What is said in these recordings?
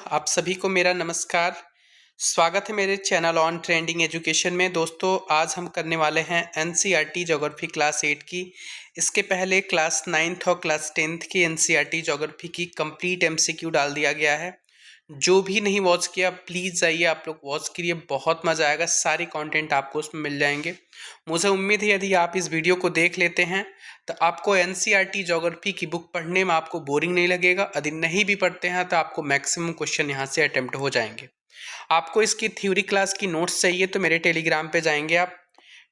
आप सभी को मेरा नमस्कार। स्वागत है मेरे चैनल ऑन ट्रेंडिंग एजुकेशन में। दोस्तों, आज हम करने वाले हैं एनसीईआरटी ज्योग्राफी क्लास 8 की। इसके पहले क्लास 9th और क्लास 10th की एनसीईआरटी ज्योग्राफी की कंप्लीट एमसीक्यू डाल दिया गया है। जो भी नहीं वॉच किया प्लीज़ जाइए, आप लोग वॉच करिए, बहुत मज़ा आएगा। सारी कंटेंट आपको उसमें मिल जाएंगे। मुझे उम्मीद है यदि आप इस वीडियो को देख लेते हैं तो आपको एनसीईआरटी ज्योग्राफी की बुक पढ़ने में आपको बोरिंग नहीं लगेगा। यदि नहीं भी पढ़ते हैं तो आपको मैक्सिमम क्वेश्चन यहाँ से अटेम्प्ट हो जाएंगे। आपको इसकी थ्योरी क्लास की नोट्स चाहिए तो मेरे टेलीग्राम पे जाएंगे आप।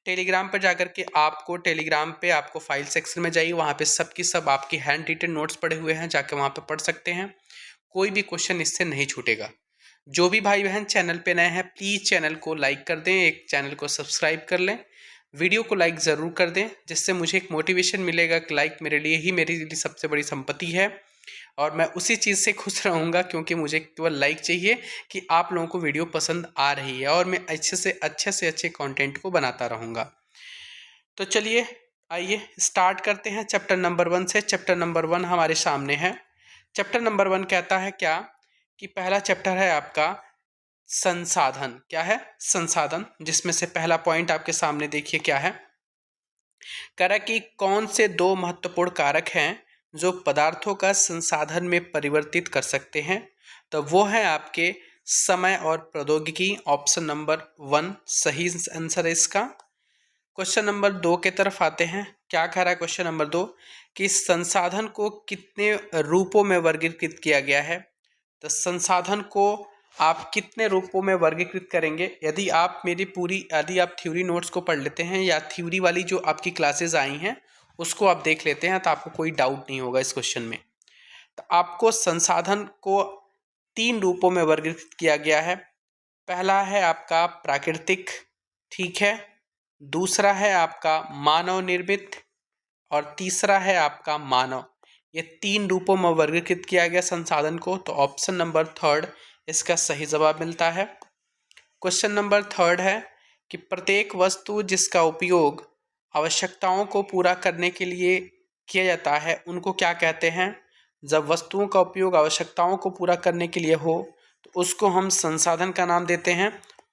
टेलीग्राम पर जाकर के आपको टेलीग्राम पे आपको फाइल सेक्शन में जाइए, वहाँ पे सब की सब आपकी हैंड रिटन नोट्स पड़े हुए हैं, जाके वहाँ पे पढ़ सकते हैं। कोई भी क्वेश्चन इससे नहीं छूटेगा। जो भी भाई बहन चैनल पे नए हैं प्लीज़ चैनल को लाइक कर दें, एक चैनल को सब्सक्राइब कर लें, वीडियो को लाइक ज़रूर कर दें, जिससे मुझे एक मोटिवेशन मिलेगा कि लाइक मेरे लिए सबसे बड़ी संपत्ति है और मैं उसी चीज़ से खुश रहूँगा, क्योंकि मुझे केवल लाइक चाहिए कि आप लोगों को वीडियो पसंद आ रही है और मैं अच्छे कंटेंट को बनाता रहूँगा। तो चलिए आइए स्टार्ट करते हैं चैप्टर नंबर 1 से। चैप्टर नंबर 1 हमारे सामने है। चैप्टर नंबर 1 कहता है क्या कि पहला चैप्टर है आपका संसाधन। क्या है? संसाधन। जिसमें से पहला पॉइंट आपके सामने देखिए क्या है। कह रहा है कि कौन से दो महत्वपूर्ण कारक हैं जो पदार्थों का संसाधन में परिवर्तित कर सकते हैं? तो वो है आपके समय और प्रौद्योगिकी। ऑप्शन नंबर 1 सही आंसर है इसका। क्वेश्चन नंबर 2 के तरफ आते हैं। क्या कह रहा है क्वेश्चन नंबर 2 कि संसाधन को कितने रूपों में वर्गीकृत किया गया है? तो संसाधन को आप कितने रूपों में वर्गीकृत करेंगे? यदि आप थ्योरी नोट्स को पढ़ लेते हैं या थ्योरी वाली जो आपकी क्लासेस आई हैं उसको आप देख लेते हैं तो आपको कोई डाउट नहीं होगा इस क्वेश्चन में। तो आपको संसाधन को 3 रूपों में वर्गीकृत किया गया है। पहला है आपका प्राकृतिक, ठीक है, दूसरा है आपका मानव निर्मित और तीसरा है आपका मानव। ये 3 रूपों में वर्गीकृत किया गया संसाधन को। तो ऑप्शन नंबर 3 इसका सही जवाब मिलता है। क्वेश्चन नंबर 3 है कि प्रत्येक वस्तु जिसका उपयोग आवश्यकताओं को पूरा करने के लिए किया जाता है उनको क्या कहते हैं? जब वस्तुओं का उपयोग आवश्यकताओं को पूरा करने के लिए हो तो उसको हम संसाधन का नाम देते हैं।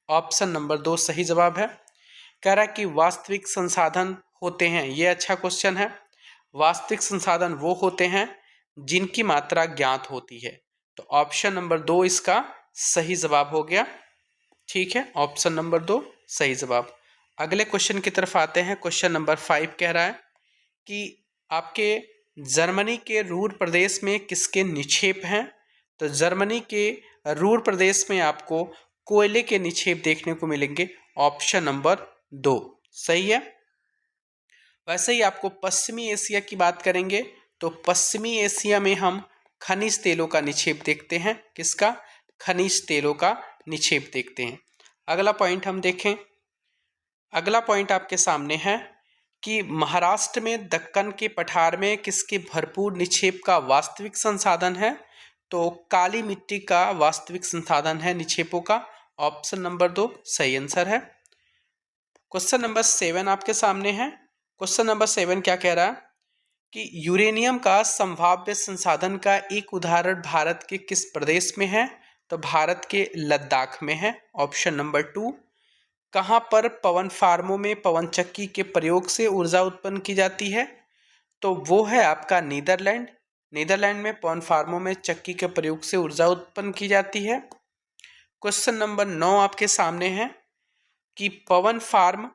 ऑप्शन नंबर 2 सही जवाब है। कह रहा है कि वास्तविक संसाधन होते हैं, ये अच्छा क्वेश्चन है। वास्तविक संसाधन वो होते हैं जिनकी मात्रा ज्ञात होती है। तो ऑप्शन नंबर 2 इसका सही जवाब हो गया। ठीक है, ऑप्शन नंबर 2 सही जवाब। अगले क्वेश्चन की तरफ आते हैं। क्वेश्चन नंबर 5 कह रहा है कि आपके जर्मनी के रूर प्रदेश में किसके निक्षेप हैं? तो जर्मनी के रूर प्रदेश में आपको कोयले के निक्षेप देखने को मिलेंगे। ऑप्शन नंबर 2 सही है। वैसे ही आपको पश्चिमी एशिया की बात करेंगे तो पश्चिमी एशिया में हम खनिज तेलों का निक्षेप देखते हैं। किसका? खनिज तेलों का निक्षेप देखते हैं। अगला पॉइंट हम देखें। अगला पॉइंट आपके सामने है कि महाराष्ट्र में दक्कन के पठार में किसके भरपूर निक्षेप का वास्तविक संसाधन है? तो काली मिट्टी का वास्तविक संसाधन है निक्षेपों का। ऑप्शन नंबर 2 सही आंसर है। क्वेश्चन नंबर 7 आपके सामने है। क्वेश्चन नंबर 7 क्या कह रहा है कि यूरेनियम का संभाव्य संसाधन का एक उदाहरण भारत के किस प्रदेश में है? तो भारत के लद्दाख में है। Option number 2। कहाँ पर पवन फार्मों में पवन चक्की के प्रयोग से ऊर्जा उत्पन्न की जाती है? तो वो है आपका नीदरलैंड। नीदरलैंड में पवन फार्मों में चक्की के प्रयोग से ऊर्जा उत्पन्न की जाती है। क्वेश्चन नंबर 9 आपके सामने है कि पवन फार्म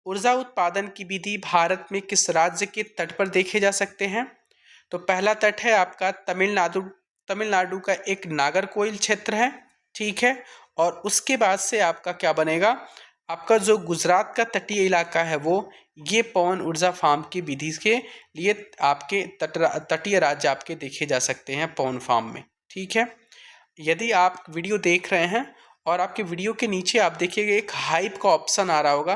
ऊर्जा उत्पादन की विधि भारत में किस राज्य के तट पर देखे जा सकते हैं? तो पहला तट है आपका तमिलनाडु। तमिलनाडु का एक नागरकोइल क्षेत्र है, ठीक है। और उसके बाद से आपका क्या बनेगा? आपका जो गुजरात का तटीय इलाका है वो ये पवन ऊर्जा फार्म की विधि के लिए आपके तटीय राज्य आपके देखे जा सकते हैं पवन फार्म में, ठीक है। यदि आप वीडियो देख रहे हैं और आपके वीडियो के नीचे आप देखिएगा एक हाइप का ऑप्शन आ रहा होगा,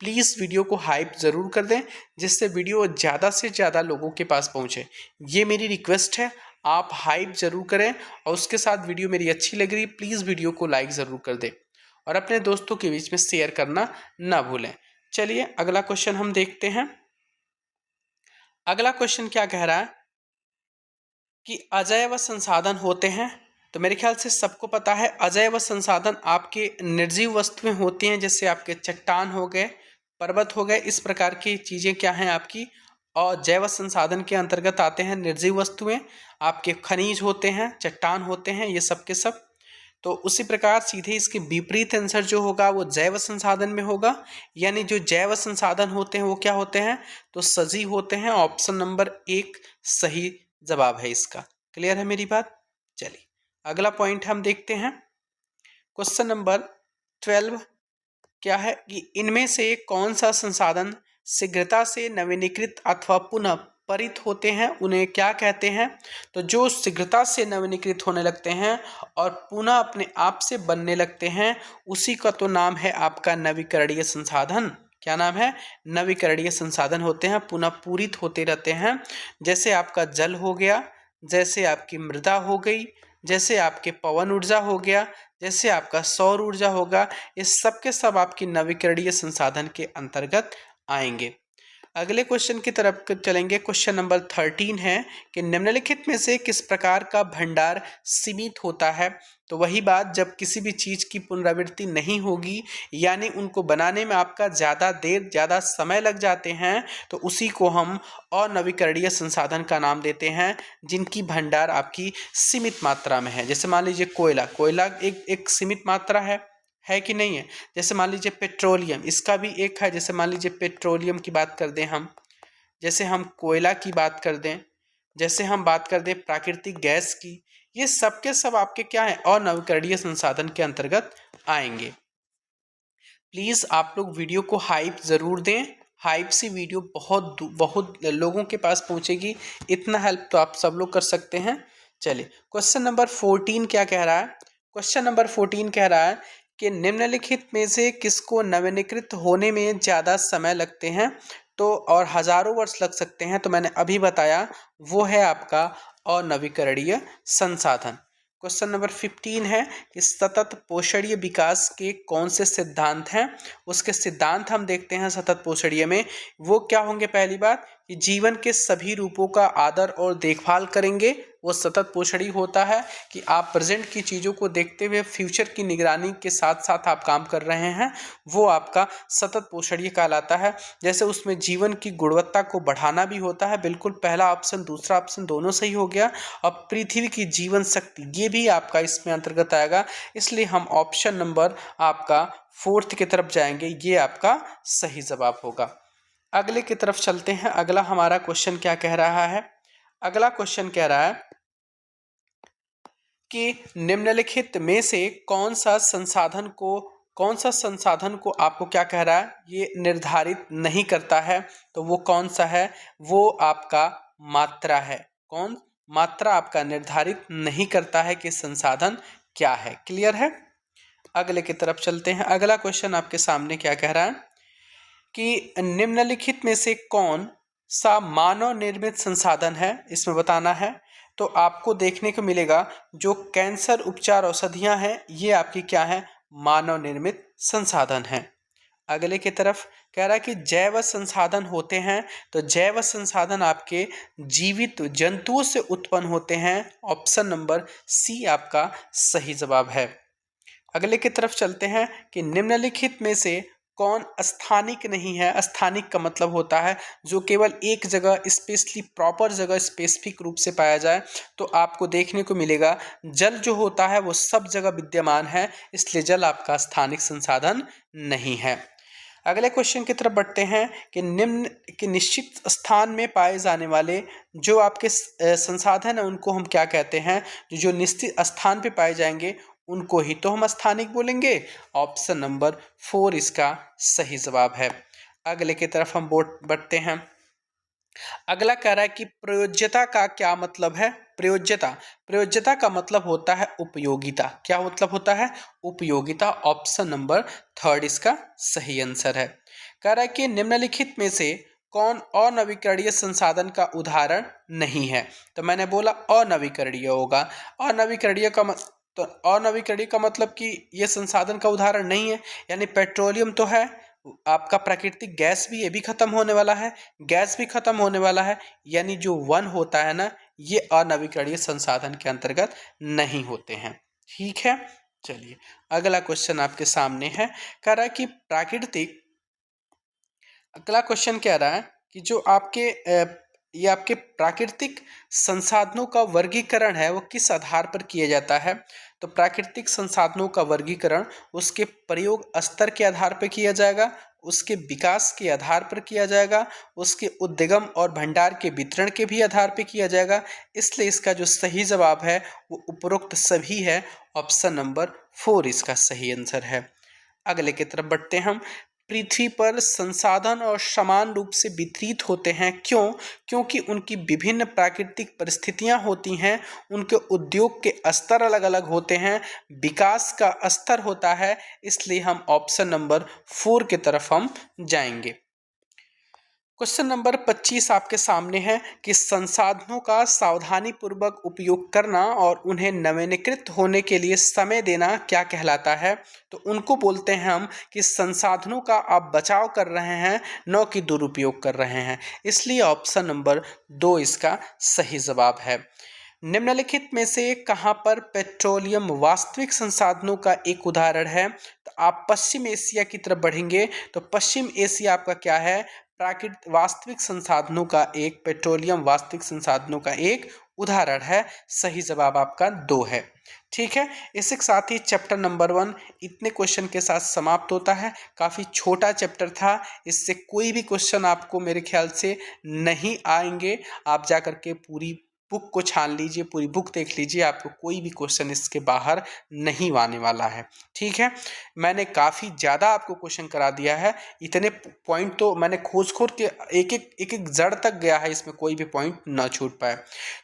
प्लीज़ वीडियो को हाइप ज़रूर कर दें जिससे वीडियो ज़्यादा से ज़्यादा लोगों के पास पहुँचे। ये मेरी रिक्वेस्ट है, आप हाइप ज़रूर करें और उसके साथ वीडियो मेरी अच्छी लग रही प्लीज़ वीडियो को लाइक ज़रूर कर दें और अपने दोस्तों के बीच में शेयर करना ना भूलें। चलिए अगला क्वेश्चन हम देखते हैं। अगला क्वेश्चन क्या कह रहा है कि अजैव संसाधन होते हैं तो मेरे ख्याल से सबको पता है अजैव संसाधन आपके निर्जीव वस्तुएं होती हैं, जैसे आपके चट्टान हो गए, पर्वत हो गए, इस प्रकार की चीज़ें क्या हैं आपकी और जैव संसाधन के अंतर्गत आते हैं। निर्जीव वस्तुएं आपके खनिज होते हैं, चट्टान होते हैं, ये सब के सब। तो उसी प्रकार सीधे इसके विपरीत आंसर जो होगा वो जैव संसाधन में होगा, यानी जो जैव संसाधन होते हैं वो क्या होते हैं, तो सजीव होते हैं। ऑप्शन नंबर 1 सही जवाब है इसका। क्लियर है मेरी बात? चलिए अगला पॉइंट हम देखते हैं। क्वेश्चन नंबर 12 क्या है कि इनमें से कौन सा संसाधन शीघ्रता से नवीनीकृत अथवा पुनः परित होते हैं, उन्हें क्या कहते हैं? तो जो शीघ्रता से नवीनीकृत होने लगते हैं और पुनः अपने आप से बनने लगते हैं, उसी का तो नाम है आपका नवीकरणीय संसाधन। क्या नाम है? नवीकरणीय संसाधन होते हैं, पुनः पूरित होते रहते हैं। जैसे आपका जल हो गया, जैसे आपकी मृदा हो गई, जैसे आपके पवन ऊर्जा हो गया, जैसे आपका सौर ऊर्जा होगा, ये सब के सब आपकी नवीकरणीय संसाधन के अंतर्गत आएंगे। अगले क्वेश्चन की तरफ चलेंगे। क्वेश्चन नंबर 13 है कि निम्नलिखित में से किस प्रकार का भंडार सीमित होता है? तो वही बात, जब किसी भी चीज़ की पुनरावृत्ति नहीं होगी, यानी उनको बनाने में आपका ज़्यादा समय लग जाते हैं, तो उसी को हम अनवीकरणीय संसाधन का नाम देते हैं, जिनकी भंडार आपकी सीमित मात्रा में है। जैसे मान लीजिए कोयला एक सीमित मात्रा है कि नहीं है? जैसे मान लीजिए पेट्रोलियम, इसका भी एक है। जैसे मान लीजिए पेट्रोलियम की बात कर दें हम, जैसे हम कोयला की बात कर दें, जैसे हम बात कर दें प्राकृतिक गैस की, ये सब के सब आपके क्या है, अनवीकरणीय संसाधन के अंतर्गत आएंगे। प्लीज़ आप लोग वीडियो को हाइप ज़रूर दें। हाइप से वीडियो बहुत लोगों के पास पहुंचेगी, इतना हेल्प तो आप सब लोग कर सकते हैं। चलिए क्वेश्चन नंबर 14 क्या कह रहा है? क्वेश्चन नंबर 14 कह रहा है कि निम्नलिखित में से किसको नवीनीकृत होने में ज़्यादा समय लगते हैं तो और हजारों वर्ष लग सकते हैं? तो मैंने अभी बताया वो है आपका अनवीकरणीय संसाधन। क्वेश्चन नंबर 15 है कि सतत पोषणीय विकास के कौन से सिद्धांत हैं? उसके सिद्धांत हम देखते हैं सतत पोषणीय में। वो क्या होंगे? पहली बात कि जीवन के सभी रूपों का आदर और देखभाल करेंगे, वो सतत पोषणीय होता है कि आप प्रेजेंट की चीज़ों को देखते हुए फ्यूचर की निगरानी के साथ साथ आप काम कर रहे हैं, वो आपका सतत पोषणीय कहलाता है। जैसे उसमें जीवन की गुणवत्ता को बढ़ाना भी होता है, बिल्कुल पहला ऑप्शन दूसरा ऑप्शन दोनों सही हो गया। और पृथ्वी की जीवन शक्ति, ये भी आपका इसमें अंतर्गत आएगा, इसलिए हम ऑप्शन नंबर आपका 4 की तरफ जाएंगे, ये आपका सही जवाब होगा। अगले की तरफ चलते हैं। अगला हमारा क्वेश्चन क्या कह रहा है? अगला क्वेश्चन कह रहा है कि निम्नलिखित में से कौन सा संसाधन को आपको क्या कह रहा है, ये निर्धारित नहीं करता है? तो वो कौन सा है? वो आपका मात्रा है। कौन? मात्रा आपका निर्धारित नहीं करता है कि संसाधन क्या है। क्लियर है? अगले की तरफ चलते हैं। अगला क्वेश्चन आपके सामने क्या कह रहा है कि निम्नलिखित में से कौन सा मानव निर्मित संसाधन है, इसमें बताना है। तो आपको देखने को मिलेगा जो कैंसर उपचार औषधियां हैं, ये आपकी क्या है, मानव निर्मित संसाधन है। अगले की तरफ कह रहा है कि जैव संसाधन होते हैं, तो जैव संसाधन आपके जीवित जंतुओं से उत्पन्न होते हैं। ऑप्शन नंबर सी आपका सही जवाब है। अगले की तरफ चलते हैं कि निम्नलिखित में से कौन स्थानिक नहीं है? स्थानिक का मतलब होता है जो केवल एक जगह स्पेशली प्रॉपर जगह स्पेसिफिक रूप से पाया जाए। तो आपको देखने को मिलेगा जल जो होता है वो सब जगह विद्यमान है, इसलिए जल आपका स्थानिक संसाधन नहीं है। अगले क्वेश्चन की तरफ बढ़ते हैं कि निम्न के निश्चित स्थान में पाए जाने वाले जो आपके संसाधन है उनको हम क्या कहते हैं? जो निश्चित स्थान पे पाए जाएंगे उनको ही तो हम स्थानिक बोलेंगे। ऑप्शन नंबर 4 इसका सही जवाब है। अगले की तरफ हम बढ़ते हैं। अगला कह रहा है कि प्रयोज्यता का क्या मतलब है? प्रयोज्यता का मतलब होता है उपयोगिता। क्या मतलब होता है? उपयोगिता। ऑप्शन नंबर 3 इसका सही आंसर है। कह रहा है कि निम्नलिखित में से कौन अनवीकरणीय संसाधन का उदाहरण नहीं है? तो मैंने बोला अनवीकरणीय होगा। अनवीकरणीय का मतलब कि ये संसाधन का उदाहरण नहीं है, यानी पेट्रोलियम तो है, आपका प्राकृतिक गैस भी, ये भी खत्म होने वाला है, गैस भी खत्म होने वाला है, यानी जो 1 होता है ना, ये अनवीकरणीय संसाधन के अंतर्गत नहीं होते हैं। ठीक है, चलिए अगला क्वेश्चन आपके सामने है। कह रहा है कि अगला क्वेश्चन कह रहा है कि जो ये आपके प्राकृतिक संसाधनों का वर्गीकरण है वो किस आधार पर किया जाता है। तो प्राकृतिक संसाधनों का वर्गीकरण उसके प्रयोग स्तर के आधार पर किया जाएगा, उसके विकास के आधार पर किया जाएगा, उसके उद्गम और भंडार के वितरण के भी आधार पर किया जाएगा। इसलिए इसका जो सही जवाब है वो उपरोक्त सभी है। ऑप्शन नंबर 4 इसका सही आंसर है। अगले की तरफ बढ़ते हैं हम। पृथ्वी पर संसाधन और समान रूप से वितरित होते हैं, क्यों? क्योंकि उनकी विभिन्न प्राकृतिक परिस्थितियां होती हैं, उनके उद्योग के स्तर अलग अलग होते हैं, विकास का स्तर होता है। इसलिए हम ऑप्शन नंबर 4 की तरफ हम जाएंगे। क्वेश्चन नंबर 25 आपके सामने है कि संसाधनों का सावधानी पूर्वक उपयोग करना और उन्हें नवीनीकृत होने के लिए समय देना क्या कहलाता है। तो उनको बोलते हैं हम कि संसाधनों का आप बचाव कर रहे हैं, न कि दुरुपयोग कर रहे हैं। इसलिए ऑप्शन नंबर 2 इसका सही जवाब है। निम्नलिखित में से कहां पर पेट्रोलियम वास्तविक संसाधनों का एक उदाहरण है। तो आप पश्चिम एशिया की तरफ बढ़ेंगे तो पश्चिम एशिया आपका क्या है, प्राकृतिक वास्तविक संसाधनों का एक, पेट्रोलियम वास्तविक संसाधनों का एक उदाहरण है। सही जवाब आपका 2 है। ठीक है, इसके साथ ही चैप्टर नंबर 1 इतने क्वेश्चन के साथ समाप्त होता है। काफ़ी छोटा चैप्टर था, इससे कोई भी क्वेश्चन आपको मेरे ख्याल से नहीं आएंगे। आप जा करके पूरी बुक को छान लीजिए, पूरी बुक देख लीजिए, आपको कोई भी क्वेश्चन इसके बाहर नहीं आने वाला है। ठीक है, मैंने काफ़ी ज़्यादा आपको क्वेश्चन करा दिया है। इतने पॉइंट तो मैंने खोज के एक जड़ तक गया है, इसमें कोई भी पॉइंट ना छूट पाए।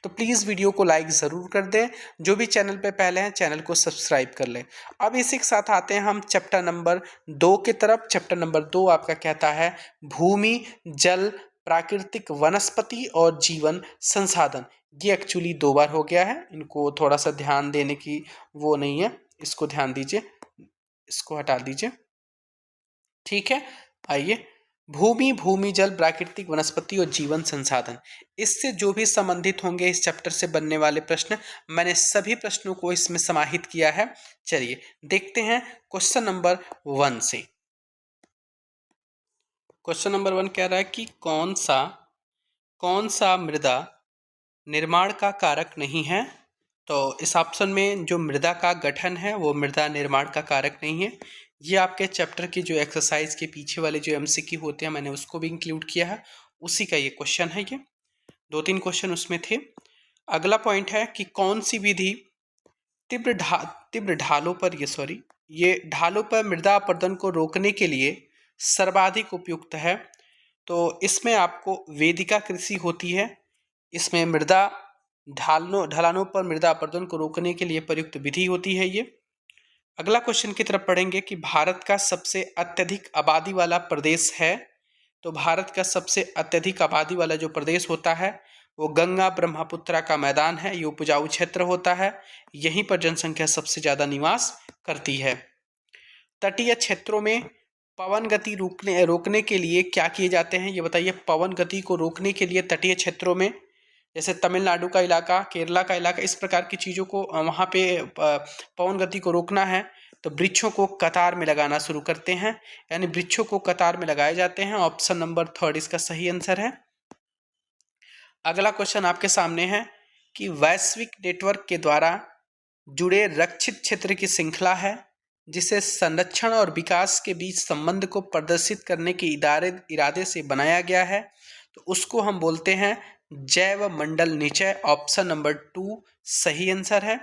तो प्लीज़ वीडियो को लाइक ज़रूर कर दें। जो भी चैनल पे पहले हैं चैनल को सब्सक्राइब कर लें। अब इसी के साथ आते हैं हम चैप्टर नंबर 2 की तरफ। चैप्टर नंबर 2 आपका कहता है भूमि, जल, प्राकृतिक वनस्पति और जीवन संसाधन। ये एक्चुअली 2 बार हो गया है, इनको थोड़ा सा ध्यान देने की वो नहीं है, इसको ध्यान दीजिए, इसको हटा दीजिए। ठीक है, आइए भूमि, भूमि जल, प्राकृतिक वनस्पति और जीवन संसाधन, इससे जो भी संबंधित होंगे इस चैप्टर से बनने वाले प्रश्न, मैंने सभी प्रश्नों को इसमें समाहित किया है। चलिए देखते हैं क्वेश्चन नंबर 1 से। क्वेश्चन नंबर 1 कह रहा है कि कौन सा मृदा निर्माण का कारक नहीं है। तो इस ऑप्शन में जो मृदा का गठन है वो मृदा निर्माण का कारक नहीं है। ये आपके चैप्टर की जो एक्सरसाइज के पीछे वाले जो एमसीक्यू होते हैं मैंने उसको भी इंक्लूड किया है, उसी का ये क्वेश्चन है। ये 2-3 क्वेश्चन उसमें थे। अगला पॉइंट है कि कौन सी विधि तीव्र ढालों पर मृदा अपरदन को रोकने के लिए सर्वाधिक उपयुक्त है। तो इसमें आपको वेदिका कृषि होती है, इसमें मृदा ढलानों पर मृदा अपरदन को रोकने के लिए प्रयुक्त विधि होती है ये। अगला क्वेश्चन की तरफ पढ़ेंगे कि भारत का सबसे अत्यधिक आबादी वाला प्रदेश है। तो भारत का सबसे अत्यधिक आबादी वाला जो प्रदेश होता है वो गंगा ब्रह्मपुत्रा का मैदान है, ये उपजाऊ क्षेत्र होता है, यहीं पर जनसंख्या सबसे ज़्यादा निवास करती है। तटीय क्षेत्रों में पवन गति रोकने के लिए क्या किए जाते हैं ये बताइए। पवन गति को रोकने के लिए तटीय क्षेत्रों में, जैसे तमिलनाडु का इलाका, केरला का इलाका, इस प्रकार की चीज़ों को वहाँ पे पवन गति को रोकना है तो वृक्षों को कतार में लगाना शुरू करते हैं, यानी वृक्षों को कतार में लगाए जाते हैं। ऑप्शन नंबर 3 इसका सही आंसर है। अगला क्वेश्चन आपके सामने है कि वैश्विक नेटवर्क के द्वारा जुड़े रक्षित क्षेत्र की श्रृंखला है जिसे संरक्षण और विकास के बीच संबंध को प्रदर्शित करने के इरादे से बनाया गया है, तो उसको हम बोलते हैं जैव मंडल निचय। ऑप्शन नंबर 2 सही आंसर है।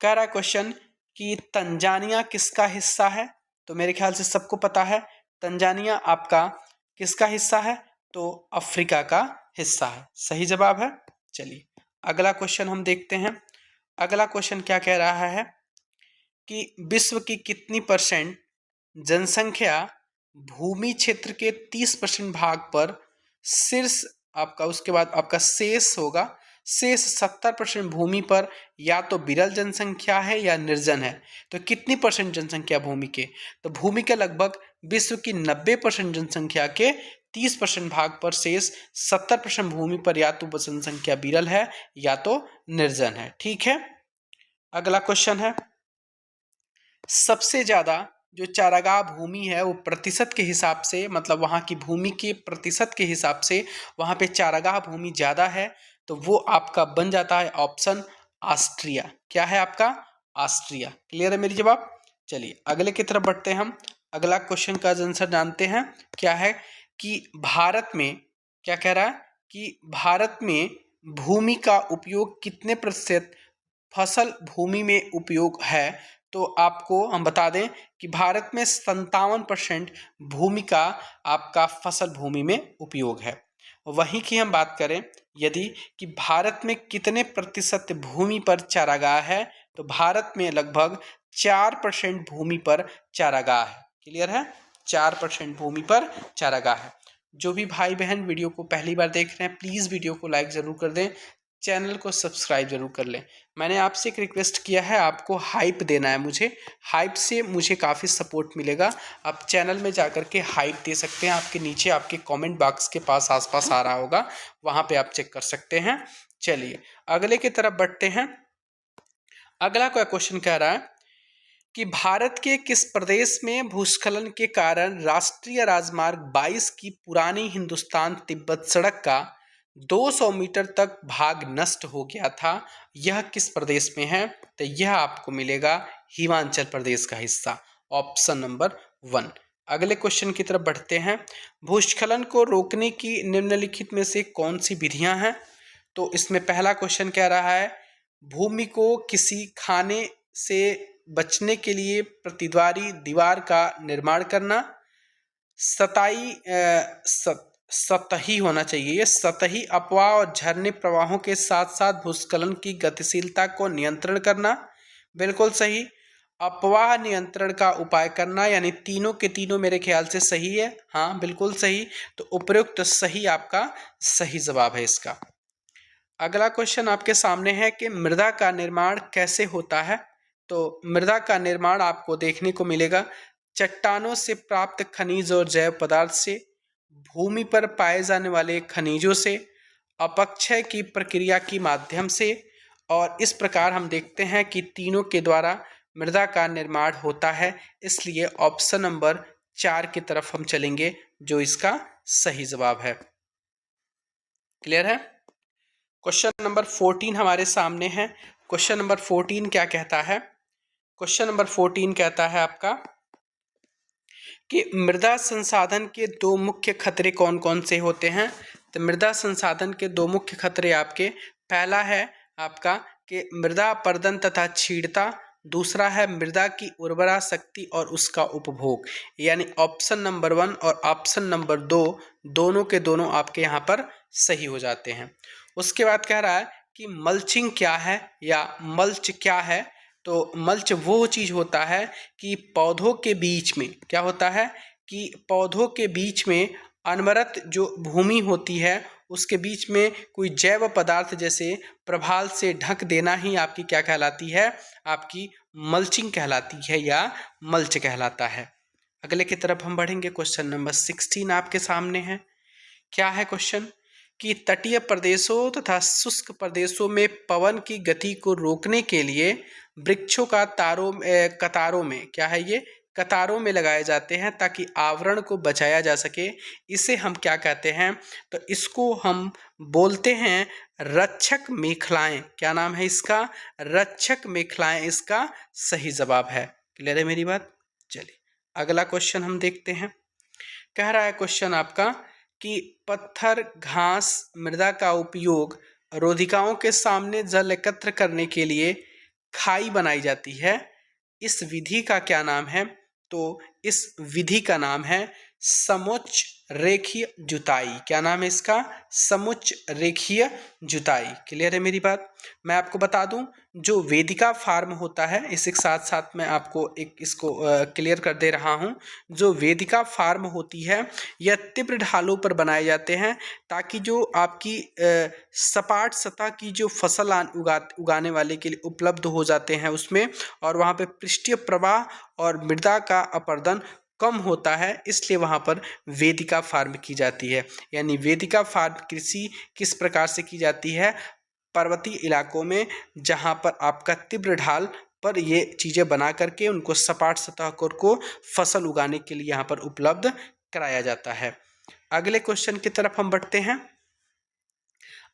कह रहा क्वेश्चन कि तंजानिया किसका हिस्सा है। तो मेरे ख्याल से सबको पता है तंजानिया आपका किसका हिस्सा है, तो अफ्रीका का हिस्सा है। सही जवाब है। चलिए अगला क्वेश्चन हम देखते हैं। अगला क्वेश्चन क्या कह रहा है कि विश्व की कितनी % जनसंख्या भूमि क्षेत्र के 30% भाग पर शीर्ष आपका, उसके बाद आपका शेष होगा, शेष 70% भूमि पर या तो विरल जनसंख्या है या निर्जन है। तो कितनी % जनसंख्या भूमि के, तो भूमि के लगभग विश्व की 90% जनसंख्या के 30% भाग पर शेष 70% भूमि पर या तो जनसंख्या विरल है या तो निर्जन है। ठीक है, अगला क्वेश्चन है, सबसे ज्यादा जो चारागाह भूमि है वो प्रतिशत के हिसाब से, मतलब वहां की भूमि के प्रतिशत के हिसाब से वहां पे चारागाह भूमि ज्यादा है, तो वो आपका बन जाता है ऑप्शन ऑस्ट्रिया। क्या है आपका? ऑस्ट्रिया। क्लियर है मेरी जवाब? चलिए अगले की तरफ बढ़ते हैं हम। अगला क्वेश्चन का आंसर जानते हैं। क्या है कि भारत में, क्या कह रहा है कि भारत में भूमि का उपयोग कितने प्रतिशत फसल भूमि में उपयोग है? तो आपको हम बता दें कि भारत में 57% भूमि का आपका फसल भूमि में उपयोग है। वहीं की हम बात करें यदि कि भारत में कितने प्रतिशत भूमि पर चारागाह है, तो भारत में लगभग 4% भूमि पर चारागाह है। क्लियर है? 4% भूमि पर चारागाह है। जो भी भाई बहन वीडियो को पहली बार देख रहे हैं प्लीज़ वीडियो को लाइक ज़रूर कर दें, चैनल को सब्सक्राइब जरूर कर लें। मैंने आपसे एक रिक्वेस्ट किया है, आपको हाइप देना है मुझे, हाइप से मुझे काफ़ी सपोर्ट मिलेगा। आप चैनल में जाकर के हाइप दे सकते हैं, आपके नीचे आपके कमेंट बॉक्स के पास आसपास आ रहा होगा, वहाँ पे आप चेक कर सकते हैं। चलिए अगले की तरफ बढ़ते हैं। अगला का क्वेश्चन कह रहा है कि भारत के किस प्रदेश में भूस्खलन के कारण राष्ट्रीय राजमार्ग 22 की पुरानी हिंदुस्तान तिब्बत सड़क का 200 मीटर तक भाग नष्ट हो गया था? यह किस प्रदेश में है? तो यह आपको मिलेगा हिमाचल प्रदेश का हिस्सा, ऑप्शन नंबर 1। अगले क्वेश्चन की तरफ बढ़ते हैं। भूस्खलन को रोकने की निम्नलिखित में से कौन सी विधियां हैं? तो इसमें पहला क्वेश्चन कह रहा है भूमि को किसी खाने से बचने के लिए प्रतिद्वारी दीवार का निर्माण करना, सतही होना चाहिए, ये सतही अपवाह और झरने प्रवाहों के साथ साथ भूस्खलन की गतिशीलता को नियंत्रण करना, बिल्कुल सही। अपवाह नियंत्रण का उपाय करना, यानी तीनों के तीनों मेरे ख्याल से सही है, हाँ बिल्कुल सही। तो उपयुक्त सही आपका सही जवाब है इसका। अगला क्वेश्चन आपके सामने है कि मृदा का निर्माण कैसे होता है? तो मृदा का निर्माण आपको देखने को मिलेगा चट्टानों से प्राप्त खनिज और जैव पदार्थ से, भूमि पर पाए जाने वाले खनिजों से, अपक्षय की प्रक्रिया के माध्यम से, और इस प्रकार हम देखते हैं कि तीनों के द्वारा मृदा का निर्माण होता है। इसलिए ऑप्शन नंबर 4 की तरफ हम चलेंगे जो इसका सही जवाब है। क्लियर है? क्वेश्चन नंबर 14 हमारे सामने है। क्वेश्चन नंबर 14 क्या कहता है? क्वेश्चन नंबर 14 कहता है आपका कि मृदा संसाधन के दो मुख्य खतरे कौन कौन से होते हैं? तो मृदा संसाधन के दो मुख्य खतरे आपके, पहला है आपका कि मृदा अपरदन तथा क्षीणता, दूसरा है मृदा की उर्वरा शक्ति और उसका उपभोग। यानी ऑप्शन नंबर 1 और ऑप्शन नंबर 2 दोनों के दोनों आपके यहाँ पर सही हो जाते हैं। उसके बाद कह रहा है कि मल्चिंग क्या है या मल्च क्या है? तो मल्च वो चीज़ होता है कि पौधों के बीच में, क्या होता है कि पौधों के बीच में अनवरत जो भूमि होती है उसके बीच में कोई जैव पदार्थ जैसे प्रभाल से ढक देना ही आपकी क्या कहलाती है? आपकी मल्चिंग कहलाती है या मल्च कहलाता है। अगले की तरफ हम बढ़ेंगे। क्वेश्चन नंबर 16 आपके सामने है। क्या है क्वेश्चन कि तटीय प्रदेशों तथा शुष्क प्रदेशों में पवन की गति को रोकने के लिए वृक्षों का कतारों में, क्या है ये, कतारों में लगाए जाते हैं ताकि आवरण को बचाया जा सके। इसे हम क्या कहते हैं? तो इसको हम बोलते हैं रक्षक मेखलाएं। क्या नाम है इसका? रक्षक मेखलाएं इसका सही जवाब है। क्लियर है मेरी बात? चलिए अगला क्वेश्चन हम देखते हैं। कह रहा है क्वेश्चन आपका कि पत्थर घास मृदा का उपयोग रोधिकाओं के सामने जल एकत्र करने के लिए खाई बनाई जाती है। इस विधि का क्या नाम है? तो इस विधि का नाम है समुच्च रेखीय जुताई। क्या नाम है इसका? समुच्च रेखीय जुताई। क्लियर है मेरी बात? मैं आपको बता दूं जो वेदिका फार्म होता है, इसी के साथ साथ मैं आपको एक इसको क्लियर कर दे रहा हूं। जो वेदिका फार्म होती है यह तीव्र ढालों पर बनाए जाते हैं ताकि जो आपकी सपाट सतह की जो फसल उगाने वाले के लिए उपलब्ध हो जाते हैं उसमें, और वहाँ पे पृष्ठीय प्रवाह और मृदा का अपरदन कम होता है, इसलिए वहाँ पर वेदिका फार्म की जाती है। यानी वेदिका फार्म कृषि किस प्रकार से की जाती है? पर्वतीय इलाकों में, जहाँ पर आपका तीव्र ढाल पर ये चीज़ें बना करके उनको सपाट सतह को फसल उगाने के लिए यहाँ पर उपलब्ध कराया जाता है। अगले क्वेश्चन की तरफ हम बढ़ते हैं।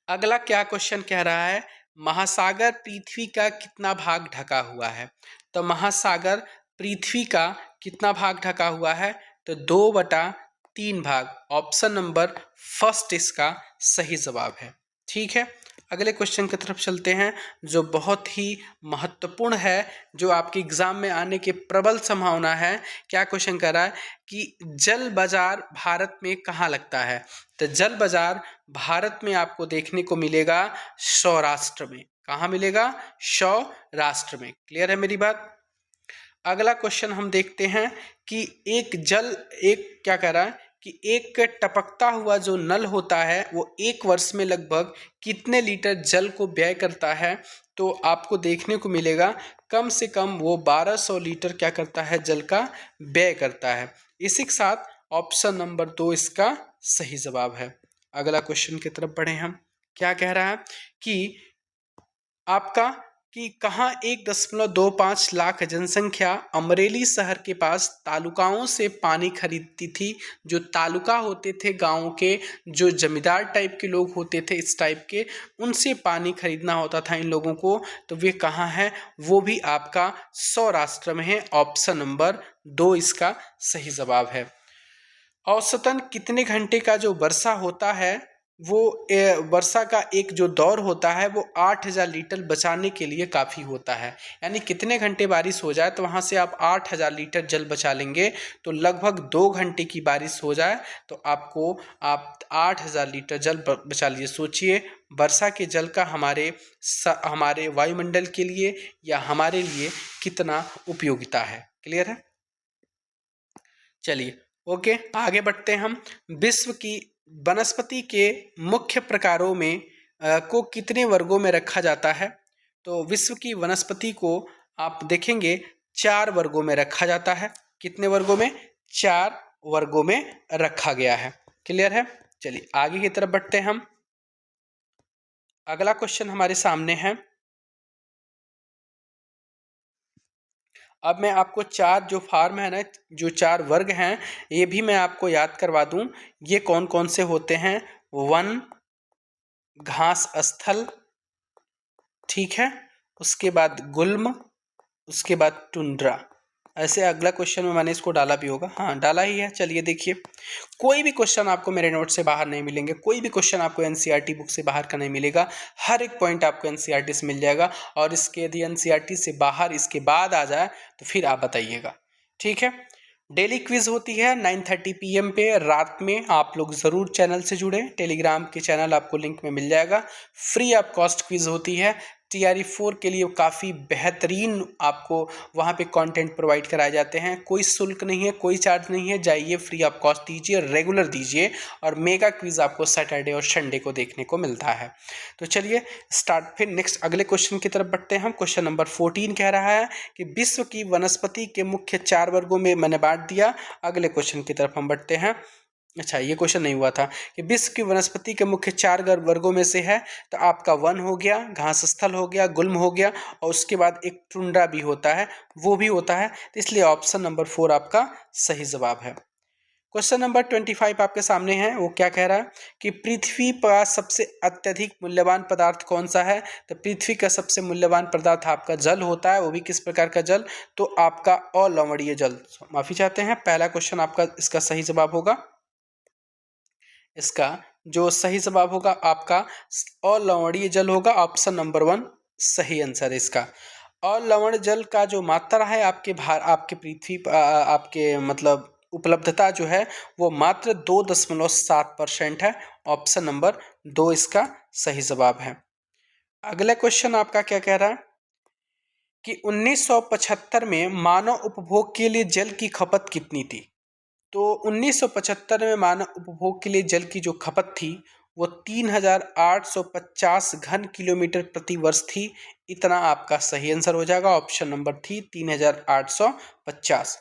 अगला क्या क्वेश्चन कह रहा है? महासागर पृथ्वी का कितना भाग ढका हुआ है? तो महासागर पृथ्वी का कितना भाग ढका हुआ है? तो 2/3 भाग। ऑप्शन नंबर फर्स्ट इसका सही जवाब है। ठीक है, अगले क्वेश्चन की तरफ चलते हैं, जो बहुत ही महत्वपूर्ण है, जो आपके एग्जाम में आने की प्रबल संभावना है। क्या क्वेश्चन कर रहा है कि जल बाजार भारत में कहाँ लगता है? तो जल बाजार भारत में आपको देखने को मिलेगा सौराष्ट्र में। कहाँ मिलेगा? सौराष्ट्र में। क्लियर है मेरी बात? अगला क्वेश्चन हम देखते हैं कि एक क्या कह रहा है कि एक टपकता हुआ जो नल होता है वो एक वर्ष में लगभग कितने लीटर जल को व्यय करता है? तो आपको देखने को मिलेगा कम से कम वो 1200 लीटर क्या करता है? जल का व्यय करता है। इसी के साथ ऑप्शन नंबर 2 इसका सही जवाब है। अगला क्वेश्चन की तरफ बढ़े हम। क्या कह रहा है कि आपका कि कहाँ 1.25 लाख जनसंख्या अमरेली शहर के पास तालुकाओं से पानी खरीदती थी। जो तालुका होते थे गाँव के, जो जमींदार टाइप के लोग होते थे, इस टाइप के, उनसे पानी खरीदना होता था इन लोगों को। तो वे कहाँ है? वो भी आपका सौराष्ट्र में है। ऑप्शन नंबर 2 इसका सही जवाब है। औसतन कितने घंटे का जो वर्षा होता है, वो वर्षा का एक जो दौर होता है वो 8000 लीटर बचाने के लिए काफ़ी होता है। यानी कितने घंटे बारिश हो जाए तो वहाँ से आप 8000 लीटर जल बचा लेंगे। तो लगभग 2 घंटे की बारिश हो जाए तो आप 8000 लीटर जल बचा लीजिए। सोचिए वर्षा के जल का हमारे वायुमंडल के लिए या हमारे लिए कितना उपयोगिता है। क्लियर है? चलिए ओके, आगे बढ़ते हैं हम। विश्व की वनस्पति के मुख्य प्रकारों में को कितने वर्गों में रखा जाता है? तो विश्व की वनस्पति को आप देखेंगे 4 वर्गों में रखा जाता है। कितने वर्गों में? 4 वर्गों में रखा गया है। क्लियर है? चलिए आगे की तरफ बढ़ते हैं हम। अगला क्वेश्चन हमारे सामने है। अब मैं आपको 4 जो फार्म है ना, जो 4 वर्ग हैं, ये भी मैं आपको याद करवा दूं। ये कौन कौन से होते हैं? वन, घास स्थल, ठीक है, उसके बाद गुल्म, उसके बाद टुंड्रा। ऐसे अगला क्वेश्चन में मैंने इसको डाला भी होगा, हाँ डाला ही है। चलिए देखिए, कोई भी क्वेश्चन आपको मेरे नोट से बाहर नहीं मिलेंगे, कोई भी क्वेश्चन आपको एनसीईआरटी बुक से बाहर का नहीं मिलेगा। हर एक पॉइंट आपको एनसीईआरटी से मिल जाएगा। और इसके यदि एनसीईआरटी से बाहर इसके बाद आ जाए तो फिर आप बताइएगा। ठीक है, डेली क्विज होती है 9:30 PM पे रात में। आप लोग ज़रूर चैनल से जुड़े, टेलीग्राम के चैनल आपको लिंक में मिल जाएगा। फ्री ऑफ कॉस्ट क्विज होती है। TRE 4 के लिए काफ़ी बेहतरीन आपको वहाँ पे कंटेंट प्रोवाइड कराए जाते हैं। कोई शुल्क नहीं है, कोई चार्ज नहीं है। जाइए फ्री ऑफ कॉस्ट दीजिए, रेगुलर दीजिए। और मेगा क्विज आपको सैटरडे और संडे को देखने को मिलता है। तो चलिए स्टार्ट, फिर नेक्स्ट अगले क्वेश्चन की तरफ बढ़ते हैं हम। क्वेश्चन नंबर 14 कह रहा है कि विश्व की वनस्पति के मुख्य 4 वर्गों में मैंने बांट दिया। अगले क्वेश्चन की तरफ हम बढ़ते हैं। अच्छा, ये क्वेश्चन नहीं हुआ था कि विश्व की वनस्पति के मुख्य 4 वर्गों में से है। तो आपका वन हो गया, घास स्थल हो गया, गुल्म हो गया, और उसके बाद एक टुंड्रा भी होता है, वो भी होता है। तो इसलिए ऑप्शन नंबर 4 आपका सही जवाब है। क्वेश्चन नंबर 25 आपके सामने है। वो क्या कह रहा है कि पृथ्वी का सबसे अत्यधिक मूल्यवान पदार्थ कौन सा है? तो पृथ्वी का सबसे मूल्यवान पदार्थ आपका जल होता है। वो भी किस प्रकार का जल? तो आपका अलवणीय जल। माफी चाहते हैं, पहला क्वेश्चन आपका इसका सही जवाब होगा। इसका जो सही जवाब होगा आपका अलवणीय जल होगा। ऑप्शन नंबर 1 सही आंसर है इसका। अलवण जल का जो मात्रा है आपके पृथ्वी आपके मतलब उपलब्धता जो है वो मात्र 2.7% है। ऑप्शन नंबर 2 इसका सही जवाब है। अगला क्वेश्चन आपका क्या कह रहा है कि 1975 में मानव उपभोग के लिए जल की खपत कितनी थी? तो 1975 में मानव उपभोग के लिए जल की जो खपत थी वो 3850 घन किलोमीटर प्रति वर्ष थी। इतना आपका सही आंसर हो जाएगा। Option number 3 3850।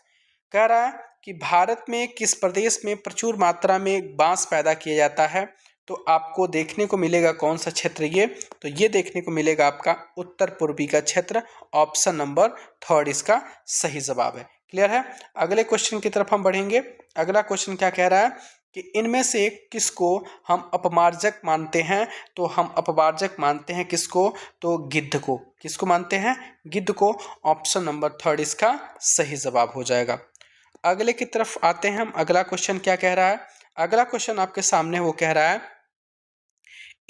कह रहा है कि भारत में किस प्रदेश में प्रचुर मात्रा में बांस पैदा किया जाता है, तो आपको देखने को मिलेगा कौन सा क्षेत्र ये, तो ये देखने को मिलेगा आपका उत्तर पूर्वी का क्षेत्र। ऑप्शन नंबर थर्ड इसका सही जवाब है। क्लियर है। अगले क्वेश्चन की तरफ हम बढ़ेंगे। अगला क्वेश्चन क्या कह रहा है कि इनमें से किसको हम अपमार्जक मानते हैं, तो हम अपमार्जक मानते हैं किसको, तो गिद्ध को। किसको मानते हैं, गिद्ध को। ऑप्शन नंबर थर्ड इसका सही जवाब हो जाएगा। अगले की तरफ आते हैं हम। अगला क्वेश्चन क्या कह रहा है, अगला क्वेश्चन आपके सामने वो कह रहा है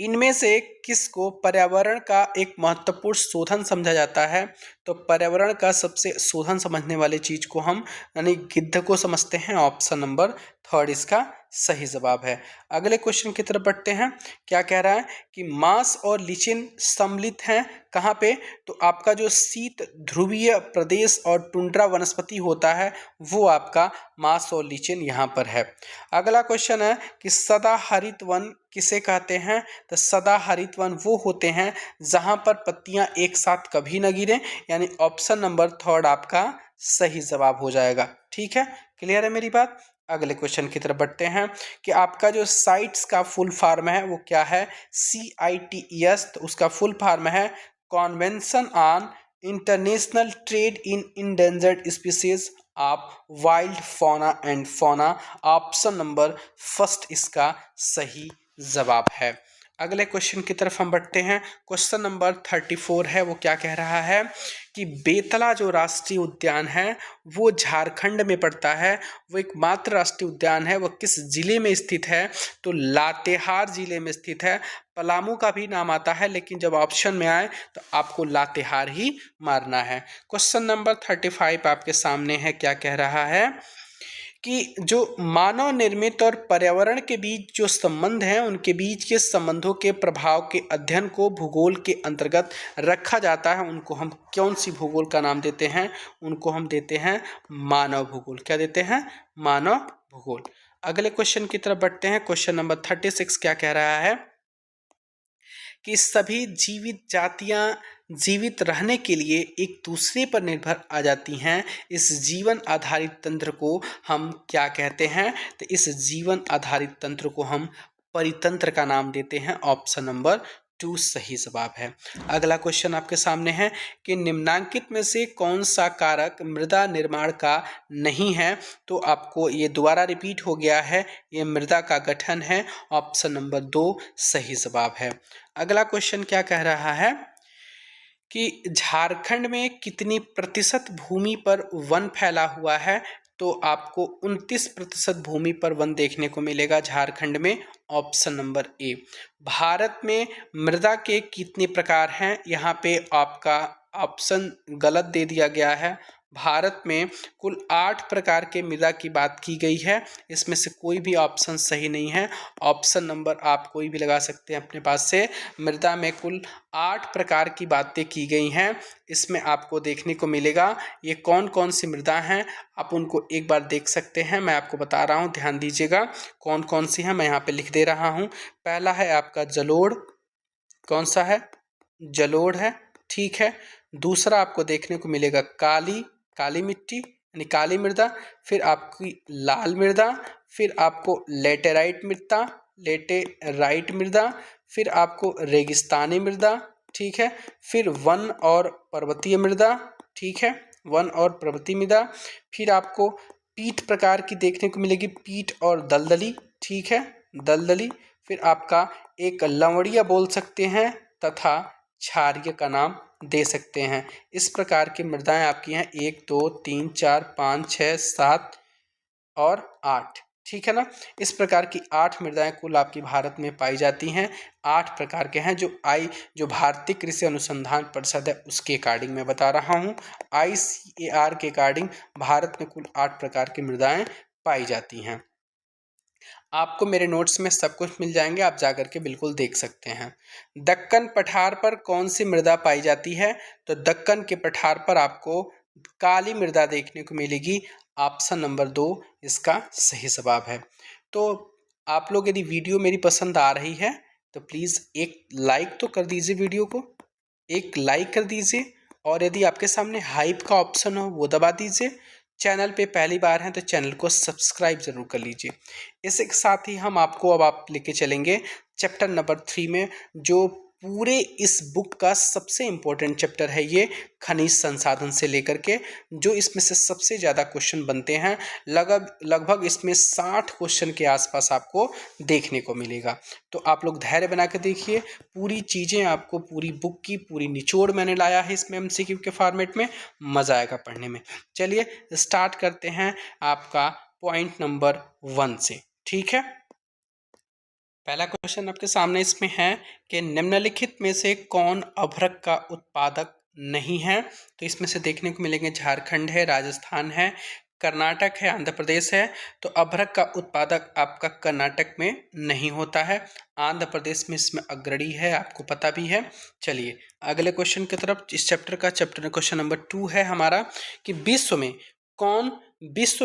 इनमें से किसको पर्यावरण का एक महत्वपूर्ण शोधन समझा जाता है, तो पर्यावरण का सबसे शोधन समझने वाली चीज को हम यानी गिद्ध को समझते हैं। ऑप्शन नंबर थर्ड इसका सही जवाब है। अगले क्वेश्चन की तरफ बढ़ते हैं। क्या कह रहा है कि मांस और लिचिन सम्मिलित हैं कहाँ पे, तो आपका जो शीत ध्रुवीय प्रदेश और टुंड्रा वनस्पति होता है वो आपका मांस और लिचिन यहाँ पर है। अगला क्वेश्चन है कि सदाहरित वन किसे कहते हैं, तो सदाहरित वन वो होते हैं जहां पर पत्तियां एक साथ कभी न गिरे, यानी ऑप्शन नंबर थर्ड आपका सही जवाब हो जाएगा। ठीक है, क्लियर है मेरी बात। अगले क्वेश्चन की तरफ बढ़ते हैं कि आपका जो साइट्स का फुल फॉर्म है वो क्या है, CITES, तो उसका फुल फॉर्म है convention on international trade in endangered species of wild fauna and fauna. Option number first इसका सही जवाब है। अगले क्वेश्चन की तरफ हम बढ़ते हैं। क्वेश्चन नंबर 34 है, वो क्या कह रहा है कि बेतला जो राष्ट्रीय उद्यान है वो झारखंड में पड़ता है, वो एकमात्र राष्ट्रीय उद्यान है, वो किस जिले में स्थित है, तो लातेहार जिले में स्थित है। पलामू का भी नाम आता है लेकिन जब ऑप्शन में आए तो आपको लातेहार ही मारना है। क्वेश्चन नंबर 35 आपके सामने है। क्या कह रहा है कि जो मानव निर्मित और पर्यावरण के बीच जो संबंध हैं उनके बीच के संबंधों के प्रभाव के अध्ययन को भूगोल के अंतर्गत रखा जाता है, उनको हम कौन सी भूगोल का नाम देते हैं, उनको हम देते हैं मानव भूगोल। क्या देते हैं, मानव भूगोल। अगले क्वेश्चन की तरफ बढ़ते हैं। क्वेश्चन नंबर 36 क्या कह रहा है कि सभी जीवित जातियां जीवित रहने के लिए एक दूसरे पर निर्भर आ जाती हैं, इस जीवन आधारित तंत्र को हम क्या कहते हैं, तो इस जीवन आधारित तंत्र को हम परितंत्र का नाम देते हैं। ऑप्शन नंबर 2 सही जवाब है। अगला क्वेश्चन आपके सामने है कि निम्नांकित में से कौन सा कारक मृदा निर्माण का नहीं है, तो आपको ये दोबारा रिपीट हो गया है, ये मृदा का गठन है। ऑप्शन नंबर 2 सही जवाब है। अगला क्वेश्चन क्या कह रहा है कि झारखंड में कितनी प्रतिशत भूमि पर वन फैला हुआ है, तो आपको 29% भूमि पर वन देखने को मिलेगा झारखंड में। Option number A. भारत में मृदा के कितने प्रकार हैं, यहाँ पे आपका ऑप्शन गलत दे दिया गया है। भारत में कुल 8 प्रकार के मृदा की बात की गई है, इसमें से कोई भी ऑप्शन सही नहीं है। ऑप्शन नंबर आप कोई भी लगा सकते हैं अपने पास से। मृदा में कुल 8 प्रकार की बातें की गई हैं, इसमें आपको देखने को मिलेगा ये कौन कौन सी मृदा हैं, आप उनको एक बार देख सकते हैं। मैं आपको बता रहा हूँ, ध्यान दीजिएगा कौन कौन सी हैं, मैं यहाँ पे लिख दे रहा हूँ। पहला है आपका जलोढ़, कौन सा है, जलोढ़ है, ठीक है। दूसरा आपको देखने को मिलेगा काली, काली मिट्टी यानी काली मृदा। फिर आपकी लाल मृदा, फिर आपको लेटेराइट मृदा, लेटेराइट मृदा, फिर आपको रेगिस्तानी मृदा, ठीक है। फिर वन और पर्वतीय मृदा, ठीक है, वन और पर्वतीय मृदा। फिर आपको पीठ प्रकार की देखने को मिलेगी, पीठ और दलदली, ठीक है, दलदली। फिर आपका एक लवणिया बोल सकते हैं तथा क्षारीय का नाम दे सकते हैं। इस प्रकार की मृदाएं आपकी हैं 1 2 3 4 5 6 7 और 8, ठीक है ना। इस प्रकार की 8 मृदाएं कुल आपकी भारत में पाई जाती हैं। 8 प्रकार के हैं जो भारतीय कृषि अनुसंधान परिषद है उसके अकॉर्डिंग मैं बता रहा हूँ। ICAR के अकॉर्डिंग भारत में कुल 8 प्रकार की मृदाएं पाई जाती हैं। आपको मेरे नोट्स में सब कुछ मिल जाएंगे, आप जाकर के बिल्कुल देख सकते हैं। दक्कन पठार पर कौन सी मृदा पाई जाती है, तो दक्कन के पठार पर आपको काली मृदा देखने को मिलेगी। ऑप्शन नंबर 2 इसका सही जवाब है। तो आप लोग यदि वीडियो मेरी पसंद आ रही है तो प्लीज़ एक लाइक तो कर दीजिए, वीडियो को एक लाइक कर दीजिए, और यदि आपके सामने हाइप का ऑप्शन हो वो दबा दीजिए। चैनल पे पहली बार हैं तो चैनल को सब्सक्राइब ज़रूर कर लीजिए। इसके साथ ही हम आपको अब आप लेके चलेंगे चैप्टर नंबर 3 में, जो पूरे इस बुक का सबसे इम्पोर्टेंट चैप्टर है ये, खनिज संसाधन से लेकर के, जो इसमें से सबसे ज़्यादा क्वेश्चन बनते हैं। लगभग इसमें 60 क्वेश्चन के आसपास आपको देखने को मिलेगा। तो आप लोग धैर्य बना के देखिए, पूरी चीज़ें आपको, पूरी बुक की पूरी निचोड़ मैंने लाया है इसमें एमसीक्यू के फॉर्मेट में, मज़ा आएगा पढ़ने में। चलिए स्टार्ट करते हैं आपका पॉइंट नंबर 1 से, ठीक है। पहला क्वेश्चन आपके सामने इसमें है कि निम्नलिखित में से कौन अभ्रक का उत्पादक नहीं है। तो इसमें से देखने को मिलेंगे झारखंड है, राजस्थान है, कर्नाटक है, आंध्र प्रदेश है। तो अभ्रक का उत्पादक आपका कर्नाटक में नहीं होता है, आंध्र प्रदेश में इसमें अग्रणी है, आपको पता भी है। चलिए अगले क्वेश्चन की तरफ। इस चैप्टर का क्वेश्चन नंबर 2 है हमारा कि विश्व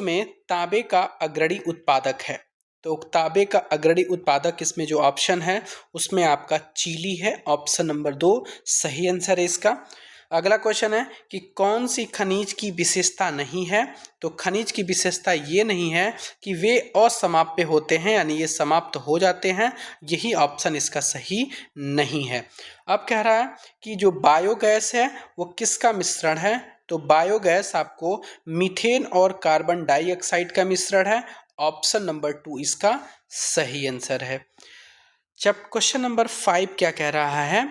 में तांबे का अग्रणी उत्पादक है। तो तांबे का अग्रणी उत्पादक इसमें जो ऑप्शन है उसमें आपका चिली है, ऑप्शन नंबर 2 सही आंसर है इसका। अगला क्वेश्चन है कि कौन सी खनिज की विशेषता नहीं है। तो खनिज की विशेषता ये नहीं है कि वे असमाप्य होते हैं, यानी ये समाप्त हो जाते हैं, यही ऑप्शन इसका सही नहीं है। अब कह रहा है कि जो बायोगैस है वो किसका मिश्रण है। तो बायोगैस आपको मीथेन और कार्बन डाइऑक्साइड का मिश्रण है, ऑप्शन नंबर 2 इसका सही आंसर है। जब क्वेश्चन नंबर 5 क्या कह रहा है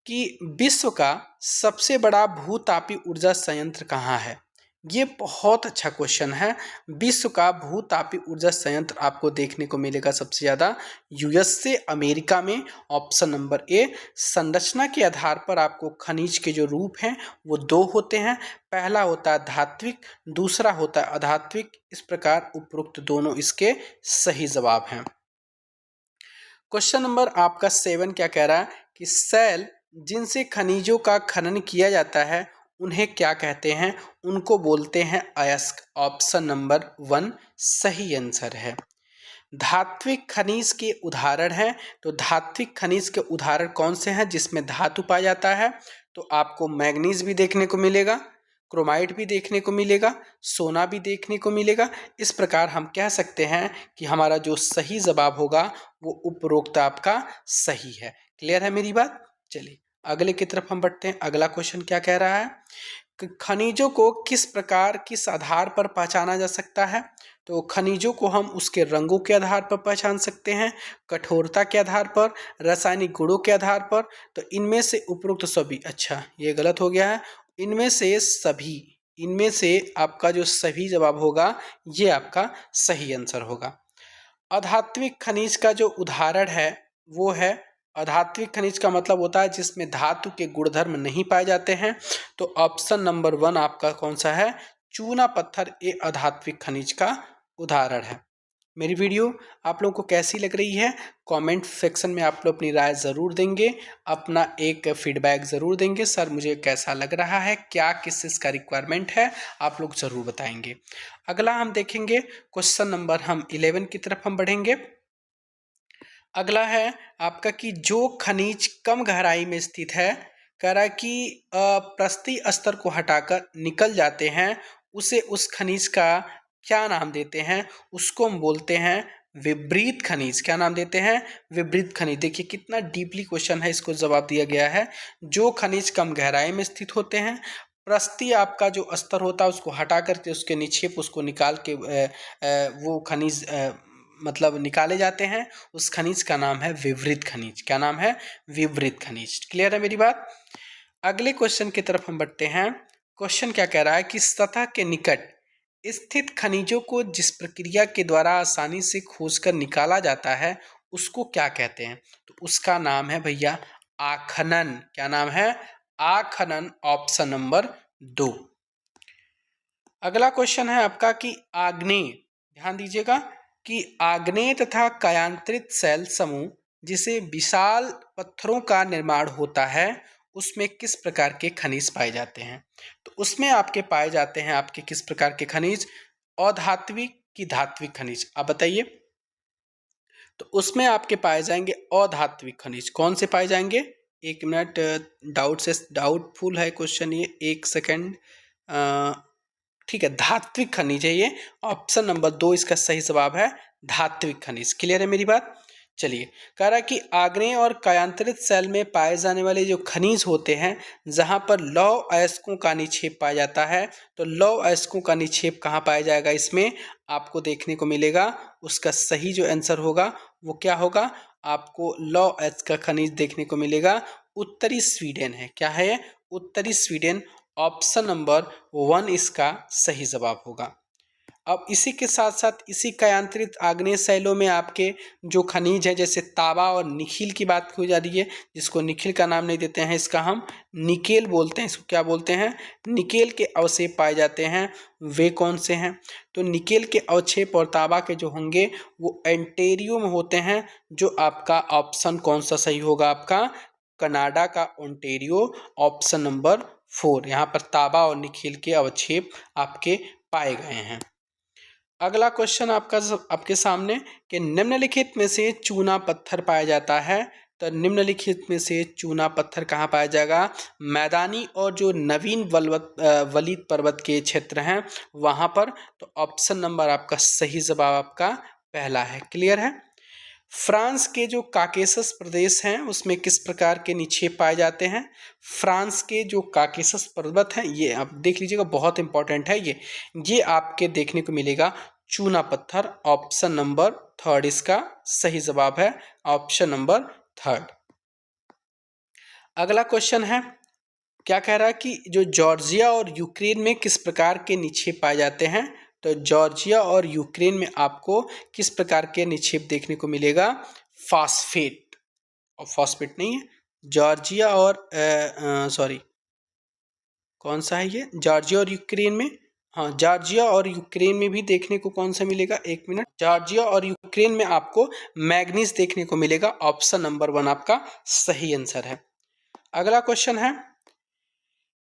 कि विश्व का सबसे बड़ा भूतापी ऊर्जा संयंत्र कहाँ है। ये बहुत अच्छा क्वेश्चन है। विश्व का भूतापी ऊर्जा संयंत्र आपको देखने को मिलेगा सबसे ज़्यादा यूएस से, अमेरिका में, ऑप्शन नंबर ए। संरचना के आधार पर आपको खनिज के जो रूप हैं वो 2 होते हैं, पहला होता है धात्विक, दूसरा होता है अधात्विक। इस प्रकार उपरोक्त दोनों इसके सही जवाब हैं। क्वेश्चन नंबर आपका 7 क्या कह रहा है कि सेल जिनसे खनिजों का खनन किया जाता है उन्हें क्या कहते हैं। उनको बोलते हैं अयस्क, ऑप्शन नंबर 1 सही आंसर है। धात्विक खनिज के उदाहरण हैं। तो धात्विक खनिज के उदाहरण कौन से हैं जिसमें धातु पाया जाता है। तो आपको मैग्नीज भी देखने को मिलेगा, क्रोमाइट भी देखने को मिलेगा, सोना भी देखने को मिलेगा। इस प्रकार हम कह सकते हैं कि हमारा जो सही जवाब होगा वो उपरोक्त आपका सही है। क्लियर है मेरी बात। चलिए अगले की तरफ हम बढ़ते हैं। अगला क्वेश्चन क्या कह रहा है कि खनिजों को किस प्रकार, किस आधार पर पहचाना जा सकता है। तो खनिजों को हम उसके रंगों के आधार पर पहचान सकते हैं, कठोरता के आधार पर, रासायनिक गुणों के आधार पर। तो इनमें से उपरोक्त सभी, अच्छा ये गलत हो गया है, इनमें से आपका जो सही जवाब होगा ये आपका सही आंसर होगा। अधात्विक खनिज का जो उदाहरण है वो है, अधात्विक खनिज का मतलब होता है जिसमें धातु के गुणधर्म नहीं पाए जाते हैं। तो ऑप्शन नंबर 1 आपका कौन सा है, चूना पत्थर, ये अधात्विक खनिज का उदाहरण है। मेरी वीडियो आप लोगों को कैसी लग रही है, कमेंट सेक्शन में आप लोग अपनी राय ज़रूर देंगे, अपना एक फीडबैक ज़रूर देंगे। सर मुझे कैसा लग रहा है, क्या किस चीज़ का रिक्वायरमेंट है, आप लोग ज़रूर बताएंगे। अगला हम देखेंगे क्वेश्चन नंबर हम 11 की तरफ हम बढ़ेंगे। अगला है आपका कि जो खनिज कम गहराई में स्थित है, कह रहा है कि प्रस्थि स्तर को हटाकर निकल जाते हैं, उसे उस खनिज का क्या नाम देते हैं। उसको हम बोलते हैं विपरीत खनिज। क्या नाम देते हैं, विपरीत खनिज। देखिए कितना डीपली क्वेश्चन है, इसको जवाब दिया गया है। जो खनिज कम गहराई में स्थित होते हैं, प्रस्थि आपका जो स्तर होता है उसको हटा करके उसके निक्षेप उसको निकाल के वो खनिज मतलब निकाले जाते हैं, उस खनिज का नाम है विपरीत खनिज। क्या नाम है, विपरीत खनिज। क्लियर है मेरी बात। अगले क्वेश्चन की तरफ हम बढ़ते हैं। क्वेश्चन क्या कह रहा है कि सतह के निकट स्थित खनिजों को जिस प्रक्रिया के द्वारा आसानी से खोजकर निकाला जाता है उसको क्या कहते हैं। तो उसका नाम है भैया आखनन। क्या नाम है, आखनन, ऑप्शन नंबर 2। अगला क्वेश्चन है आपका कि आग्नेय, ध्यान दीजिएगा कि आग्नेय तथा कायांतरित सेल समूह जिसे विशाल पत्थरों का निर्माण होता है उसमें किस प्रकार के खनिज पाए जाते हैं। तो उसमें आपके पाए जाते हैं आपके किस प्रकार के खनिज, अधात्विक की धात्विक खनिज, आप बताइए। तो उसमें आपके पाए जाएंगे अधात्विक खनिज। कौन से पाए जाएंगे, एक मिनट, डाउटफुल है क्वेश्चन ये, एक सेकंड। ठीक है, धात्विक खनिज है ये। ऑप्शन नंबर 2 इसका सही जवाब है धात्विक खनिज। क्लियर है मेरी बात? चलिए, कह रहा है कि आग्नेय और कायांतरित सेल में पाए जाने वाले जो खनिज होते हैं जहां पर लौह अयस्कों का निक्षेप पाया जाता है, तो लौह अयस्कों का निक्षेप कहाँ पाया जाएगा इसमें आपको देखने को मिलेगा। उसका सही जो आंसर होगा वो क्या होगा, आपको लौह अयस्क का खनिज देखने को मिलेगा उत्तरी स्वीडन है। क्या है? उत्तरी स्वीडन। ऑप्शन नंबर 1 इसका सही जवाब होगा। अब इसी के साथ साथ इसी कायांतरित आग्नेय शैलों में आपके जो खनिज है जैसे तांबा और निखिल की बात हो जा रही है, जिसको निखिल का नाम नहीं देते हैं, इसका हम निकेल बोलते हैं। इसको क्या बोलते हैं? निकेल के अवक्षेप पाए जाते हैं। वे कौन से हैं? तो निकेल के अवक्षेप और तांबा के जो होंगे वो ओंटारियो में होते हैं। जो आपका ऑप्शन कौन सा सही होगा आपका? कनाडा का ओंटारियो। ऑप्शन नंबर 4 यहाँ पर तांबा और निखिल के अवक्षेप आपके पाए गए हैं। अगला क्वेश्चन आपके सामने कि निम्नलिखित में से चूना पत्थर पाया जाता है। तो निम्नलिखित में से चूना पत्थर कहाँ पाया जाएगा? मैदानी और जो नवीन वलित पर्वत के क्षेत्र हैं वहाँ पर। तो ऑप्शन नंबर आपका सही जवाब आपका पहला है। क्लियर है? फ्रांस के जो काकेशस प्रदेश हैं उसमें किस प्रकार के निक्षेप पाए जाते हैं? फ्रांस के जो काकेशस पर्वत हैं ये आप देख लीजिएगा, बहुत इंपॉर्टेंट है ये आपके देखने को मिलेगा चूना पत्थर। ऑप्शन नंबर 3 इसका सही जवाब है। Option number 3। अगला क्वेश्चन है, क्या कह रहा है कि जो जॉर्जिया और यूक्रेन में किस प्रकार के निक्षेप पाए जाते हैं? तो जॉर्जिया और यूक्रेन में आपको किस प्रकार के निक्षेप देखने को मिलेगा? फास्फेट। और फास्फेट नहीं है, जॉर्जिया और सॉरी कौन सा है ये? जॉर्जिया और यूक्रेन में, हाँ जॉर्जिया और यूक्रेन में भी देखने को कौन सा मिलेगा? एक मिनट, जॉर्जिया और यूक्रेन में आपको मैग्नीज देखने को मिलेगा। ऑप्शन नंबर 1 आपका सही आंसर है। अगला क्वेश्चन है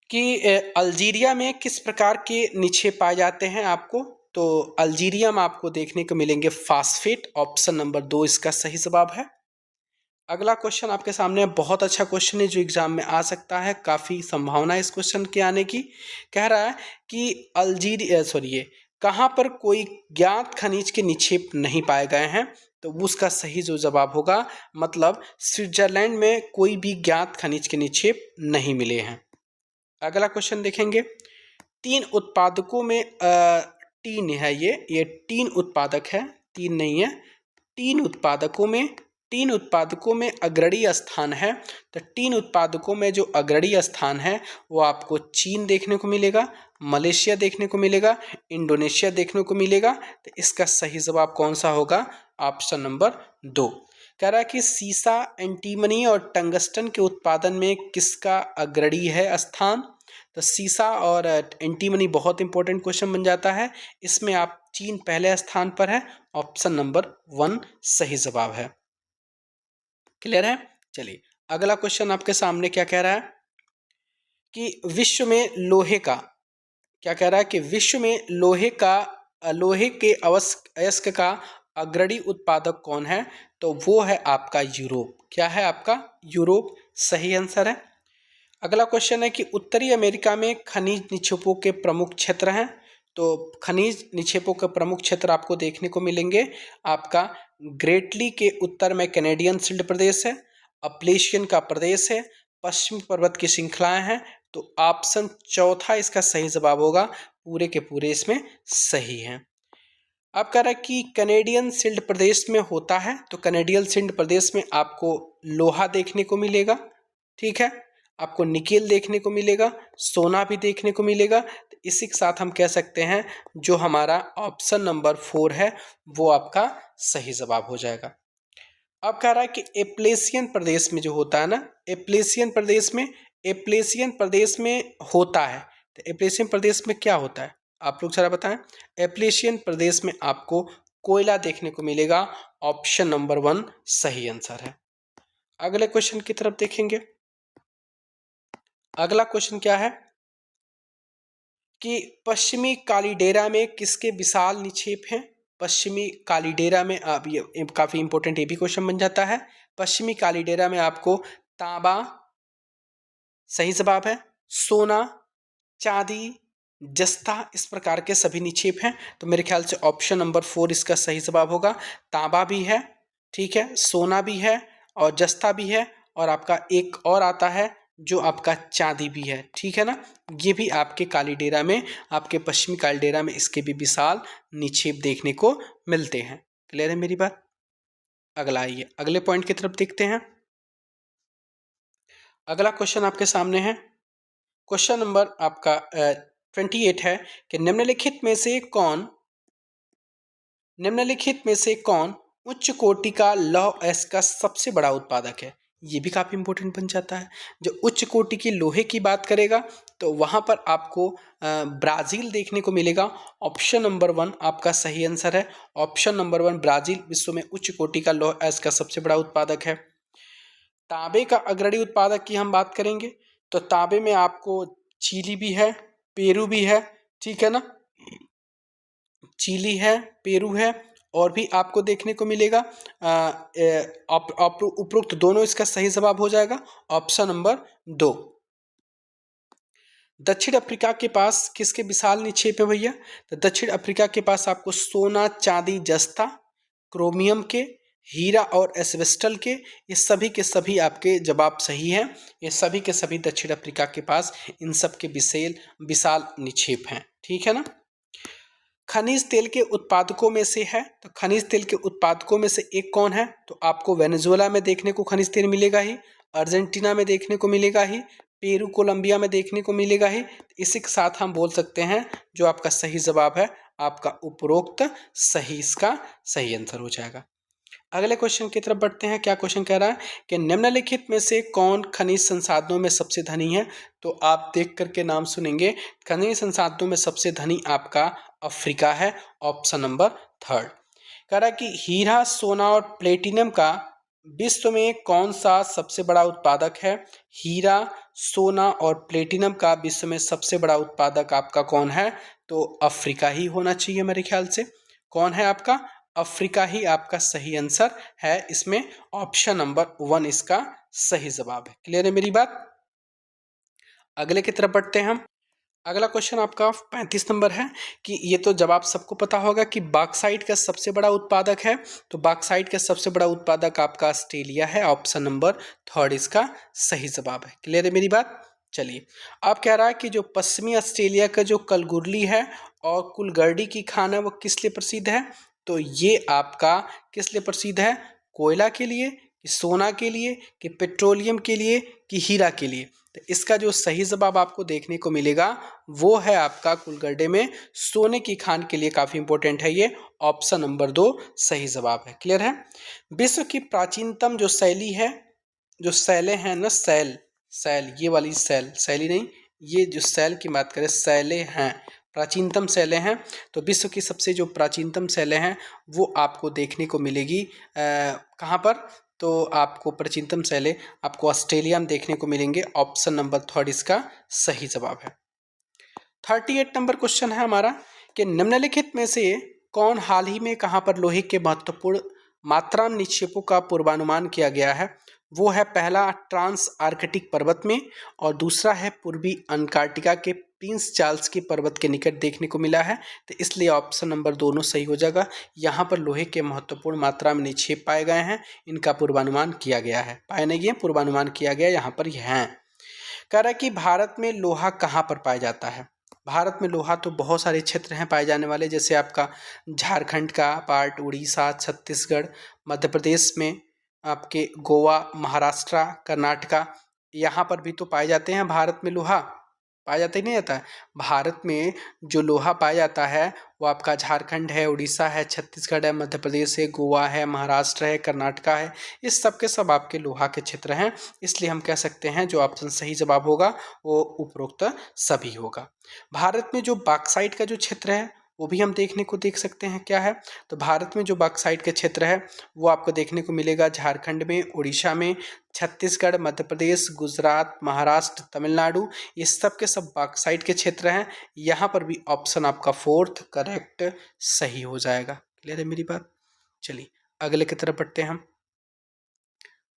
कि अल्जीरिया में किस प्रकार के निक्षेप पाए जाते हैं आपको? तो अल्जीरिया में आपको देखने को मिलेंगे फास्फेट। ऑप्शन नंबर 2 इसका सही जवाब है। अगला क्वेश्चन आपके सामने बहुत अच्छा क्वेश्चन है जो एग्जाम में आ सकता है, काफ़ी संभावना है इस क्वेश्चन के आने की। कह रहा है कि कहाँ पर कोई ज्ञात खनिज के निक्षेप नहीं पाए गए हैं? तो उसका सही जो जवाब होगा, मतलब स्विट्जरलैंड में कोई भी ज्ञात खनिज के निक्षेप नहीं मिले हैं। अगला क्वेश्चन देखेंगे, 3 उत्पादकों में टीन है ये 3 उत्पादक है, 3 नहीं है, 3 उत्पादकों में अग्रणी स्थान है। तो 3 उत्पादकों में जो अग्रणी स्थान है वो आपको चीन देखने को मिलेगा, मलेशिया देखने को मिलेगा, इंडोनेशिया देखने को मिलेगा। तो इसका सही जवाब कौन सा होगा? Option number 2। कह रहा है कि सीसा, एंटीमनी और टंगस्टन के उत्पादन में किसका अग्रणी है स्थान? तो सीसा और एंटीमनी बहुत इंपॉर्टेंट क्वेश्चन बन जाता है। इसमें आप चीन पहले स्थान पर है। ऑप्शन नंबर 1 सही जवाब है। क्लियर है? चलिए, अगला क्वेश्चन आपके सामने क्या कह रहा है कि विश्व में लोहे का, क्या कह रहा है कि विश्व में लोहे के अयस्क का अग्रणी उत्पादक कौन है? तो वो है आपका यूरोप। क्या है आपका? यूरोप सही आंसर है। अगला क्वेश्चन है कि उत्तरी अमेरिका में खनिज निक्षेपों के प्रमुख क्षेत्र हैं। तो खनिज निक्षेपों के प्रमुख क्षेत्र आपको देखने को मिलेंगे आपका ग्रेटली के उत्तर में कैनेडियन शील्ड प्रदेश है, अपलेशियन का प्रदेश है, पश्चिमी पर्वत की श्रृंखलाएं हैं। तो ऑप्शन चौथा इसका सही जवाब होगा, पूरे के पूरे इसमें सही है। अब कह रहा है कि कैनेडियन शील्ड प्रदेश में होता है, तो कैनेडियन शील्ड प्रदेश में आपको लोहा देखने को मिलेगा, ठीक है, आपको निकेल देखने को मिलेगा, सोना भी देखने को मिलेगा। तो इसी के साथ हम कह सकते हैं जो हमारा ऑप्शन नंबर 4 है वो आपका सही जवाब हो जाएगा। अब कह रहा है कि एप्लेशियन प्रदेश में जो होता है ना, एप्लेशियन प्रदेश में होता है। तो एप्लेशियन प्रदेश में क्या होता है आप लोग जरा बताएं? एप्लेशियन प्रदेश में आपको कोयला देखने को मिलेगा। ऑप्शन नंबर 1 सही आंसर है। अगले क्वेश्चन की तरफ देखेंगे। अगला क्वेश्चन क्या है कि पश्चिमी कालीडेरा में किसके विशाल निक्षेप हैं? पश्चिमी कालीडेरा में आप ये काफी इंपॉर्टेंट ये भी क्वेश्चन बन जाता है। पश्चिमी कालीडेरा में आपको तांबा सही जवाब है, सोना, चांदी, जस्ता, इस प्रकार के सभी निक्षेप हैं। तो मेरे ख्याल से ऑप्शन नंबर 4 इसका सही जवाब होगा। तांबा भी है, ठीक है, सोना भी है और जस्ता भी है, और आपका एक और आता है जो आपका चांदी भी है, ठीक है ना। ये भी आपके कालीडेरा में, आपके पश्चिमी कालीडेरा में इसके भी विशाल निक्षेप देखने को मिलते हैं। क्लियर है मेरी बात। अगला आइए, अगले पॉइंट की तरफ देखते हैं। अगला क्वेश्चन आपके सामने है। क्वेश्चन नंबर आपका 28 है कि निम्नलिखित में से कौन उच्च कोटि का लौह अयस्क का सबसे बड़ा उत्पादक है। ये भी काफी इंपॉर्टेंट बन जाता है। जो उच्च कोटि की लोहे की बात करेगा तो वहां पर आपको ब्राजील देखने को मिलेगा। ऑप्शन नंबर 1 आपका सही आंसर है। ऑप्शन नंबर 1 ब्राजील विश्व में उच्च कोटि का लौह अयस्क का सबसे बड़ा उत्पादक है। तांबे का अग्रणी उत्पादक की हम बात करेंगे तो तांबे में आपको चिली भी है, पेरू भी है, ठीक है ना। चिली है, पेरू है, और भी आपको देखने को मिलेगा। उपरोक्त दोनों इसका सही जवाब हो जाएगा। Option number 2। दक्षिण अफ्रीका के पास किसके विशाल निक्षेप है भैया। तो दक्षिण अफ्रीका के पास आपको सोना, चांदी, जस्ता, क्रोमियम के, हीरा और एस्बेस्टल के, ये सभी के सभी आपके जवाब सही हैं। ये सभी के सभी दक्षिण अफ्रीका के पास इन सब के विशाल निक्षेप हैं, ठीक है ना। खनिज तेल के उत्पादकों में से है, तो खनिज तेल के उत्पादकों में से एक कौन है। तो आपको वेनेजुएला में देखने को खनिज तेल मिलेगा ही, अर्जेंटीना में देखने को मिलेगा ही, पेरू कोलंबिया में देखने को मिलेगा ही। इसी के साथ हम बोल सकते हैं जो आपका सही जवाब है आपका उपरोक्त सही, इसका सही आंसर हो जाएगा। अगले क्वेश्चन की तरफ बढ़ते हैं। क्या क्वेश्चन कह रहा है कि निम्नलिखित में से कौन खनिज संसाधनों में सबसे धनी है। तो आप देख करके नाम सुनेंगे, खनिज संसाधनों में सबसे धनी आपका अफ्रीका है। ऑप्शन नंबर 3 कह रहा है कि हीरा, सोना और प्लेटिनम का विश्व में कौन सा सबसे बड़ा उत्पादक है। हीरा, सोना और प्लेटिनम का विश्व में सबसे बड़ा उत्पादक आपका कौन है। तो अफ्रीका ही होना चाहिए मेरे ख्याल से। कौन है आपका, अफ्रीका ही आपका सही आंसर है। इसमें ऑप्शन नंबर 1 इसका सही जवाब है। क्लियर है मेरी बात। अगले की तरफ बढ़ते हैं हम। अगला क्वेश्चन आपका 35 नंबर है कि ये तो जवाब सबको पता होगा कि बॉक्साइट का सबसे बड़ा उत्पादक है। तो बॉक्साइट का सबसे बड़ा उत्पादक आपका ऑस्ट्रेलिया है। ऑप्शन नंबर 3 इसका सही जवाब है। क्लियर है मेरी बात। चलिए, अब कह रहा है कि जो पश्चिमी ऑस्ट्रेलिया का जो कलगुरली है और कुलगर्डी की खान है वो किस लिए प्रसिद्ध है। तो ये आपका किस लिए प्रसिद्ध है, कोयला के लिए, कि सोना के लिए, कि पेट्रोलियम के लिए, कि हीरा के लिए। तो इसका जो सही जवाब आपको देखने को मिलेगा वो है आपका कुलगर्डे में सोने की खान के लिए काफी इंपॉर्टेंट है ये। ऑप्शन नंबर 2 सही जवाब है। क्लियर है। विश्व की प्राचीनतम जो शैली है, जो शैलें हैं ना, सैल ये वाली शैली नहीं, ये जो शैल की बात करें, शैलें हैं, प्राचीनतम शैलें हैं। तो विश्व की सबसे जो प्राचीनतम शैलें हैं वो आपको देखने को मिलेगी कहाँ पर। तो आपको प्राचीनतम शैलें आपको ऑस्ट्रेलिया में देखने को मिलेंगे। ऑप्शन नंबर 3 इसका सही जवाब है। 38 नंबर क्वेश्चन है हमारा कि निम्नलिखित में से कौन हाल ही में कहाँ पर लोहे के महत्वपूर्ण मात्रा में निक्षेपों का पूर्वानुमान किया गया है। वो है पहला ट्रांस आर्कटिक पर्वत में, और दूसरा है पूर्वी अंटार्कटिका के प्रिंस चार्ल्स के पर्वत के निकट देखने को मिला है। तो इसलिए ऑप्शन नंबर दोनों सही हो जाएगा। यहाँ पर लोहे के महत्वपूर्ण मात्रा में निक्षेप पाए गए हैं, इनका पूर्वानुमान किया गया है। पाए नहीं गए, पूर्वानुमान किया गया, यहाँ पर यह है। कह रहा है कि भारत में लोहा कहाँ पर पाया जाता है। भारत में लोहा तो बहुत सारे क्षेत्र हैं पाए जाने वाले, जैसे आपका झारखंड का पार्ट, उड़ीसा, छत्तीसगढ़, मध्य प्रदेश में आपके गोवा, महाराष्ट्र, कर्नाटका, यहाँ पर भी तो पाए जाते हैं। भारत में लोहा पाया जाता ही नहीं जाता है। भारत में जो लोहा पाया जाता है वो आपका झारखंड है, उड़ीसा है, छत्तीसगढ़ है, मध्य प्रदेश है, गोवा है, महाराष्ट्र है, कर्नाटका है। इस सब के सब आपके लोहा के क्षेत्र हैं। इसलिए हम कह सकते हैं जो ऑप्शन सही जवाब होगा वो उपरोक्त सभी होगा। भारत में जो बॉक्साइट का जो क्षेत्र है वो भी हम देखने को देख सकते हैं क्या है। तो भारत में जो बॉक्साइट का क्षेत्र है वो आपको देखने को मिलेगा झारखंड में, उड़ीसा में, छत्तीसगढ़, मध्य प्रदेश, गुजरात, महाराष्ट्र, तमिलनाडु, ये सब के सब बॉक्साइट के क्षेत्र हैं। यहाँ पर भी ऑप्शन आपका 4th करेक्ट सही हो जाएगा। क्लियर है मेरी बात। चलिए अगले की तरफ बढ़ते हैं हम।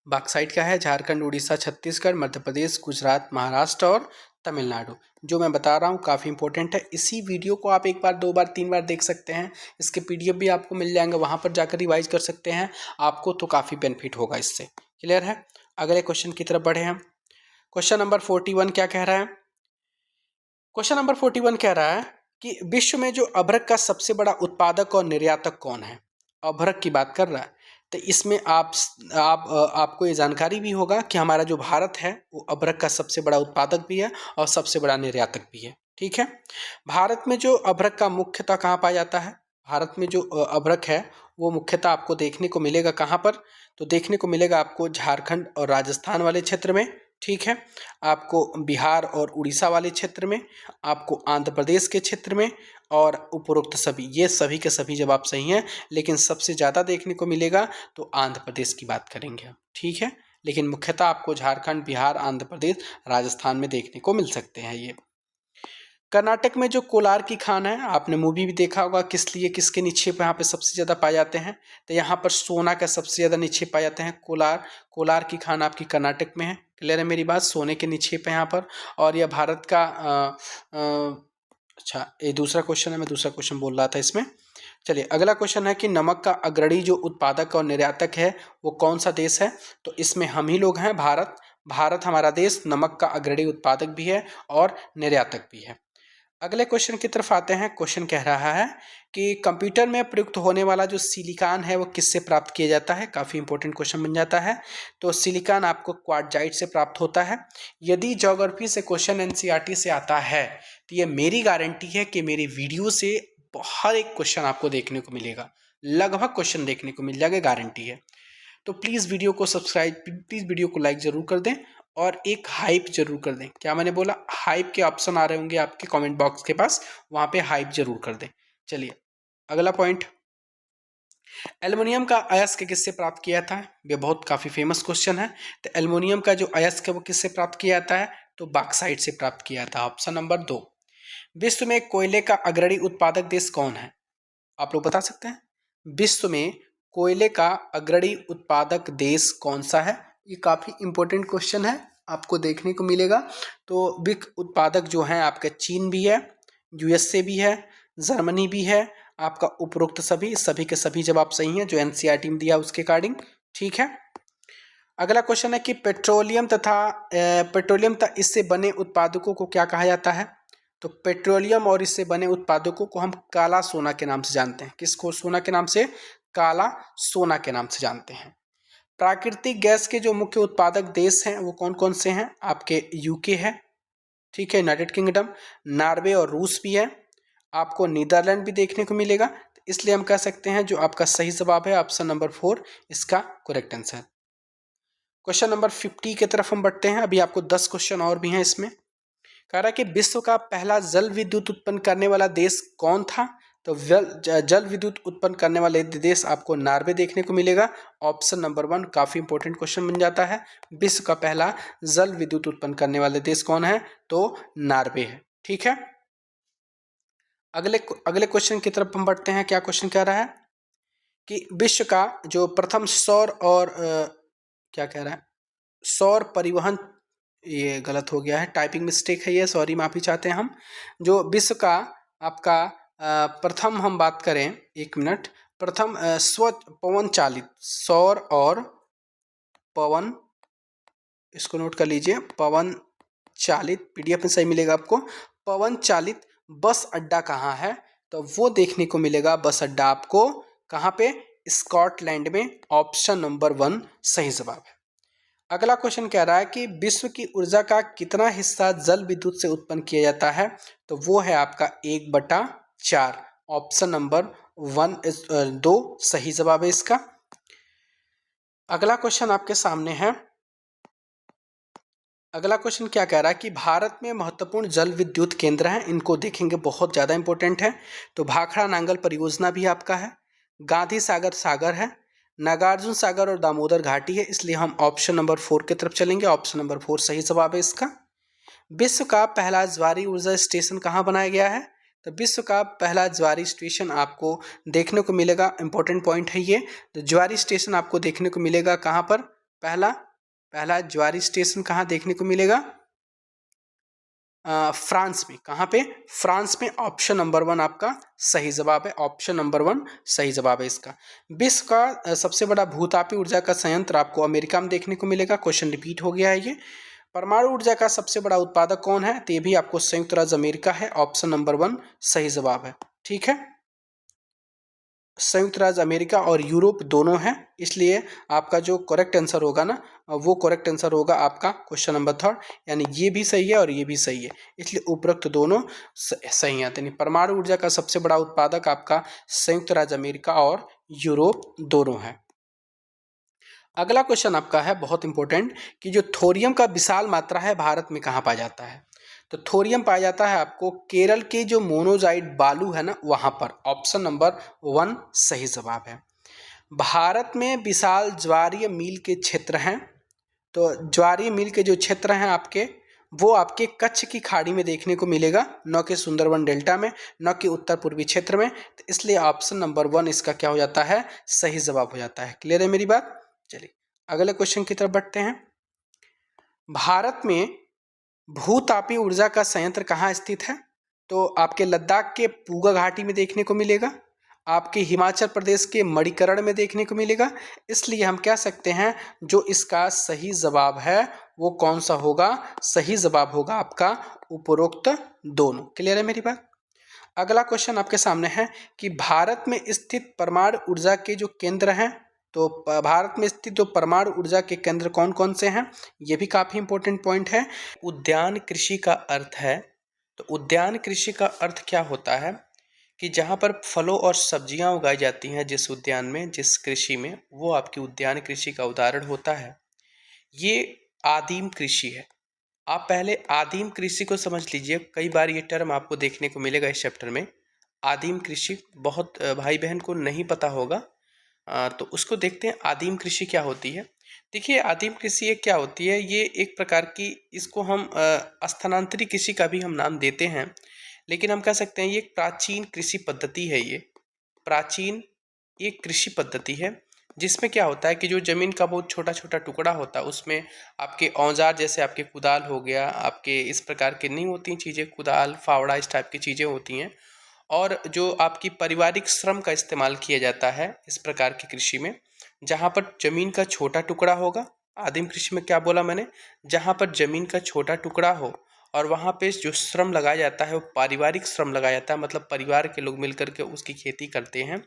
बॉक्साइट का है झारखंड, उड़ीसा, छत्तीसगढ़, मध्य प्रदेश, गुजरात, महाराष्ट्र और तमिलनाडु। जो मैं बता रहा हूँ काफ़ी इंपॉर्टेंट है। इसी वीडियो को आप एक बार, दो बार, तीन बार देख सकते हैं। इसके पीडीएफ भी आपको मिल जाएंगे, वहाँ पर जाकर रिवाइज कर सकते हैं आपको, तो काफ़ी बेनिफिट होगा इससे। क्लियर है? अगले क्वेश्चन की तरफ बढ़े हम। क्वेश्चन नंबर 41 क्या कह रहा है? क्वेश्चन नंबर 41 कह रहा है कि विश्व में जो अभ्रक का सबसे बड़ा उत्पादक और निर्यातक कौन है? अभ्रक की बात कर रहा है। तो इसमें आपको ये जानकारी भी होगा कि हमारा जो भारत है वो अभ्रक का सबसे बड़ा उत्पादक भी है और सबसे बड़ा निर्यातक भी है। ठीक है। भारत में जो अभ्रक का मुख्यतः कहाँ पाया जाता है? भारत में जो अभ्रक है वो मुख्यतः आपको देखने को मिलेगा कहाँ पर? तो देखने को मिलेगा आपको झारखंड और राजस्थान वाले क्षेत्र में। ठीक है। आपको बिहार और उड़ीसा वाले क्षेत्र में, आपको आंध्र प्रदेश के क्षेत्र में, और उपरोक्त सभी, ये सभी के सभी जवाब सही हैं। लेकिन सबसे ज़्यादा देखने को मिलेगा तो आंध्र प्रदेश की बात करेंगे हम। ठीक है। लेकिन मुख्यतः आपको झारखंड, बिहार, आंध्र प्रदेश, राजस्थान में देखने को मिल सकते हैं ये। कर्नाटक में जो कोलार की खान है, आपने मूवी भी देखा होगा, किस लिए, किसके निक्षेप यहाँ पे सबसे ज़्यादा पाए जाते हैं? तो यहाँ पर सोना का सबसे ज़्यादा निक्षेप पाए जाते हैं। कोलार की खान आपकी कर्नाटक में है। क्लियर है मेरी बात? सोने के निक्षेप है यहाँ पर। और यह भारत का अच्छा, ये दूसरा क्वेश्चन है, मैं दूसरा क्वेश्चन बोल रहा था इसमें। चलिए अगला क्वेश्चन है कि नमक का अग्रणी जो उत्पादक और निर्यातक है वो कौन सा देश है? तो इसमें हम ही लोग हैं, भारत हमारा देश नमक का अग्रणी उत्पादक भी है और निर्यातक भी है। अगले क्वेश्चन की तरफ आते हैं। क्वेश्चन कह रहा है कि कंप्यूटर में प्रयुक्त होने वाला जो सिलिकॉन है वो किससे प्राप्त किया जाता है? काफ़ी इंपॉर्टेंट क्वेश्चन बन जाता है। तो सिलिकॉन आपको क्वार्टजाइट से प्राप्त होता है। यदि ज्योग्राफी से क्वेश्चन एनसीईआरटी से आता है तो ये मेरी गारंटी है कि मेरी वीडियो से हर एक क्वेश्चन आपको देखने को मिलेगा, लगभग क्वेश्चन देखने को मिल जाएगा, गारंटी है। तो प्लीज़ वीडियो को सब्सक्राइब, प्लीज़ वीडियो को लाइक ज़रूर कर दें और एक हाइप जरूर कर दें। क्या मैंने बोला? हाइप के ऑप्शन आ रहे होंगे आपके कमेंट बॉक्स के पास, वहाँ पे हाइप जरूर कर दें। चलिए अगला पॉइंट, एल्युमिनियम का अयस्क किससे प्राप्त किया था? ये बहुत काफ़ी फेमस क्वेश्चन है। तो एल्युमिनियम का जो अयस्क है वो किससे प्राप्त किया जाता है? तो बॉक्साइट से प्राप्त किया था। Option number 2। विश्व में कोयले का अग्रणी उत्पादक देश कौन है? आप लोग बता सकते हैं? विश्व में कोयले का अग्रणी उत्पादक देश कौन सा है? ये काफ़ी इंपॉर्टेंट क्वेश्चन है, आपको देखने को मिलेगा। तो विश्व उत्पादक जो है आपका चीन भी है, यूएसए भी है, जर्मनी भी है। आपका उपरोक्त सभी के सभी जवाब सही हैं जो एनसीईआरटी में दिया उसके अकॉर्डिंग। ठीक है। अगला क्वेश्चन है कि पेट्रोलियम तथा इससे बने उत्पादकों को क्या कहा जाता है? तो पेट्रोलियम और इससे बने उत्पादकों को हम काला सोना के नाम से जानते हैं। किसको सोना के नाम से? काला सोना के नाम से जानते हैं। प्राकृतिक गैस के जो मुख्य उत्पादक देश हैं वो कौन कौन से हैं? आपके यूके है, ठीक है, यूनाइटेड किंगडम, नॉर्वे और रूस भी है। आपको नीदरलैंड भी देखने को मिलेगा। तो इसलिए हम कह सकते हैं जो आपका सही जवाब है ऑप्शन नंबर 4 इसका करेक्ट आंसर। क्वेश्चन नंबर 50 की तरफ हम बढ़ते हैं। अभी आपको 10 क्वेश्चन और भी हैं इसमें। कह रहा है कि विश्व का पहला जल विद्युत उत्पन्न करने वाला देश कौन था? तो जल विद्युत उत्पन्न करने वाले देश आपको नॉर्वे देखने को मिलेगा। ऑप्शन नंबर 1 काफ़ी इंपॉर्टेंट क्वेश्चन बन जाता है। विश्व का पहला जल विद्युत उत्पन्न करने वाले देश कौन है? तो नॉर्वे है। ठीक है। अगले क्वेश्चन की तरफ हम बढ़ते हैं। क्या क्वेश्चन कह रहा है कि विश्व का जो प्रथम सौर और क्या कह रहा है, सौर परिवहन, ये गलत हो गया है, टाइपिंग मिस्टेक है ये, सॉरी, माफ़ी चाहते हैं हम। जो विश्व का आपका प्रथम हम बात करें, एक मिनट, प्रथम स्व पवन चालित सौर और पवन, इसको नोट कर लीजिए, पवन चालित, पीडीएफ में सही मिलेगा आपको। पवन चालित बस अड्डा कहाँ है? तो वो देखने को मिलेगा बस अड्डा आपको कहाँ पे? स्कॉटलैंड में। ऑप्शन नंबर 1 सही जवाब है। अगला क्वेश्चन कह रहा है कि विश्व की ऊर्जा का कितना हिस्सा जल विद्युत से उत्पन्न किया जाता है? तो वो है आपका 1/4। ऑप्शन नंबर 2 सही जवाब है इसका। अगला क्वेश्चन आपके सामने है। अगला क्वेश्चन क्या कह रहा है कि भारत में महत्वपूर्ण जल विद्युत केंद्र हैं, इनको देखेंगे, बहुत ज़्यादा इंपॉर्टेंट है। तो भाखड़ा नांगल परियोजना भी आपका है, गांधी सागर है, नागार्जुन सागर और दामोदर घाटी है। इसलिए हम ऑप्शन नंबर 4 की तरफ चलेंगे। ऑप्शन नंबर 4 सही जवाब है इसका। विश्व का पहला ज्वारी ऊर्जा स्टेशन कहाँ बनाया गया है? तो विश्व का पहला ज्वारी स्टेशन आपको देखने को मिलेगा, इंपॉर्टेंट पॉइंट है ये। तो ज्वारी स्टेशन आपको देखने को मिलेगा कहाँ पर? पहला ज्वारी स्टेशन कहाँ देखने को मिलेगा? फ्रांस में। कहाँ पे? फ्रांस में। ऑप्शन नंबर 1 आपका सही जवाब है। ऑप्शन नंबर 1 सही जवाब है इसका। विश्व का सबसे बड़ा भूतापीय ऊर्जा का संयंत्र आपको अमेरिका में देखने को मिलेगा। क्वेश्चन रिपीट हो गया है ये। परमाणु ऊर्जा का सबसे बड़ा उत्पादक कौन है? तो ये भी आपको संयुक्त राज्य अमेरिका है। ऑप्शन नंबर 1 सही जवाब है। ठीक है, संयुक्त राज्य अमेरिका और यूरोप दोनों हैं, इसलिए आपका जो करेक्ट आंसर होगा ना, वो करेक्ट आंसर होगा आपका क्वेश्चन नंबर 3, यानी ये भी सही है और ये भी सही है, इसलिए उपरोक्त दोनों सही है। यानी परमाणु ऊर्जा का सबसे बड़ा उत्पादक आपका संयुक्त राज्य अमेरिका और यूरोप दोनों है। अगला क्वेश्चन आपका है बहुत इंपॉर्टेंट कि जो थोरियम का विशाल मात्रा है भारत में कहाँ पाया जाता है? तो थोरियम पाया जाता है आपको केरल के जो मोनोजाइट बालू है ना वहाँ पर। ऑप्शन नंबर 1 सही जवाब है। भारत में विशाल ज्वारीय मील के क्षेत्र हैं, तो ज्वारीय मील के जो क्षेत्र हैं आपके, वो आपके कच्छ की खाड़ी में देखने को मिलेगा, न कि सुंदरवन डेल्टा में, न कि उत्तर पूर्वी क्षेत्र में। तो इसलिए ऑप्शन नंबर 1 इसका क्या हो जाता है? सही जवाब हो जाता है। क्लियर है मेरी बात? चलिए अगले क्वेश्चन की तरफ बढ़ते हैं। भारत में भूतापीय ऊर्जा का संयंत्र कहाँ स्थित है? तो आपके लद्दाख के पूगा घाटी में देखने को मिलेगा, आपके हिमाचल प्रदेश के मणिकरण में देखने को मिलेगा। इसलिए हम कह सकते हैं जो इसका सही जवाब है वो कौन सा होगा? सही जवाब होगा आपका उपरोक्त दोनों। क्लियर है मेरी बात? अगला क्वेश्चन आपके सामने है कि भारत में स्थित परमाणु ऊर्जा के जो केंद्र हैं, तो भारत में स्थित जो परमाणु ऊर्जा के केंद्र कौन कौन से हैं, ये भी काफ़ी इंपॉर्टेंट पॉइंट है। उद्यान कृषि का अर्थ है, तो उद्यान कृषि का अर्थ क्या होता है कि जहाँ पर फलों और सब्जियाँ उगाई जाती हैं जिस उद्यान में, जिस कृषि में, वो आपकी उद्यान कृषि का उदाहरण होता है। ये आदिम कृषि है। आप पहले आदिम कृषि को समझ लीजिए, कई बार ये टर्म आपको देखने को मिलेगा इस चैप्टर में। आदिम कृषि बहुत भाई बहन को नहीं पता होगा, तो उसको देखते हैं आदिम कृषि क्या होती है। देखिए आदिम कृषि ये क्या होती है, ये एक प्रकार की, इसको हम स्थानांतरी कृषि का भी हम नाम देते हैं, लेकिन हम कह सकते हैं ये एक प्राचीन कृषि पद्धति है। ये प्राचीन एक कृषि पद्धति है जिसमें क्या होता है कि जो ज़मीन का बहुत छोटा छोटा टुकड़ा होता है उसमें आपके औजार, जैसे आपके कुदाल हो गया, आपके इस प्रकार के नहीं होती चीज़ें, कुदाल फावड़ा इस टाइप की चीज़ें होती हैं, और जो आपकी पारिवारिक श्रम का इस्तेमाल किया जाता है इस प्रकार की कृषि में, जहाँ पर ज़मीन का छोटा टुकड़ा होगा। आदिम कृषि में क्या बोला मैंने? जहाँ पर ज़मीन का छोटा टुकड़ा हो और वहाँ पे जो श्रम लगाया जाता है वो पारिवारिक श्रम लगाया जाता है, मतलब परिवार के लोग मिलकर के उसकी खेती करते हैं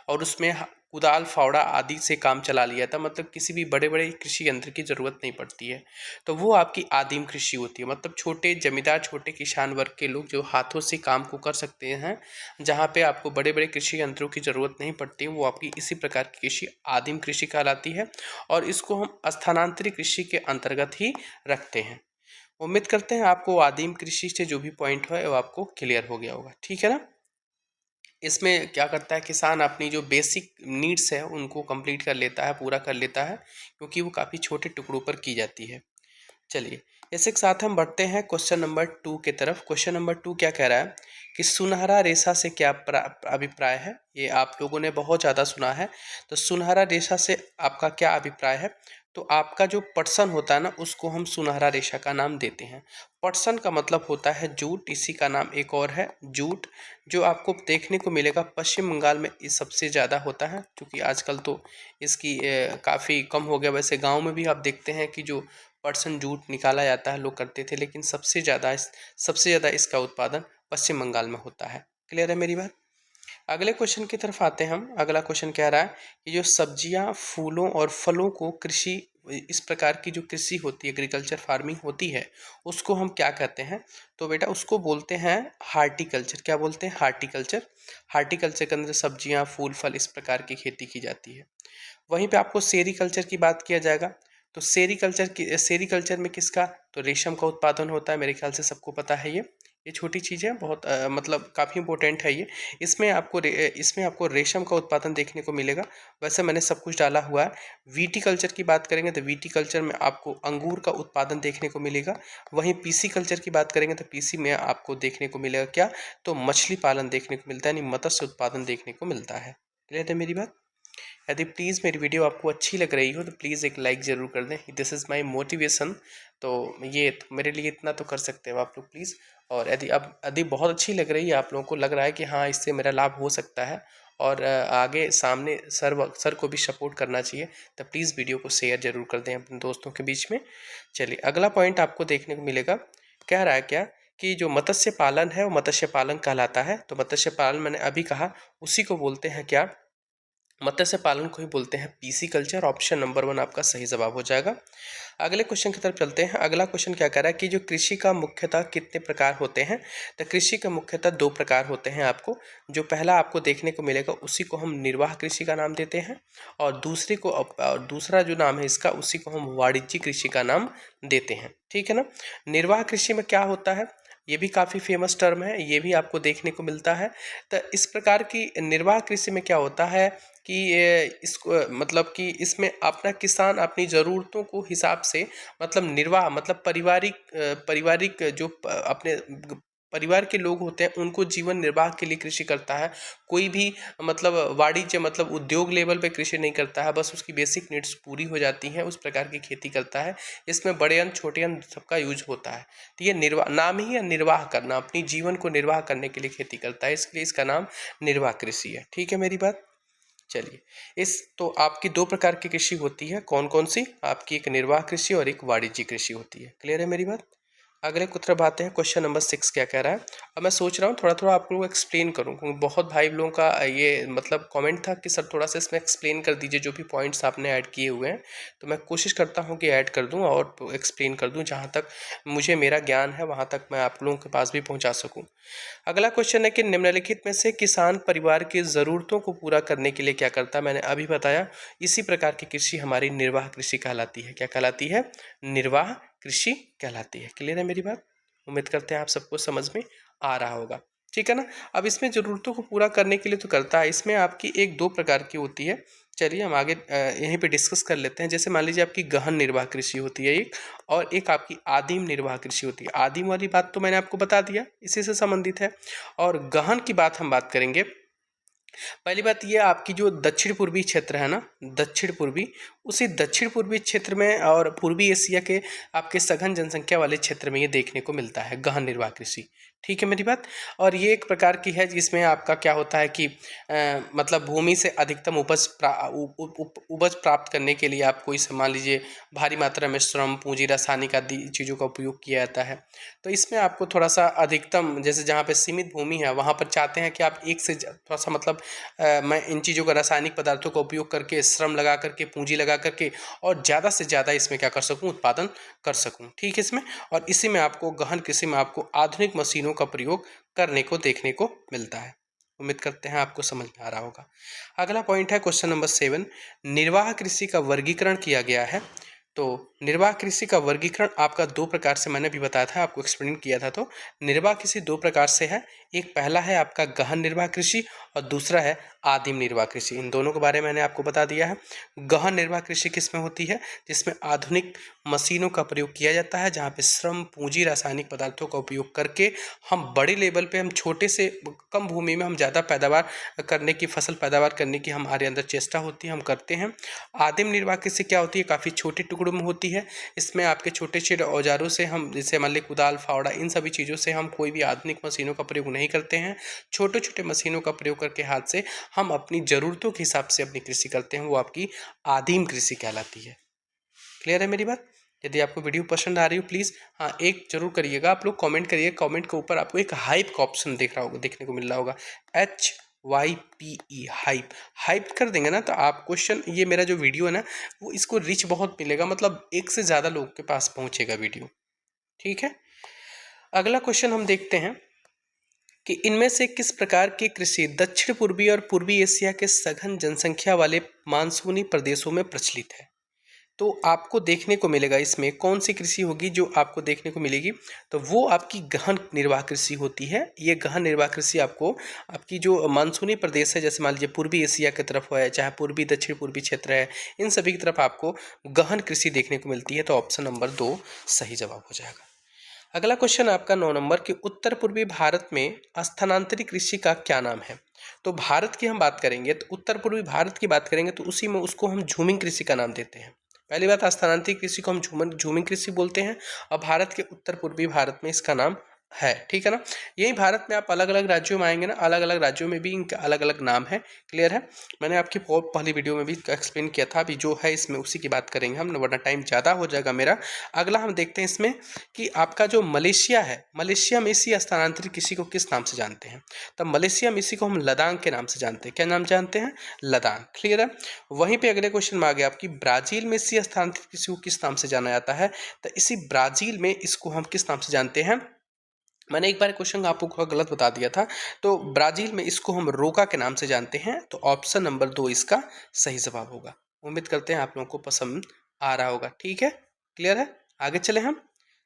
और उसमें कुदाल फावड़ा आदि से काम चला लिया था, मतलब किसी भी बड़े बड़े कृषि यंत्र की ज़रूरत नहीं पड़ती है। तो वो आपकी आदिम कृषि होती है, मतलब छोटे जमींदार, छोटे किसान वर्ग के लोग जो हाथों से काम को कर सकते हैं, जहाँ पे आपको बड़े बड़े कृषि यंत्रों की ज़रूरत नहीं पड़ती है, वो आपकी इसी प्रकार की कृषि आदिम कृषि कहलाती है, और इसको हम स्थानांतरित कृषि के अंतर्गत ही रखते हैं। उम्मीद करते हैं आपको आदिम कृषि से जो भी पॉइंट है वो आपको क्लियर हो गया होगा। ठीक है ना? इसमें क्या करता है किसान, अपनी जो बेसिक नीड्स है उनको कंप्लीट कर लेता है, पूरा कर लेता है, क्योंकि वो काफ़ी छोटे टुकड़ों पर की जाती है। चलिए इसी के साथ हम बढ़ते हैं क्वेश्चन नंबर 2 के तरफ। क्वेश्चन नंबर 2 क्या कह रहा है कि सुनहरा रेशा से क्या अभिप्राय है? ये आप लोगों ने बहुत ज़्यादा सुना है। तो सुनहरा रेशा से आपका क्या अभिप्राय है? तो आपका जो पटसन होता है ना, उसको हम सुनहरा रेशा का नाम देते हैं। पटसन का मतलब होता है जूट, इसी का नाम एक और है जूट, जो आपको देखने को मिलेगा पश्चिम बंगाल में ये सबसे ज़्यादा होता है, क्योंकि आजकल तो इसकी काफ़ी कम हो गया। वैसे गांव में भी आप देखते हैं कि जो पर्सन जूट निकाला जाता है, लोग करते थे, लेकिन सबसे ज़्यादा इसका उत्पादन पश्चिम बंगाल में होता है। क्लियर है मेरी बात? अगले क्वेश्चन की तरफ आते हैं हम। अगला क्वेश्चन कह रहा है कि जो सब्जियां, फूलों और फलों को कृषि, इस प्रकार की जो कृषि होती है, एग्रीकल्चर फार्मिंग होती है, उसको हम क्या कहते हैं? तो बेटा उसको बोलते हैं हार्टिकल्चर। क्या बोलते हैं? हार्टिकल्चर। हार्टिकल्चर के अंदर सब्जियां, फूल, फल इस प्रकार की खेती की जाती है। वहीं पे आपको सेरीकल्चर की बात किया जाएगा। तो सेरीकल्चर में किसका? तो रेशम का उत्पादन होता है। मेरे ख्याल से सबको पता है ये छोटी चीज़ है, बहुत मतलब काफ़ी इंपॉर्टेंट है ये। इसमें आपको रेशम का उत्पादन देखने को मिलेगा। वैसे मैंने सब कुछ डाला हुआ है। वीटी कल्चर की बात करेंगे तो वीटी कल्चर में आपको अंगूर का उत्पादन देखने को मिलेगा। वहीं पीसी कल्चर की बात करेंगे तो पीसी में आपको देखने को मिलेगा क्या? तो मछली पालन देखने को मिलता है, यानी मत्स्य उत्पादन देखने को मिलता है। क्लियर है मेरी बात? यदि प्लीज़ मेरी वीडियो आपको अच्छी लग रही हो तो प्लीज़ एक लाइक ज़रूर कर दें। This is my motivation. तो ये तो मेरे लिए इतना तो कर सकते हो आप लोग प्लीज़। और यदि बहुत अच्छी लग रही है, आप लोगों को लग रहा है कि हाँ इससे मेरा लाभ हो सकता है और आगे सामने सर को भी सपोर्ट करना चाहिए, तो प्लीज़ वीडियो को शेयर ज़रूर कर दें अपने दोस्तों के बीच में। चलिए अगला पॉइंट आपको देखने को मिलेगा। कह रहा है क्या कि जो मत्स्य पालन है वो मत्स्य पालन कहलाता है। तो मत्स्य पालन मैंने अभी कहा, उसी को बोलते हैं क्या, मत्स्य पालन को ही बोलते हैं पीसी कल्चर। ऑप्शन नंबर 1 आपका सही जवाब हो जाएगा। अगले क्वेश्चन की तरफ चलते हैं। अगला क्वेश्चन क्या कह रहा है कि जो कृषि का मुख्यतः कितने प्रकार होते हैं। तो कृषि का मुख्यतः 2 प्रकार होते हैं। आपको जो पहला आपको देखने को मिलेगा उसी को हम निर्वाह कृषि का नाम देते हैं, और दूसरा जो नाम है इसका उसी को हम वाणिज्यिक कृषि का नाम देते हैं। ठीक है ना। निर्वाह कृषि में क्या होता है, ये भी काफ़ी फेमस टर्म है, ये भी आपको देखने को मिलता है। तो इस प्रकार की निर्वाह कृषि में क्या होता है कि इसको मतलब कि इसमें अपना किसान अपनी ज़रूरतों को हिसाब से, मतलब निर्वाह मतलब पारिवारिक अपने परिवार के लोग होते हैं उनको जीवन निर्वाह के लिए कृषि करता है। कोई भी मतलब वाणिज्य मतलब उद्योग लेवल पे कृषि नहीं करता है, बस उसकी बेसिक नीड्स पूरी हो जाती हैं, उस प्रकार की खेती करता है। इसमें बड़े अन्न छोटे अन्न सबका यूज होता है। तो ये निर्वाह नाम ही है, निर्वाह करना, अपनी जीवन को निर्वाह करने के लिए खेती करता है, इसलिए इसका नाम निर्वाह कृषि है। ठीक है मेरी बात। चलिए इस तो आपकी 2 प्रकार की कृषि होती है। कौन कौन सी, आपकी एक निर्वाह कृषि और एक वाणिज्यिक कृषि होती है। क्लियर है मेरी बात। अगले की तरफ आते हैं। क्वेश्चन नंबर 6 क्या कह रहा है। अब मैं सोच रहा हूँ थोड़ा थोड़ा आप लोगों को एक्सप्लेन करूँ, क्योंकि बहुत भाई लोगों का ये मतलब कमेंट था कि सर थोड़ा सा इसमें एक्सप्लेन कर दीजिए जो भी पॉइंट्स आपने ऐड किए हुए हैं। तो मैं कोशिश करता हूँ कि ऐड कर दूँ और एक्सप्लेन कर दूँ, जहाँ तक मुझे मेरा ज्ञान है वहाँ तक मैं आप लोगों के पास भी पहुँचा सकूँ। अगला क्वेश्चन है कि निम्नलिखित में से किसान परिवार की ज़रूरतों को पूरा करने के लिए क्या करता है। मैंने अभी बताया, इसी प्रकार की कृषि हमारी निर्वाह कृषि कहलाती है। क्या कहलाती है, निर्वाह कृषि कहलाती है। क्लियर है मेरी बात। उम्मीद करते हैं आप सबको समझ में आ रहा होगा। ठीक है ना। अब इसमें ज़रूरतों को पूरा करने के लिए तो करता है, इसमें आपकी 1-2 प्रकार की होती है। चलिए हम आगे यहीं पे डिस्कस कर लेते हैं। जैसे मान लीजिए आपकी गहन निर्वाह कृषि होती है एक, और एक आपकी आदिम निर्वाह कृषि होती है। आदिम वाली बात तो मैंने आपको बता दिया, इसी से संबंधित है। और गहन की बात हम बात करेंगे। पहली बात ये आपकी जो दक्षिण पूर्वी क्षेत्र है ना, दक्षिण पूर्वी, उसी दक्षिण पूर्वी क्षेत्र में और पूर्वी एशिया के आपके सघन जनसंख्या वाले क्षेत्र में ये देखने को मिलता है गहन निर्वाह कृषि। ठीक है मेरी बात। और ये एक प्रकार की है जिसमें आपका क्या होता है कि मतलब भूमि से अधिकतम उपज प्राप्त करने के लिए आपको इसे मान लीजिए भारी मात्रा में श्रम, पूंजी, रासायनिक आदि चीज़ों का उपयोग किया जाता है। तो इसमें आपको थोड़ा सा अधिकतम, जैसे जहाँ पे सीमित भूमि है वहाँ पर चाहते हैं कि आप एक से थोड़ा सा मतलब मैं इन चीज़ों का, रासायनिक पदार्थों का उपयोग करके, श्रम लगा करके, पूंजी लगा करके और ज़्यादा से ज़्यादा इसमें क्या कर सकूं, उत्पादन कर सकूं। ठीक है इसमें। और इसी में आपको गहन कृषि में आपको आधुनिक मशीनों का प्रयोग करने को देखने को मिलता है। उम्मीद करते हैं आपको समझ में आ रहा होगा। अगला पॉइंट है क्वेश्चन नंबर 7। निर्वाह कृषि का वर्गीकरण किया गया है। तो निर्वाह कृषि का वर्गीकरण आपका 2 प्रकार से, मैंने भी बताया था, आपको एक्सप्लेन किया था। तो निर्वाह कृषि 2 प्रकार से है। एक पहला है आपका गहन निर्वाह कृषि और दूसरा है आदिम निर्वाह कृषि। इन दोनों के बारे में मैंने आपको बता दिया है। गहन निर्वाह कृषि किसमें होती है, जिसमें आधुनिक मशीनों का प्रयोग किया जाता है, जहाँ पे श्रम, पूंजी, रासायनिक पदार्थों का उपयोग करके हम बड़े लेवल पे, हम छोटे से कम भूमि में हम ज़्यादा पैदावार करने की, फसल पैदावार करने की हमारे अंदर चेष्टा होती है, हम करते हैं। आदिम निर्वाह कृषि क्या होती है, काफ़ी छोटे टुकड़ों में होती है। इसमें आपके छोटे छोटे औजारों से हम, जैसे मान ली कुदाल, फावड़ा, इन सभी चीज़ों से हम कोई भी आधुनिक मशीनों का प्रयोग नहीं करते हैं। छोटे छोटे मशीनों का प्रयोग करके हाथ से हम अपनी ज़रूरतों के हिसाब से अपनी कृषि करते हैं, वो आपकी आदिम कृषि कहलाती है। क्लियर है मेरी बात। यदि आपको वीडियो पसंद आ रही हो प्लीज़ हाँ एक जरूर करिएगा, आप लोग कमेंट करिए। कमेंट के ऊपर आपको एक हाइप का ऑप्शन देखने को मिल रहा होगा, HYPE, हाइप। हाइप कर देंगे ना तो आप क्वेश्चन, ये मेरा जो वीडियो है ना वो इसको रिच बहुत मिलेगा, मतलब एक से ज़्यादा लोग के पास पहुँचेगा वीडियो। ठीक है। अगला क्वेश्चन हम देखते हैं कि इनमें से किस प्रकार की कृषि दक्षिण पूर्वी और पूर्वी एशिया के सघन जनसंख्या वाले मानसूनी प्रदेशों में प्रचलित है। तो आपको देखने को मिलेगा इसमें कौन सी कृषि होगी जो आपको देखने को मिलेगी, तो वो आपकी गहन निर्वाह कृषि होती है। ये गहन निर्वाह कृषि आपको आपकी जो मानसूनी प्रदेश है, जैसे मान लीजिए पूर्वी एशिया की तरफ है, चाहे पूर्वी दक्षिण पूर्वी क्षेत्र है, इन सभी की तरफ आपको गहन कृषि देखने को मिलती है। तो ऑप्शन नंबर 2 सही जवाब हो जाएगा। अगला क्वेश्चन आपका 9 नंबर कि उत्तर पूर्वी भारत में स्थानांतरित कृषि का क्या नाम है। तो भारत की हम बात करेंगे तो उत्तर पूर्वी भारत की बात करेंगे तो उसी में उसको हम झूमिंग कृषि का नाम देते हैं। पहली बात, स्थानांतरित कृषि को हम झूमिंग कृषि बोलते हैं और भारत के उत्तर पूर्वी भारत में इसका नाम है, ठीक है ना। यही भारत में आप अलग अलग राज्यों में आएंगे ना, अलग अलग राज्यों में भी इनके अलग अलग नाम है। क्लियर है, मैंने आपकी पहली वीडियो में भी एक्सप्लेन किया था। अभी जो है इसमें उसी की बात करेंगे हम, वरना टाइम ज़्यादा हो जाएगा मेरा। अगला हम देखते हैं इसमें कि आपका जो मलेशिया है, मलेशिया में इसी स्थानांतरित कृषि को किस नाम से जानते हैं। तब मलेशिया में इसी को हम लदांग के नाम से जानते हैं। क्या नाम जानते हैं? लदांग। क्लियर है। वहीं पे अगले क्वेश्चन में आ गया आपकी ब्राजील में इसी स्थानांतरित कृषि को किस नाम से जाना जाता है। तो इसी ब्राजील में इसको हम किस नाम से जानते हैं। मैंने एक बार क्वेश्चन आपको गलत बता दिया था। तो ब्राजील में इसको हम रोका के नाम से जानते हैं। तो ऑप्शन नंबर 2 इसका सही जवाब होगा। उम्मीद करते हैं आप लोगों को पसंद आ रहा होगा। ठीक है, क्लियर है। आगे चले हम।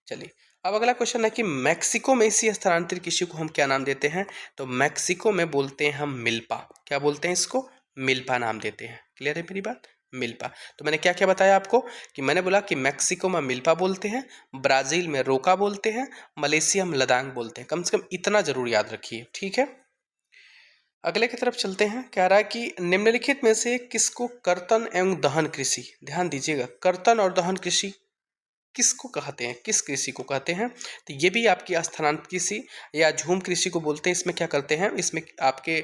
चलिए, अब अगला क्वेश्चन है कि मैक्सिको में इसी स्थानांतरित कृषि को हम क्या नाम देते हैं। तो मैक्सिको में बोलते हैं हम मिल्पा। क्या बोलते हैं इसको? मिल्पा नाम देते हैं। क्लियर है मेरी बात? मिल्पा। तो मैंने क्या क्या बताया आपको कि मैंने बोला कि मैक्सिको में मिल्पा बोलते हैं, ब्राज़ील में रोका बोलते हैं, मलेशिया में लदांग बोलते हैं। कम से कम इतना जरूर याद रखिए। ठीक है, अगले की तरफ चलते हैं। कह रहा है कि निम्नलिखित में से किसको कर्तन एवं दहन कृषि, ध्यान दीजिएगा, कर्तन और दहन कृषि किसको कहते हैं, किस कृषि को कहते हैं। तो ये भी आपकी स्थानांतरित कृषि या झूम कृषि को बोलते हैं। इसमें क्या करते हैं, इसमें आपके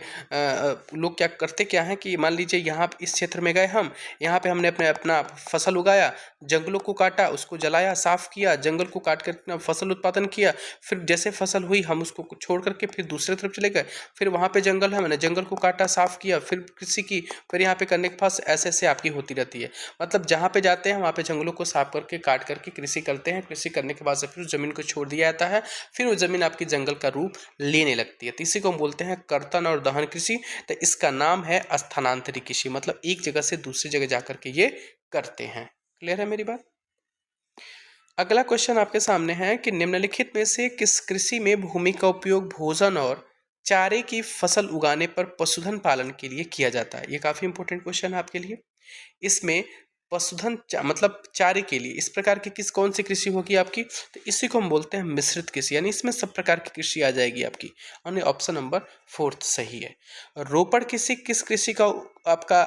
लोग क्या करते क्या हैं कि मान लीजिए यहाँ इस क्षेत्र में गए, हम यहाँ पे हमने अपना फसल उगाया, जंगलों को काटा, उसको जलाया, साफ किया, जंगल को काट कर फसल उत्पादन किया। फिर जैसे फसल हुई हम उसको छोड़ करके फिर दूसरे तरफ चले गए, फिर वहाँ पे जंगल है, मैंने जंगल को काटा, साफ किया, फिर कृषि की, फिर यहाँ पे करने के पास ऐसे ऐसे आपकी होती रहती है। मतलब जहाँ पे जाते हैं वहाँ पे जंगलों को साफ करके काट करके कृषि करते हैं। कृषि करने के बाद से फिर उस जमीन को छोड़ दिया जाता है, फिर वो जमीन आपकी जंगल का रूप लेने लगती है। तो इसी को हम बोलते हैं कर्तन और दहन कृषि। तो इसका नाम है स्थानांतरित कृषि, मतलब एक जगह से दूसरी जगह जाकर के ये करते हैं। क्लियर है मेरी बात? अगला क्वेश्चन आपके सामने है कि निम्नलिखित में से किस कृषि में भूमि का उपयोग भोजन और चारे की फसल उगाने पर पशुधन पालन के लिए किया जाता है। ये काफी इंपॉर्टेंट क्वेश्चन है आपके लिए। इसमें पशुधन मतलब चारे के लिए इस प्रकार की कौन सी कृषि होगी आपकी। तो इसी को हम बोलते हैं मिश्रित कृषि, यानी इसमें सब प्रकार की कृषि आ जाएगी आपकी। और ऑप्शन नंबर 4 सही है। रोपड़ कृषि किस कृषि का आपका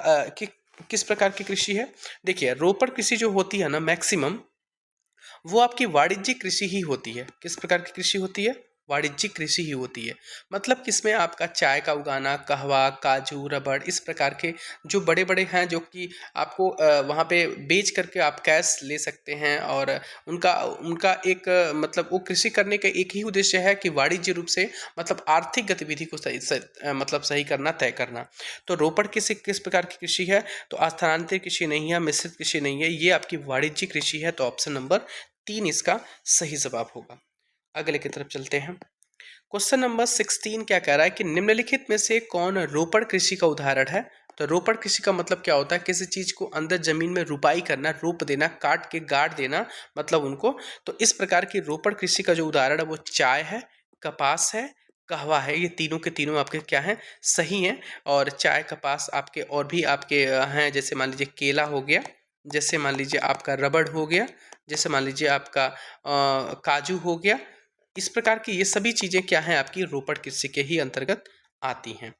किस प्रकार की कृषि है। देखिए, रोपड़ कृषि जो होती है ना, मैक्सिमम वो आपकी वाणिज्यिक कृषि ही होती है। किस प्रकार की कृषि होती है? वाणिज्यिक कृषि ही होती है। मतलब किसमें आपका चाय का उगाना, कहवा, काजू, रबड़, इस प्रकार के जो बड़े बड़े हैं, जो कि आपको वहाँ पे बेच करके आप कैश ले सकते हैं। और उनका उनका एक मतलब वो कृषि करने का एक ही उद्देश्य है कि वाणिज्य रूप से मतलब आर्थिक गतिविधि को मतलब सही करना, तय करना। तो रोपड़ कृषि किस प्रकार की कृषि है? तो स्थानांतरित कृषि नहीं है, मिश्रित कृषि नहीं है, ये आपकी वाणिज्यिक कृषि है। तो ऑप्शन नंबर 3 इसका सही जवाब होगा। अगले की तरफ चलते हैं। क्वेश्चन नंबर 16 क्या कह रहा है कि निम्नलिखित में से कौन रोपड़ कृषि का उदाहरण है। तो रोपड़ कृषि का मतलब क्या होता है? किसी चीज को अंदर जमीन में रुपाई करना, रोप देना, काट के गाड़ देना, मतलब उनको। तो इस प्रकार की रोपड़ कृषि का जो उदाहरण है वो चाय है, कपास है, कहवा है। ये तीनों के तीनों आपके क्या हैं? सही हैं। और चाय, कपास आपके और भी आपके हैं, जैसे मान लीजिए केला हो गया, जैसे मान लीजिए आपका रबड़ हो गया, जैसे मान लीजिए आपका काजू हो गया। इस प्रकार की ये सभी चीज़ें क्या हैं? आपकी रोपड़ कृषि के ही अंतर्गत आती हैं।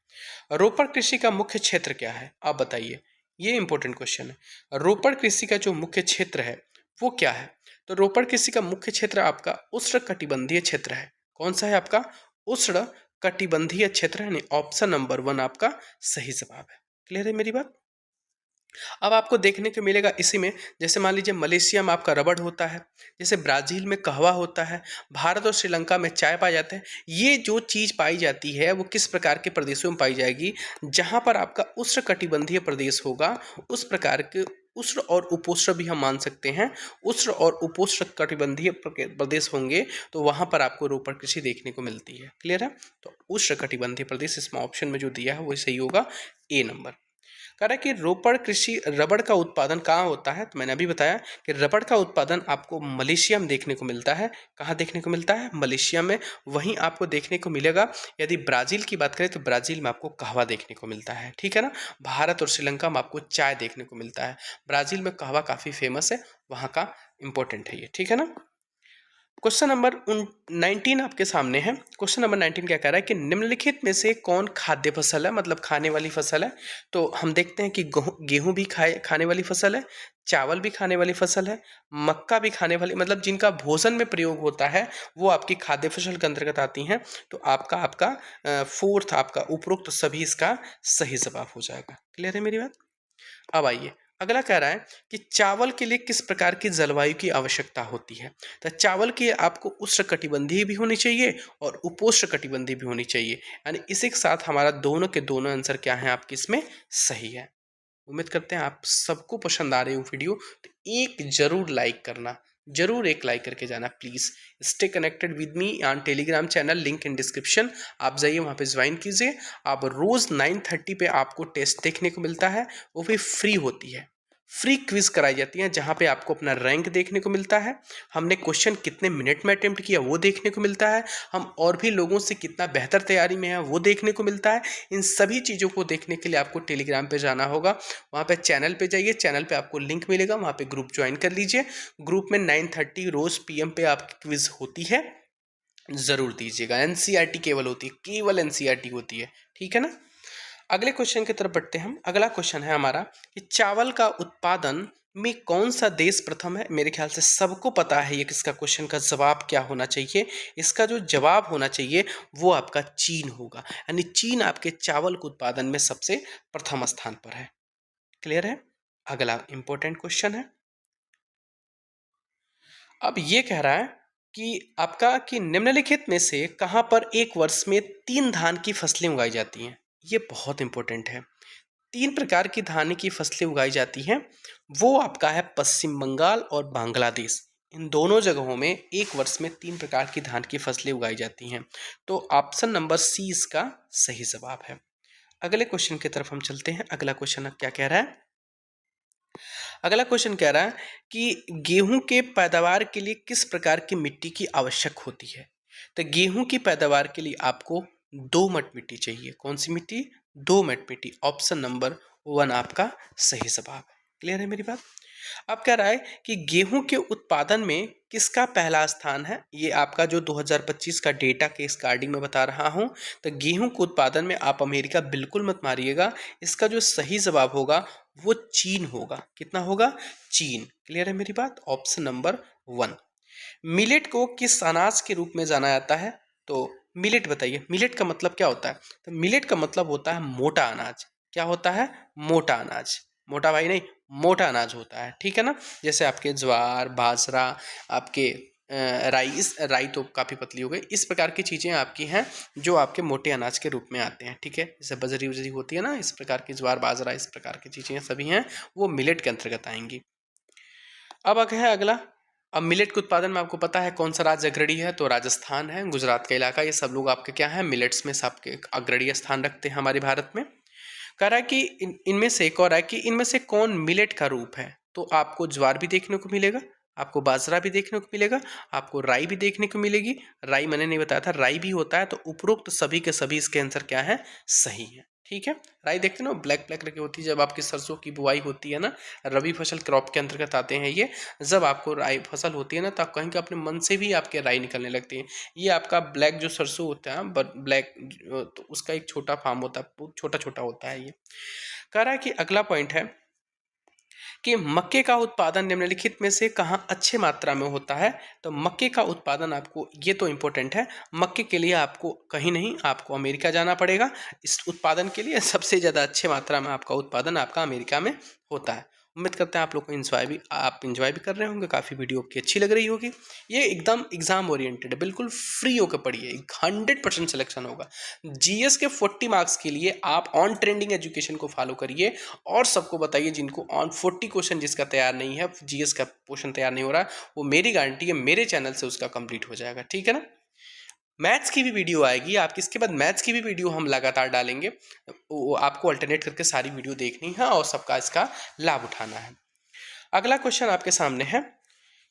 रोपड़ कृषि का मुख्य क्षेत्र क्या है, आप बताइए। ये इंपॉर्टेंट क्वेश्चन है। रोपड़ कृषि का जो मुख्य क्षेत्र है वो क्या है। तो रोपड़ कृषि का मुख्य क्षेत्र आपका उष्णकटिबंधीय क्षेत्र है। कौन सा है आपका? उष्ण कटिबंधीय क्षेत्र है। ऑप्शन नंबर 1 आपका सही जवाब है। क्लियर है मेरी बात? अब आपको देखने को मिलेगा इसी में, जैसे मान लीजिए मलेशिया में आपका रबड़ होता है, जैसे ब्राज़ील में कहवा होता है, भारत और श्रीलंका में चाय पाए जाते हैं। ये जो चीज़ पाई जाती है वो किस प्रकार के प्रदेशों में पाई जाएगी? जहाँ पर आपका उष्णकटिबंधीय प्रदेश होगा, उस प्रकार के उष्ण और उपोष्ण भी हम मान सकते हैं। उष्ण और उपोष्ण कटिबंधीय प्रदेश होंगे तो वहाँ पर आपको रोपड़ कृषि देखने को मिलती है। क्लियर है? तो उष्ण कटिबंधीय प्रदेश इसमें ऑप्शन में जो दिया है वो सही होगा, ए नंबर। कह रहा है कि रोपड़ कृषि रबड़ का उत्पादन कहाँ होता है। तो मैंने अभी बताया कि रबड़ का उत्पादन आपको मलेशिया में देखने को मिलता है। कहाँ देखने को मिलता है? मलेशिया में। वहीं आपको देखने को मिलेगा, यदि ब्राज़ील की बात करें तो ब्राज़ील में आपको कहवा देखने को मिलता है। ठीक है ना। भारत और श्रीलंका में आपको चाय देखने को मिलता है। ब्राज़ील में कहवा काफ़ी फेमस है, वहाँ का इंपॉर्टेंट है ये। ठीक है ना। क्वेश्चन नंबर 19 आपके सामने है। क्वेश्चन नंबर 19 क्या कह रहा है कि निम्नलिखित में से कौन खाद्य फसल है, मतलब खाने वाली फसल है। तो हम देखते हैं कि गेहूं भी खाने वाली फसल है, चावल भी खाने वाली फसल है, मक्का भी खाने वाली, मतलब जिनका भोजन में प्रयोग होता है वो आपकी खाद्य फसल के अंतर्गत आती हैं। तो आपका आपका फोर्थ आपका उपरोक्त सभी इसका सही जवाब हो जाएगा। क्लियर है मेरी बात। अब आइए अगला कह रहा है कि चावल के लिए किस प्रकार की जलवायु की आवश्यकता होती है। तो चावल की आपको उष्णकटिबंधीय भी होनी चाहिए और उपोष्णकटिबंधीय भी होनी चाहिए, यानी इसी के साथ हमारा दोनों के दोनों आंसर क्या है आपके इसमें सही है। उम्मीद करते हैं आप सबको पसंद आ रही हो वीडियो, तो एक जरूर लाइक करना, जरूर एक लाइक करके जाना please. Stay connected with me on Telegram channel, link in description, आप जाइए वहाँ पे ज्वाइन कीजिए। आप रोज़ 9:30 पे आपको टेस्ट देखने को मिलता है, वो भी फ्री होती है, फ्री क्विज कराई जाती है जहाँ पे आपको अपना रैंक देखने को मिलता है, हमने क्वेश्चन कितने मिनट में अटेम्प्ट किया वो देखने को मिलता है, हम और भी लोगों से कितना बेहतर तैयारी में है वो देखने को मिलता है। इन सभी चीज़ों को देखने के लिए आपको टेलीग्राम पे जाना होगा, वहाँ पे चैनल पे जाइए, चैनल पे आपको लिंक मिलेगा, वहाँ पे ग्रुप ज्वाइन कर लीजिए। ग्रुप में 9:30 रोज़ PM पे आपकी क्विज होती है, ज़रूर दीजिएगा। NCERT केवल होती है, केवल NCERT होती है, ठीक है ना। अगले क्वेश्चन की तरफ बढ़ते हैं हम। अगला क्वेश्चन है हमारा कि चावल का उत्पादन में कौन सा देश प्रथम है। मेरे ख्याल से सबको पता है ये किसका क्वेश्चन का जवाब क्या होना चाहिए। इसका जो जवाब होना चाहिए वो आपका चीन होगा, यानी चीन आपके चावल के उत्पादन में सबसे प्रथम स्थान पर है। क्लियर है। अगला इंपॉर्टेंट क्वेश्चन है, अब ये कह रहा है कि आपका कि निम्नलिखित में से कहाँ पर एक वर्ष में 3 धान की फसलें उगाई जाती हैं। ये बहुत इंपॉर्टेंट है। 3 प्रकार की धान की फसलें उगाई जाती हैं, वो आपका है पश्चिम बंगाल और बांग्लादेश। इन दोनों जगहों में एक वर्ष में 3 प्रकार की धान की फसलें उगाई जाती हैं। तो ऑप्शन नंबर सी इसका सही जवाब है। अगले क्वेश्चन की तरफ हम चलते हैं। अगला क्वेश्चन क्या कह रहा है, अगला क्वेश्चन कह रहा है कि गेहूं के पैदावार के लिए किस प्रकार की मिट्टी की आवश्यक होती है। तो गेहूं की पैदावार के लिए आपको दोमट मिट्टी चाहिए। कौन सी मिट्टी, दोमट मिट्टी। ऑप्शन नंबर 1 आपका सही जवाब है। क्लियर है मेरी बात। अब कह रहा है कि गेहूं के उत्पादन में किसका पहला स्थान है। ये आपका जो 2025 का डेटा केस कार्डिंग में बता रहा हूं। तो गेहूं के उत्पादन में आप अमेरिका बिल्कुल मत मारिएगा, इसका जो सही जवाब होगा वो चीन होगा। कितना होगा, चीन। क्लियर है मेरी बात। Option number 1। मिलेट को किस अनाज के रूप में जाना जाता है। तो मिलेट बताइए, मिलेट का मतलब क्या होता है। तो मिलेट का मतलब होता है मोटा अनाज। क्या होता है, मोटा अनाज। मोटा भाई नहीं, मोटा अनाज होता है, ठीक है ना। जैसे आपके ज्वार, बाजरा, आपके राई, इस राई तो काफ़ी पतली हो गई, इस प्रकार की चीज़ें आपकी हैं जो आपके मोटे अनाज के रूप में आते हैं, ठीक है। जैसे बजरी वजरी होती है ना, इस प्रकार की ज्वार बाजरा, इस प्रकार की चीज़ें सभी हैं वो मिलेट के अंतर्गत आएंगी। अब है अगला। अब मिलेट के उत्पादन में आपको पता है कौन सा राज्य अग्रणी है। तो राजस्थान है, गुजरात का इलाका, ये सब लोग आपके क्या है, मिलेट्स में सबके अग्रणी स्थान रखते हैं हमारे भारत में। कह रहा है कि इनमें से एक और है कि इनमें से कौन मिलेट का रूप है। तो आपको ज्वार भी देखने को मिलेगा, आपको बाजरा भी देखने को मिलेगा, आपको राई भी देखने को मिलेगी। राई मैंने नहीं बताया था, राई भी होता है। तो उपरोक्त सभी के सभी इसके आंसर क्या है, सही है, ठीक है। राई देखते ना, ब्लैक ब्लैक रखी होती है। जब आपकी सरसों की बुआई होती है ना, रबी फसल क्रॉप के अंतर्गत आते हैं ये, जब आपको राई फसल होती है ना, तो आप कहीं अपने मन से भी आपके राई निकलने लगती है। ये आपका ब्लैक जो सरसों होता है, ब्लैक, तो उसका एक छोटा फार्म होता है, छोटा छोटा होता है ये। कह रहा है कि अगला पॉइंट है कि मक्के का उत्पादन निम्नलिखित में से कहाँ अच्छे मात्रा में होता है। तो मक्के का उत्पादन आपको, ये तो इम्पोर्टेंट है, मक्के के लिए आपको कहीं नहीं, आपको अमेरिका जाना पड़ेगा इस उत्पादन के लिए। सबसे ज़्यादा अच्छे मात्रा में आपका उत्पादन आपका अमेरिका में होता है। उम्मीद करते हैं आप लोग को आप इंजॉय भी कर रहे होंगे, काफ़ी वीडियो आपकी अच्छी लग रही होगी। ये एकदम एग्जाम ओरिएंटेड है, बिल्कुल फ्री होकर पढ़िए, 100% सिलेक्शन होगा। GS के 40 मार्क्स के लिए आप ऑन ट्रेंडिंग एजुकेशन को फॉलो करिए और सबको बताइए जिनको ऑन 40 क्वेश्चन जिसका तैयार नहीं है, GS का क्वेश्चन तैयार नहीं हो रहा, वो मेरी गारंटी है मेरे चैनल से उसका कंप्लीट हो जाएगा, ठीक है ना। मैथ्स की भी वीडियो आएगी आपकी, इसके बाद मैथ्स की भी वीडियो हम लगातार डालेंगे। वो आपको अल्टरनेट करके सारी वीडियो देखनी है और सबका इसका लाभ उठाना है। अगला क्वेश्चन आपके सामने है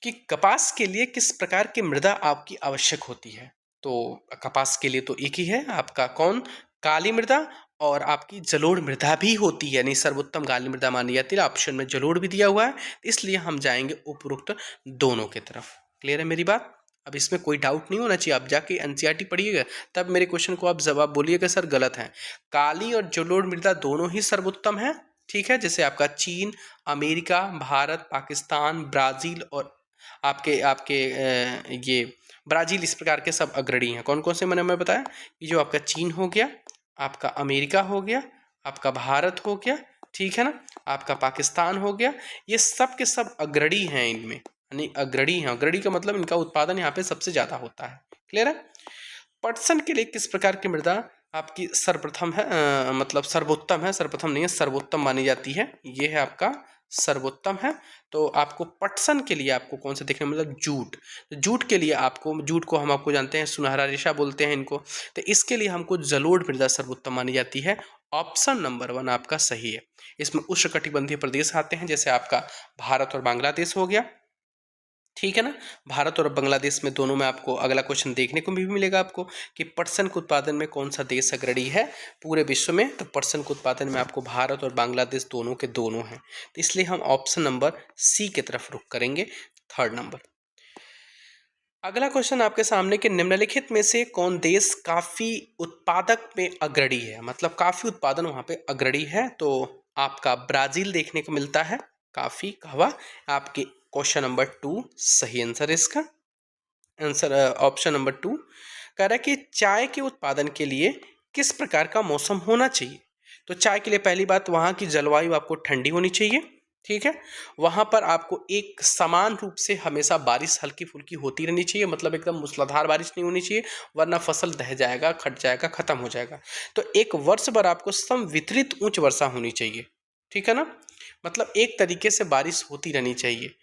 कि कपास के लिए किस प्रकार की मृदा आपकी आवश्यक होती है। तो कपास के लिए तो एक ही है आपका, कौन, काली मृदा, और आपकी जलोढ़ मृदा भी होती है, यानी सर्वोत्तम काली मृदा मानी जाती है। ऑप्शन में जलोढ़ भी दिया हुआ है, इसलिए हम जाएंगे उपरोक्त दोनों की तरफ। क्लियर है मेरी बात। अब इसमें कोई डाउट नहीं होना चाहिए, आप जाके एनसीईआरटी पढ़िएगा तब मेरे क्वेश्चन को आप जवाब बोलिएगा सर गलत है। काली और जलोढ़ मृदा दोनों ही सर्वोत्तम है, ठीक है। जैसे आपका चीन, अमेरिका, भारत, पाकिस्तान, ब्राज़ील और आपके आपके ये ब्राज़ील, इस प्रकार के सब अग्रणी हैं। कौन कौन से मैंने बताया कि जो आपका चीन हो गया, आपका अमेरिका हो गया, आपका भारत हो गया, ठीक है ना, आपका पाकिस्तान हो गया, ये सब के सब अग्रणी हैं इनमें, यानी अग्रणी हैं। अग्रणी का मतलब इनका उत्पादन यहाँ पे सबसे ज़्यादा होता है। क्लियर है। पटसन के लिए किस प्रकार की मृदा आपकी सर्वप्रथम है, मतलब सर्वोत्तम है, सर्वप्रथम नहीं है, सर्वोत्तम मानी जाती है। ये है आपका सर्वोत्तम है। तो आपको पटसन के लिए आपको कौन सा देखने, मतलब जूट, तो जूट के लिए आपको, जूट को हम आपको जानते हैं सुनहरा रेशा बोलते हैं इनको, तो इसके लिए हमको जलोढ़ मृदा सर्वोत्तम मानी जाती है। ऑप्शन नंबर 1 आपका सही है। इसमें उष्णकटिबंधीय प्रदेश आते हैं, जैसे आपका भारत और बांग्लादेश हो गया, ठीक है ना। भारत और बांग्लादेश में दोनों में आपको अगला क्वेश्चन देखने को भी मिलेगा आपको कि पटसन के उत्पादन में कौन सा देश अग्रणी है पूरे विश्व में, तो पटसन के उत्पादन में आपको भारत और बांग्लादेश दोनों के दोनों हैं। तो इसलिए हम ऑप्शन नंबर सी की तरफ रुख करेंगे, 3rd नंबर। अगला क्वेश्चन आपके सामने कि निम्नलिखित में से कौन देश काफ़ी उत्पादक में अग्रणी है, मतलब काफ़ी उत्पादन वहाँ पे अग्रणी है। तो आपका ब्राज़ील देखने को मिलता है, काफ़ी कहवा। आपके क्वेश्चन नंबर 2 सही आंसर है इसका। आंसर ऑप्शन नंबर 2 कह रहा है कि चाय के उत्पादन के लिए किस प्रकार का मौसम होना चाहिए। तो चाय के लिए पहली बात, वहाँ की जलवायु आपको ठंडी होनी चाहिए, ठीक है। वहाँ पर आपको एक समान रूप से हमेशा बारिश हल्की फुल्की होती रहनी चाहिए, मतलब एकदम मूसलाधार बारिश नहीं होनी चाहिए, वरना फसल दह जाएगा, खट जाएगा, खत्म हो जाएगा। तो एक वर्ष भर आपको संवितरित उच्च वर्षा होनी चाहिए, ठीक है ना, मतलब एक तरीके से बारिश होती रहनी चाहिए।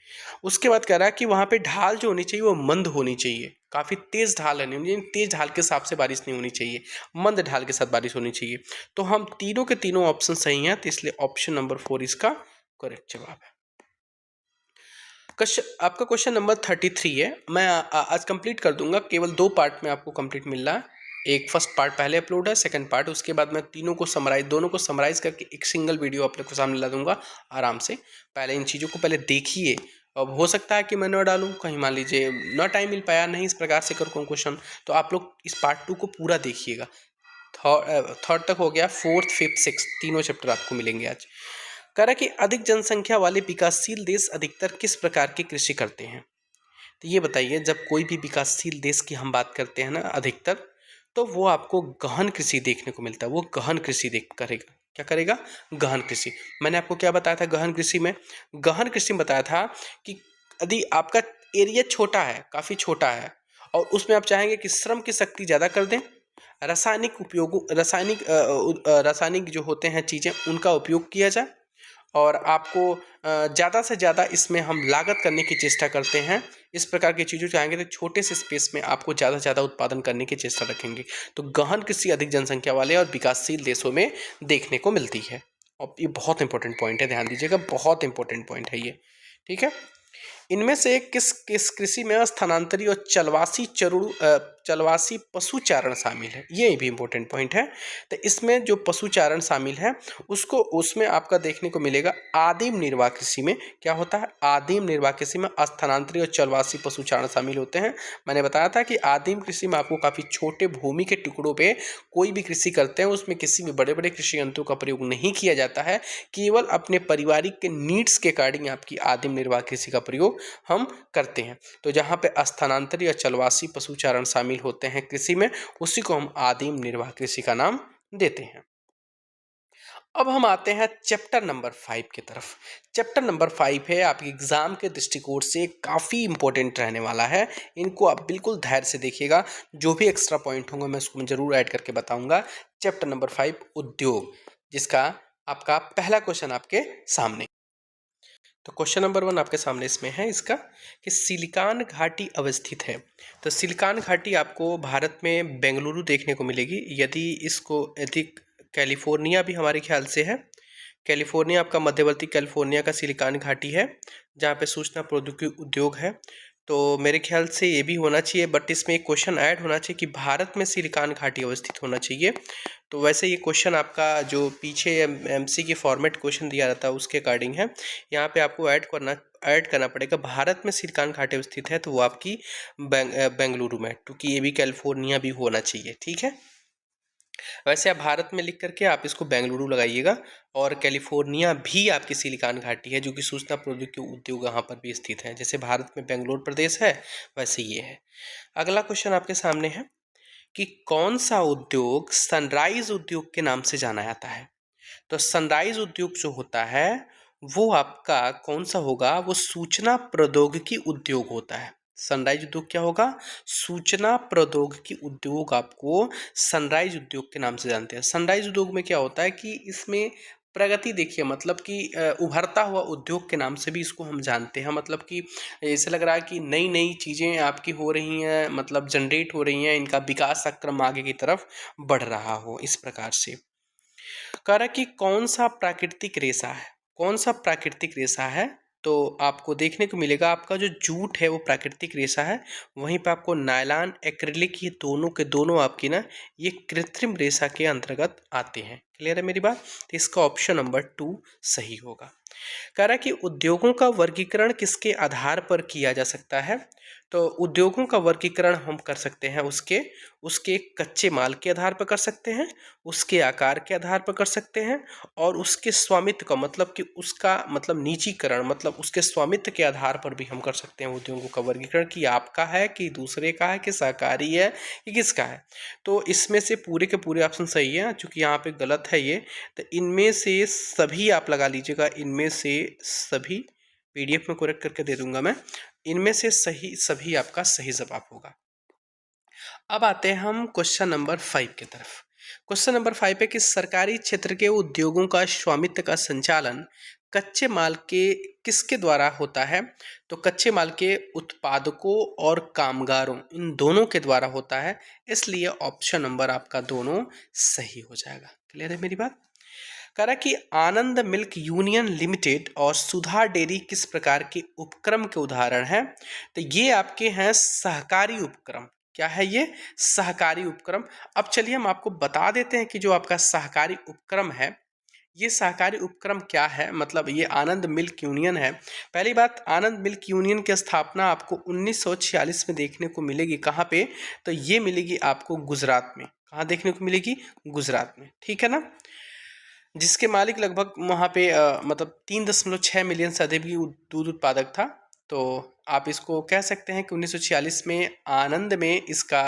उसके बाद कह रहा है कि वहाँ पे ढाल जो होनी चाहिए वो मंद होनी चाहिए, काफ़ी तेज़ ढाल नहीं होनी चाहिए, तेज़ ढाल के हिसाब से बारिश नहीं होनी चाहिए, मंद ढाल के साथ बारिश होनी चाहिए। तो हम तीनों के तीनों ऑप्शन सही हैं, तो इसलिए ऑप्शन नंबर 4 इसका करेक्ट जवाब है। आपका क्वेश्चन नंबर 33 है, मैं आज कंप्लीट कर दूंगा, केवल 2 पार्ट में आपको कंप्लीट मिल रहा है। एक फर्स्ट पार्ट पहले अपलोड है, सेकंड पार्ट उसके बाद मैं तीनों को दोनों को समराइज़ करके एक सिंगल वीडियो अपने को सामने ला दूंगा आराम से। पहले इन चीज़ों को पहले देखिए, अब हो सकता है कि मैं न डालूँ, कहीं मान लीजिए न टाइम मिल पाया, नहीं इस प्रकार से कर क्वेश्चन, तो आप लोग इस पार्ट 2 को पूरा देखिएगा। थर्ड तक हो गया, 4th 5th 6th तीनों चैप्टर आपको मिलेंगे आज। कह रहा है कि अधिक जनसंख्या वाले विकासशील देश अधिकतर किस प्रकार की कृषि करते हैं। तो ये बताइए, जब कोई भी विकासशील देश की हम बात करते हैं ना अधिकतर, तो वो आपको गहन कृषि देखने को मिलता है, वो गहन कृषि करेगा। क्या करेगा? गहन कृषि। मैंने आपको क्या बताया था गहन कृषि में? गहन कृषि में बताया था कि यदि आपका एरिया छोटा है, काफ़ी छोटा है, और उसमें आप चाहेंगे कि श्रम की शक्ति ज़्यादा कर दें, रासायनिक जो होते हैं चीज़ें उनका उपयोग किया जाए, और आपको ज़्यादा से ज़्यादा इसमें हम लागत करने की चेष्टा करते हैं, इस प्रकार की चीज़ों चाहेंगे तो छोटे से स्पेस में आपको ज़्यादा से ज़्यादा उत्पादन करने की चेष्टा रखेंगे। तो गहन कृषि अधिक जनसंख्या वाले और विकासशील देशों में देखने को मिलती है, और ये बहुत इंपॉर्टेंट पॉइंट है, ध्यान दीजिएगा, बहुत इंपॉर्टेंट पॉइंट है ये, ठीक है। इनमें से किस कृषि में स्थानांतरी और चलवासी पशुचारण शामिल है, ये भी इंपॉर्टेंट पॉइंट है। तो इसमें जो पशुचारण शामिल है उसमें आपका देखने को मिलेगा आदिम निर्वाह कृषि में क्या होता है, आदिम निर्वाह कृषि में स्थानांतरी और चलवासी पशुचारण शामिल होते हैं। मैंने बताया था कि आदिम कृषि में आपको काफ़ी छोटे भूमि के टुकड़ों पे कोई भी कृषि करते हैं, उसमें किसी भी बड़े बड़े कृषि यंत्रों का प्रयोग नहीं किया जाता है, केवल अपने पारिवारिक के नीड्स के अकॉर्डिंग आपकी आदिम निर्वाह कृषि का प्रयोग हम करते हैं। तो जहाँ पे स्थानांतरी या चलवासी पशुचारण शामिल होते हैं कृषि में, उसी को हम आदिम निर्वाह कृषि का नाम देते हैं। अब हम आते हैं चैप्टर नंबर 5 की तरफ। चैप्टर नंबर 5 है आपके एग्जाम के दृष्टिकोण से काफ़ी इंपॉर्टेंट रहने वाला है, इनको आप बिल्कुल धैर्य से देखिएगा, जो भी एक्स्ट्रा पॉइंट होंगे मैं उसको जरूर ऐड करके बताऊंगा। चैप्टर नंबर 5 उद्योग, जिसका आपका पहला क्वेश्चन आपके सामने। तो क्वेश्चन नंबर 1 आपके सामने इसमें है इसका कि सिलिकॉन घाटी अवस्थित है। तो सिलिकॉन घाटी आपको भारत में बेंगलुरु देखने को मिलेगी, यदि कैलिफोर्निया भी हमारे ख्याल से है। कैलिफोर्निया आपका मध्यवर्ती कैलिफोर्निया का सिलिकॉन घाटी है, जहाँ पे सूचना प्रौद्योगिकी उद्योग है। तो मेरे ख्याल से ये भी होना चाहिए, बट इसमें एक क्वेश्चन ऐड होना चाहिए कि भारत में सिलिकॉन घाटी अवस्थित होना चाहिए। तो वैसे ये क्वेश्चन आपका जो पीछे एमसी की फॉर्मेट क्वेश्चन दिया रहता है उसके अकॉर्डिंग है, यहाँ पे आपको ऐड करना पड़ेगा। भारत में सिलिकॉन घाटी स्थित है तो वो आपकी बेंगलुरु में, क्योंकि ये भी कैलिफोर्निया भी होना चाहिए, ठीक है। वैसे आप भारत में लिख करके आप इसको बेंगलुरु लगाइएगा, और कैलिफोर्निया भी आपकी सिलिकॉन घाटी है, जो कि सूचना प्रौद्योगिकी उद्योग यहाँ पर भी स्थित है। जैसे भारत में बेंगलोर प्रदेश है, वैसे ये है। अगला क्वेश्चन आपके सामने है कि कौन सा उद्योग सनराइज उद्योग के नाम से जाना जाता है। तो सनराइज उद्योग जो होता है वो आपका कौन सा होगा, वो सूचना प्रौद्योगिकी उद्योग होता है। सनराइज उद्योग क्या होगा, सूचना प्रौद्योगिकी उद्योग आपको सनराइज उद्योग के नाम से जानते हैं। सनराइज उद्योग में क्या होता है कि इसमें प्रगति देखिए, मतलब कि उभरता हुआ उद्योग के नाम से भी इसको हम जानते हैं। मतलब कि ऐसे लग रहा है कि नई नई चीज़ें आपकी हो रही हैं, मतलब जनरेट हो रही हैं, इनका विकास का क्रम आगे की तरफ बढ़ रहा हो, इस प्रकार से। कह रहा कि कौन सा प्राकृतिक रेशा है, कौन सा प्राकृतिक रेशा है। तो आपको देखने को मिलेगा आपका जो जूट है वो प्राकृतिक रेशा है, वहीं पे आपको नायलॉन, एक्रिलिक, ये दोनों के दोनों आपकी ना ये कृत्रिम रेशा के अंतर्गत आते हैं। क्लियर है मेरी बात। तो इसका ऑप्शन नंबर 2 सही होगा। कह रहा है कि उद्योगों का वर्गीकरण किसके आधार पर किया जा सकता है। तो उद्योगों का वर्गीकरण हम कर सकते हैं उसके उसके कच्चे माल के आधार पर कर सकते हैं, उसके आकार के आधार पर कर सकते हैं, और उसके स्वामित्व का मतलब कि उसका मतलब निजीकरण, मतलब उसके स्वामित्व के आधार पर भी हम कर सकते हैं उद्योगों का वर्गीकरण, कि आपका है कि दूसरे का है कि सहकारी है कि किसका है। तो इसमें से पूरे के पूरे ऑप्शन सही है, चूंकि यहाँ पे गलत है ये। तो इनमें से सभी आप लगा लीजिएगा, इनमें से सभी पीडीएफ में करेक्ट करके दे दूंगा मैं। इनमें से सही सभी आपका सही जवाब होगा। अब आते हैं हम क्वेश्चन नंबर 5 की तरफ। क्वेश्चन नंबर 5 है कि सरकारी क्षेत्र के उद्योगों का स्वामित्व का संचालन कच्चे माल के किसके द्वारा होता है। तो कच्चे माल के उत्पादकों और कामगारों, इन दोनों के द्वारा होता है, इसलिए ऑप्शन नंबर आपका दोनों सही हो जाएगा। क्लियर है मेरी बात। कह रहा कि आनंद मिल्क यूनियन लिमिटेड और सुधा डेयरी किस प्रकार के उपक्रम के उदाहरण हैं। तो ये आपके हैं सहकारी उपक्रम। क्या है ये, सहकारी उपक्रम। अब चलिए हम आपको बता देते हैं कि जो आपका सहकारी उपक्रम है, ये सहकारी उपक्रम क्या है। मतलब ये आनंद मिल्क यूनियन है। पहली बात, आनंद मिल्क यूनियन की स्थापना आपको 1946 में देखने को मिलेगी। कहाँ पे, तो ये मिलेगी आपको गुजरात में। कहाँ देखने को मिलेगी, गुजरात में, ठीक है ना। जिसके मालिक लगभग वहाँ पे मतलब 3.6 मिलियन से अधिक भी दूध उत्पादक था। तो आप इसको कह सकते हैं कि 1946 में आनंद में इसका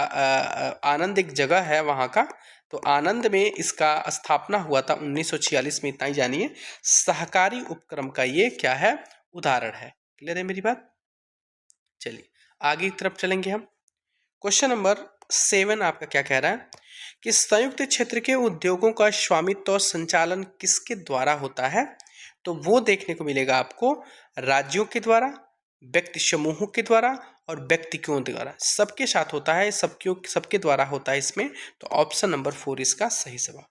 आनंद एक जगह है वहाँ का, तो आनंद में इसका स्थापना हुआ था 1946 में। इतना ही जानिए, सहकारी उपक्रम का ये क्या है, उदाहरण है। क्लियर है मेरी बात। चलिए आगे की तरफ चलेंगे हम। क्वेश्चन नंबर 7 आपका क्या कह रहा है कि संयुक्त क्षेत्र के उद्योगों का स्वामित्व और संचालन किसके द्वारा होता है। तो वो देखने को मिलेगा आपको राज्यों के द्वारा, व्यक्ति समूहों के द्वारा और व्यक्तियों द्वारा, सबके साथ होता है, सबके द्वारा होता है इसमें। तो ऑप्शन नंबर 4 इसका सही जवाब।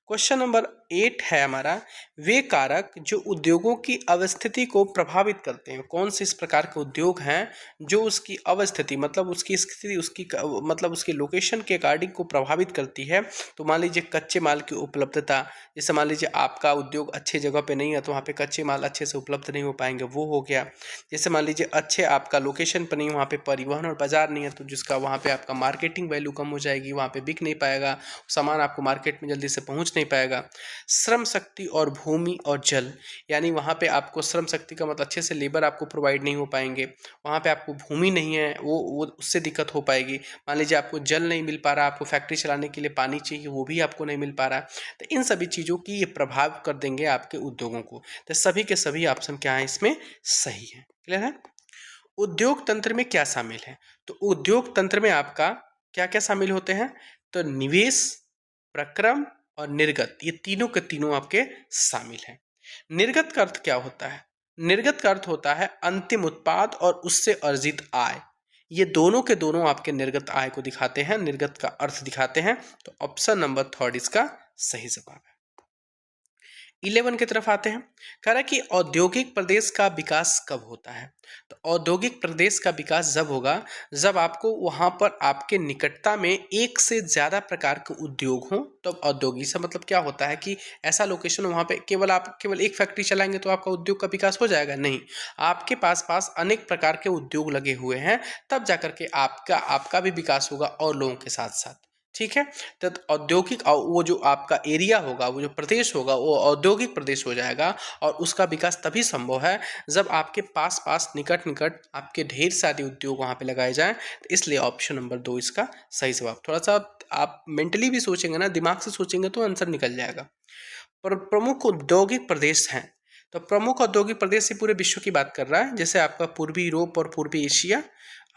क्वेश्चन नंबर 8 है हमारा, वे कारक जो उद्योगों की अवस्थिति को प्रभावित करते हैं। कौन से इस प्रकार के उद्योग हैं जो उसकी अवस्थिति, मतलब उसकी स्थिति, उसकी मतलब उसकी लोकेशन के अकॉर्डिंग को प्रभावित करती है। तो मान लीजिए कच्चे माल की उपलब्धता, जैसे मान लीजिए आपका उद्योग अच्छे जगह पे नहीं है तो वहाँ पे कच्चे माल अच्छे से उपलब्ध नहीं हो पाएंगे, वो हो गया। जैसे मान लीजिए अच्छे आपका लोकेशन पर नहीं, वहाँ पे परिवहन और बाजार नहीं है, तो जिसका वहाँ पे आपका मार्केटिंग वैल्यू कम हो जाएगी, वहाँ पे बिक नहीं पाएगा सामान, आपको मार्केट में जल्दी से पहुँच नहीं पाएगा। श्रम शक्ति और भूमि और जल, यानी वहाँ पे आपको श्रम शक्ति का मतलब अच्छे से लेबर आपको प्रोवाइड नहीं हो पाएंगे, वहाँ पे आपको भूमि नहीं है, वो उससे दिक्कत हो पाएगी। मान लीजिए आपको जल नहीं मिल पा रहा, आपको फैक्ट्री चलाने के लिए पानी चाहिए, वो भी आपको नहीं मिल पा रहा। तो इन सभी चीज़ों की ये प्रभाव कर देंगे आपके उद्योगों को। तो सभी के सभी ऑप्शन क्या है इसमें सही है। क्लियर है। उद्योग तंत्र में क्या शामिल है। तो उद्योग तंत्र में आपका क्या क्या शामिल होते हैं। तो निवेश, प्रक्रम और निर्गत, ये तीनों के तीनों आपके शामिल हैं। निर्गत का अर्थ क्या होता है। निर्गत का अर्थ होता है अंतिम उत्पाद और उससे अर्जित आय। ये दोनों के दोनों आपके निर्गत आय को दिखाते हैं, निर्गत का अर्थ दिखाते हैं। तो ऑप्शन नंबर 3 इसका सही जवाब है। 11 की तरफ आते हैं। कह रहा है कि औद्योगिक प्रदेश का विकास कब होता है। तो औद्योगिक प्रदेश का विकास जब होगा जब आपको वहाँ पर आपके निकटता में एक से ज़्यादा प्रकार के उद्योग हों। तो औद्योगिक से मतलब क्या होता है कि ऐसा लोकेशन वहाँ पे आप केवल एक फैक्ट्री चलाएंगे तो आपका उद्योग का विकास हो जाएगा, नहीं। आपके पास पास अनेक प्रकार के उद्योग लगे हुए हैं, तब जाकर के आपका आपका भी विकास होगा और लोगों के साथ साथ। ठीक है। तो औद्योगिक वो जो आपका एरिया होगा, वो जो प्रदेश होगा, वो औद्योगिक प्रदेश हो जाएगा। और उसका विकास तभी संभव है जब आपके पास पास निकट निकट आपके ढेर सारे उद्योग वहाँ पे लगाए जाएं। तो इसलिए ऑप्शन नंबर 2 इसका सही जवाब। थोड़ा सा आप मेंटली भी सोचेंगे ना, दिमाग से सोचेंगे तो आंसर निकल जाएगा। प्रमुख औद्योगिक प्रदेश हैं। तो प्रमुख औद्योगिक प्रदेश से पूरे विश्व की बात कर रहा है, जैसे आपका पूर्वी यूरोप और पूर्वी एशिया,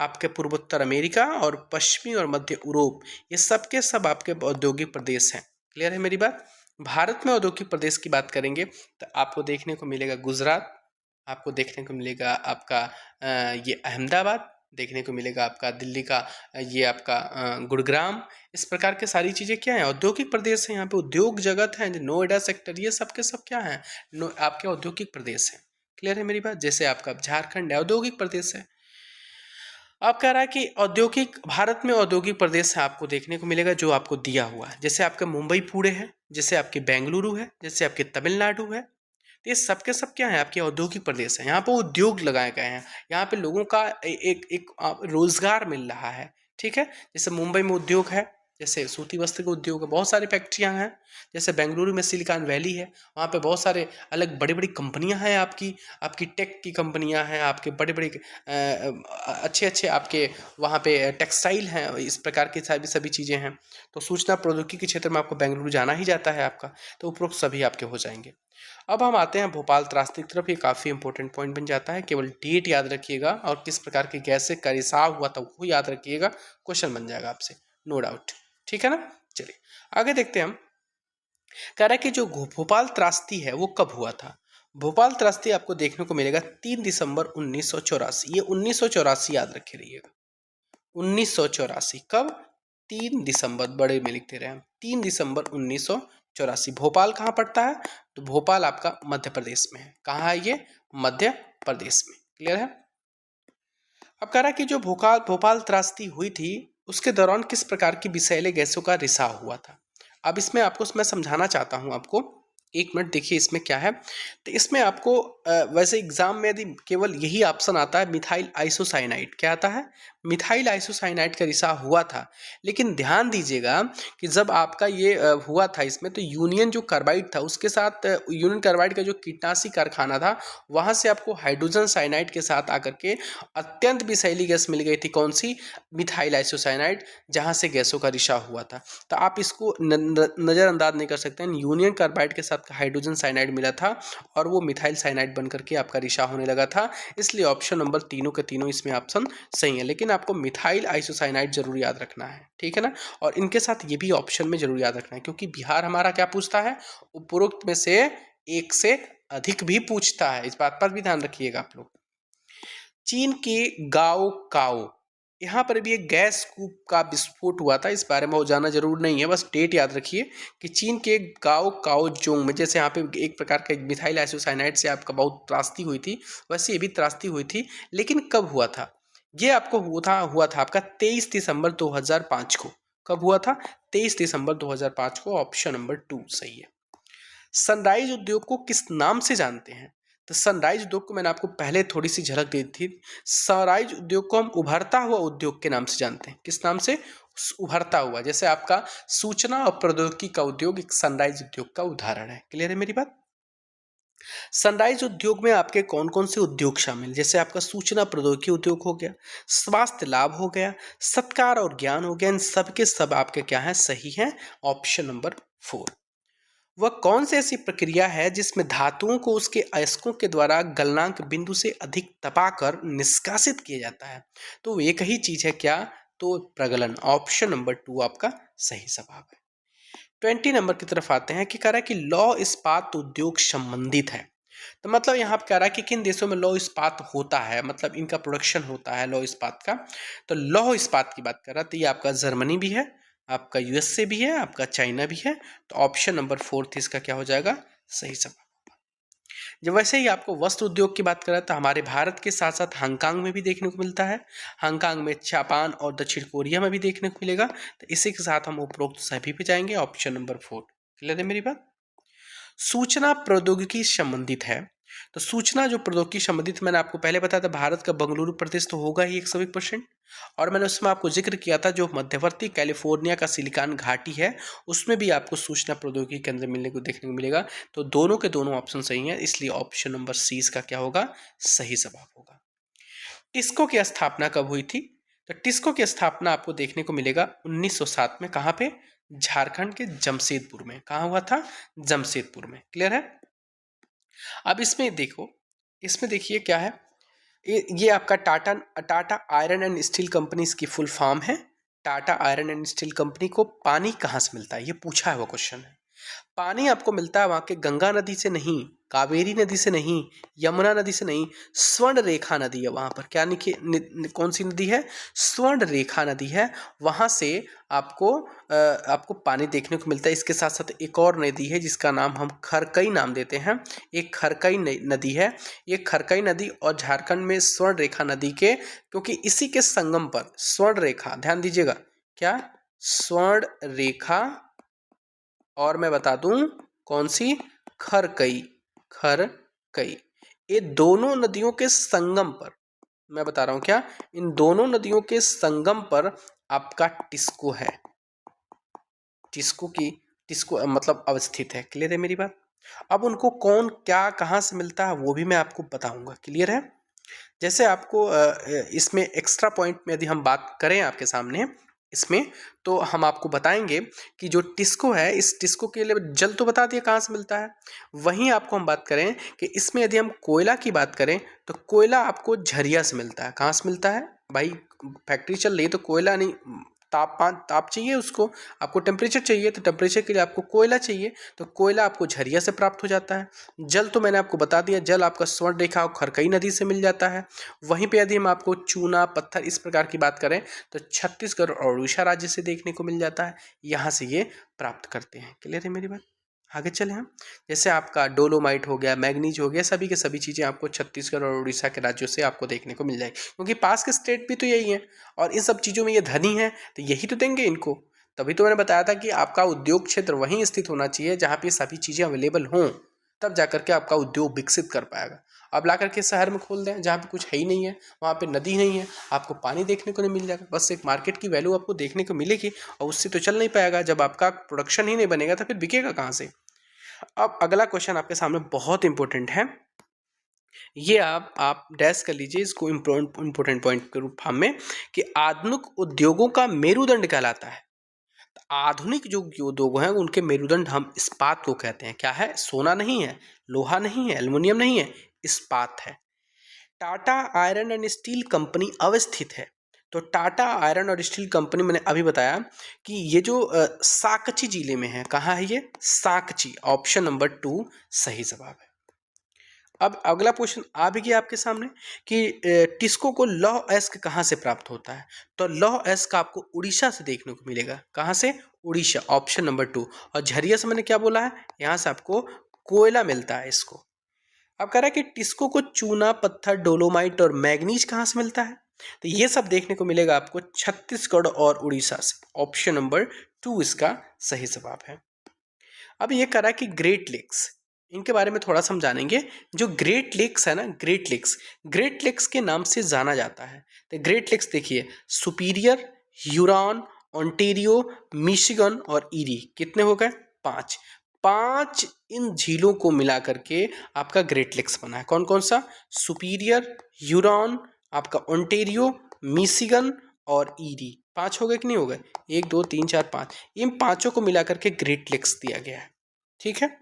आपके पूर्वोत्तर अमेरिका और पश्चिमी और मध्य यूरोप, ये सब के सब आपके औद्योगिक प्रदेश हैं। क्लियर है मेरी बात। भारत में औद्योगिक प्रदेश की बात करेंगे तो आपको देखने को मिलेगा गुजरात, आपको देखने को मिलेगा आपका ये अहमदाबाद, देखने को मिलेगा आपका दिल्ली का ये आपका गुड़ग्राम। इस प्रकार के सारी चीज़ें क्या हैं, औद्योगिक प्रदेश है। यहाँ पे उद्योग जगत है, नोएडा सेक्टर, ये सब के सब क्या है, आपके औद्योगिक प्रदेश है। क्लियर है मेरी बात। जैसे आपका झारखंड है, औद्योगिक प्रदेश है। अब कह रहा है कि औद्योगिक भारत में औद्योगिक प्रदेश है आपको देखने को मिलेगा जो आपको दिया हुआ है, जैसे आपके मुंबई पुणे है, जैसे आपके बेंगलुरु है, जैसे आपके तमिलनाडु है। तो ये सब के सब क्या है, आपके औद्योगिक प्रदेश है। यहाँ पर उद्योग लगाए गए हैं, यहाँ पे लोगों का एक रोजगार मिल रहा है। ठीक है। जैसे मुंबई में उद्योग है, जैसे सूती वस्त्र के उद्योग है, बहुत सारी फैक्ट्रियाँ हैं। जैसे बेंगलुरु में सिलिकॉन वैली है, वहाँ पे बहुत सारे अलग बड़ी बड़ी कंपनियाँ हैं, आपकी आपकी टेक की कंपनियाँ हैं, आपके बड़े बड़े अच्छे अच्छे आपके वहाँ पे टेक्सटाइल हैं, इस प्रकार की सभी सभी चीज़ें हैं। तो सूचना प्रौद्योगिकी के क्षेत्र में आपको बेंगलुरु जाना ही जाता है आपका, तो उपरोक्त सभी आपके हो जाएंगे। अब हम आते हैं भोपाल त्रासदी की तरफ। ये काफ़ी इंपॉर्टेंट पॉइंट बन जाता है, केवल डेट याद रखिएगा और किस प्रकार की गैस से का रिसाव हुआ था वो याद रखिएगा, क्वेश्चन बन जाएगा आपसे, नो डाउट। ठीक है ना। चलिए आगे देखते हैं हम। कह रहा है कि जो भोपाल त्रासदी है वो कब हुआ था। भोपाल त्रासदी आपको देखने को मिलेगा 3 दिसंबर 1984। ये 1984 याद रखे रहिएगा, 1984 कब, 3 दिसंबर, बड़े में लिखते रहे हम, 3 दिसंबर 1984। भोपाल कहाँ पड़ता है, तो भोपाल आपका मध्य प्रदेश में है। कहाँ है ये, मध्य प्रदेश में। क्लियर है। अब कह रहा है कि जो भोपाल भोपाल त्रासदी हुई थी उसके दौरान किस प्रकार की विषैले गैसों का रिसाव हुआ था। अब इसमें आपको मैं समझाना चाहता हूँ आपको, एक मिनट देखिए इसमें क्या है। तो इसमें आपको वैसे एग्जाम में यदि केवल यही ऑप्शन आता है, मिथाइल आइसोसाइनाइड, क्या आता है, मिथाइल आइसोसाइनाइड का रिसाव हुआ था। लेकिन ध्यान दीजिएगा कि जब आपका ये हुआ था इसमें, तो यूनियन जो कार्बाइड था उसके साथ यूनियन कार्बाइड का जो कीटनाशी कारखाना था वहाँ से आपको हाइड्रोजन साइनाइड के साथ आकर के अत्यंत विषैली गैस मिल गई थी। कौन सी, मिथाइल आइसोसाइनाइड, जहाँ से गैसों का रिसाव हुआ था। तो आप इसको नज़रअंदाज नहीं कर सकते हैं। यूनियन कार्बाइड के साथ हाइड्रोजन साइनाइड मिला था और वो मिथाइल साइनाइड बन करके आपका रिसाव होने लगा था। इसलिए ऑप्शन नंबर तीनों के तीनों इसमें ऑप्शन सही है। लेकिन आपको मिथाइल आइसोसाइनाइड जरूर याद रखना है, ठीक है ना। और इनके साथ ये भी ऑप्शन में जरूर याद रखना है, क्योंकि बिहार हमारा क्या पूछता है, उपरोक्त में से एक से अधिक भी पूछता है। इस बात पर भी ध्यान रखिएगा आप लोग। चीन के गाओ काओ, यहाँ पर भी एक गैस कूप का विस्फोट हुआ था। इस बारे में वो जाना जरूर नहीं है, बस डेट याद रखिए कि चीन के गाओ काओ जोंग में, जैसे यहाँ पे एक प्रकार का मिथाइल आइसोसाइनाइड से आपका बहुत त्रासदी हुई थी, वैसे ये भी त्रासदी हुई थी। लेकिन कब हुआ था, ये आपको हुआ था आपका 23 दिसंबर 2005 को। कब हुआ था, 23 दिसंबर 2005 को। ऑप्शन नंबर 2 सही है। सनराइज उद्योग को किस नाम से जानते हैं। तो सनराइज उद्योग को मैंने आपको पहले थोड़ी सी झलक दी थी। सनराइज उद्योग को हम उभरता हुआ उद्योग के नाम से जानते हैं। किस नाम से, उभरता हुआ। जैसे आपका सूचना और प्रौद्योगिकी का उद्योग एक सनराइज उद्योग का उदाहरण है। क्लियर है मेरी बात। सनराइज उद्योग में आपके कौन कौन से उद्योग शामिल, जैसे आपका सूचना प्रौद्योगिकी उद्योग हो गया, स्वास्थ्य लाभ हो गया, सत्कार और ज्ञान हो गया। इन सब के सब आपके क्या है, सही है। Option number 4। वह कौन सी ऐसी प्रक्रिया है जिसमें धातुओं को उसके अयस्कों के द्वारा गलनांक बिंदु से अधिक तपाकर निष्कासित किया जाता है। तो एक ही चीज है क्या, तो प्रगलन। ऑप्शन नंबर 2 आपका सही जवाब है। 20 नंबर की तरफ आते हैं कि कह रहा है कि लौह इस्पात उद्योग संबंधित है। तो मतलब यहाँ पे कह रहा है कि किन देशों में लौह इस्पात होता है, मतलब इनका प्रोडक्शन होता है लौह इस्पात का। तो लौह इस्पात की बात कर रहा है, तो ये आपका जर्मनी भी है, आपका यूएसए भी है, आपका चाइना भी है। तो ऑप्शन नंबर 4 इसका क्या हो जाएगा, सही जवाब। जब वैसे ही आपको वस्त्र उद्योग की बात करें तो हमारे भारत के साथ साथ हांगकांग में भी देखने को मिलता है, हांगकांग में जापान और दक्षिण कोरिया में भी देखने को मिलेगा। तो इसी के साथ हम उपरोक्त सभी पे जाएंगे। ऑप्शन नंबर 4 क्लियर है मेरी बात। सूचना प्रौद्योगिकी संबंधित है, तो सूचना जो प्रौद्योगिकी संबंधित, मैंने आपको पहले बताया था भारत का बेंगलुरु प्रदेश तो होगा ही 101%। और मैंने उसमें आपको जिक्र किया था जो मध्यवर्ती कैलिफोर्निया का सिलिकॉन घाटी है उसमें भी आपको सूचना प्रौद्योगिकी केंद्र मिलने को देखने को मिलेगा। तो दोनों के दोनों ऑप्शन सही हैं, इसलिए ऑप्शन नंबर सी इसका क्या होगा, सही जवाब होगा। टिस्को की स्थापना कब हुई थी, तो टिस्को की स्थापना आपको देखने को मिलेगा 1907 में। कहाँ पे, झारखंड के जमशेदपुर में। कहाँ हुआ था, जमशेदपुर में। क्लियर है। अब इसमें देखो, इसमें देखिए क्या है, ये आपका Tata iron and steel company इसकी फुल फॉर्म है। Tata iron and steel company को पानी कहाँ से मिलता है, ये पूछा है वो क्वेश्चन है। पानी आपको मिलता है वहां के गंगा नदी से नहीं, कावेरी नदी से नहीं, यमुना नदी से नहीं, स्वर्ण रेखा नदी है वहां पर। क्या कौन सी नदी है, स्वर्ण रेखा नदी है। वहां से आपको पानी देखने को मिलता है। इसके साथ साथ एक और नदी है जिसका नाम हम खरकई नाम देते हैं, एक खरकई नदी है। ये खरकई नदी और झारखंड में स्वर्ण रेखा नदी के, क्योंकि इसी के संगम पर स्वर्ण रेखा, ध्यान दीजिएगा, क्या, स्वर्ण रेखा, और मैं बता दूं कौन सी, खरकई, खरकई। ये दोनों नदियों के संगम पर, मैं बता रहा हूं क्या, इन दोनों नदियों के संगम पर आपका टिस्को है। टिस्को मतलब अवस्थित है। क्लियर है मेरी बात। अब उनको कौन क्या कहाँ से मिलता है वो भी मैं आपको बताऊंगा। क्लियर है। जैसे आपको इसमें एक्स्ट्रा पॉइंट में यदि हम बात करें आपके सामने इसमें, तो हम आपको बताएंगे कि जो टिस्को है, इस टिस्को के लिए जल तो बता दिया कहाँ से मिलता है। वहीं आपको हम बात करें कि इसमें यदि हम कोयला की बात करें तो कोयला आपको झरिया से मिलता है। कहाँ से मिलता है भाई, फैक्ट्री चल रही है तो कोयला नहीं, ताप चाहिए उसको, आपको टेम्परेचर चाहिए, तो टेम्परेचर के लिए आपको कोयला चाहिए, तो कोयला आपको झरिया से प्राप्त हो जाता है। जल तो मैंने आपको बता दिया, जल आपका स्वर्ण रेखा और खरकई नदी से मिल जाता है। वहीं पे यदि हम आपको चूना पत्थर इस प्रकार की बात करें तो छत्तीसगढ़ और उड़ीसा राज्य से देखने को मिल जाता है, यहाँ से ये प्राप्त करते हैं। क्लियर है मेरी बात। आगे चले हम, जैसे आपका डोलोमाइट हो गया, मैग्नीज हो गया, सभी के सभी चीज़ें आपको छत्तीसगढ़ और उड़ीसा के राज्यों से आपको देखने को मिल जाएगी, क्योंकि पास के स्टेट भी तो यही है और इन सब चीज़ों में ये धनी है, तो यही तो देंगे इनको। तभी तो मैंने बताया था कि आपका उद्योग क्षेत्र वहीं स्थित होना चाहिए जहाँ पे सभी चीज़ें अवेलेबल हों, तब जाकर के आपका उद्योग विकसित कर पाएगा। अब ला करके शहर में खोल दें जहाँ पे कुछ है ही नहीं है, वहाँ पे नदी नहीं है, आपको पानी देखने को नहीं मिल जाएगा, बस एक मार्केट की वैल्यू आपको देखने को मिलेगी और उससे तो चल नहीं पाएगा। जब आपका प्रोडक्शन ही नहीं बनेगा तो फिर बिकेगा कहाँ से। अब अगला क्वेश्चन आपके सामने बहुत इंपॉर्टेंट है, ये आप डैश कर लीजिए इसको इंपॉर्टेंट पॉइंट के रूप में, कि आधुनिक उद्योगों का मेरुदंड कहलाता है। आधुनिक जो उद्योग हैं उनके मेरुदंड हम इस्पात को कहते हैं। क्या है, सोना नहीं है, लोहा नहीं है, एल्युमिनियम नहीं है, इस्पात है। Tata iron and steel company अवस्थित है, तो टाटा आयरन और स्टील कंपनी मैंने अभी बताया कि ये जो साकची जिले में है। कहाँ है ये, साकची। ऑप्शन नंबर 2 सही जवाब है। अब अगला क्वेश्चन आ भी गया आपके सामने कि टिस्को को लौह अयस्क कहाँ से प्राप्त होता है, तो लौह अयस्क आपको उड़ीसा से देखने को मिलेगा। कहाँ से, उड़ीसा, ऑप्शन नंबर 2। और झरिया से मैंने क्या बोला है, यहाँ से आपको कोयला मिलता है इसको। अब कह रहा है कि टिस्को को चूना पत्थर डोलोमाइट और मैग्नीज कहाँ से मिलता है, तो ये सब देखने को मिलेगा आपको छत्तीसगढ़ और उड़ीसा से। ऑप्शन नंबर 2 इसका सही जवाब है। अब ये कह रहा है कि ग्रेट लेक्स, इनके बारे में थोड़ा सा हम जानेंगे। जो ग्रेट लेक्स है ना, ग्रेट लेक्स के नाम से जाना जाता है। तो ग्रेट लेक्स देखिए, सुपीरियर, ह्यूरॉन, ओंटेरियो, मिशिगन और ईरी, कितने हो गए, 5। 5 इन झीलों को मिला करके आपका ग्रेट लेक्स बना है। कौन कौन सा, सुपीरियर, ह्यूरॉन, आपका ओंटेरियो, मिशिगन और ईरी। 5 हो गए कि नहीं हो गए, 1 2 3 4 5, इन पांचों को मिला करके ग्रेट लेक्स दिया गया है। ठीक है।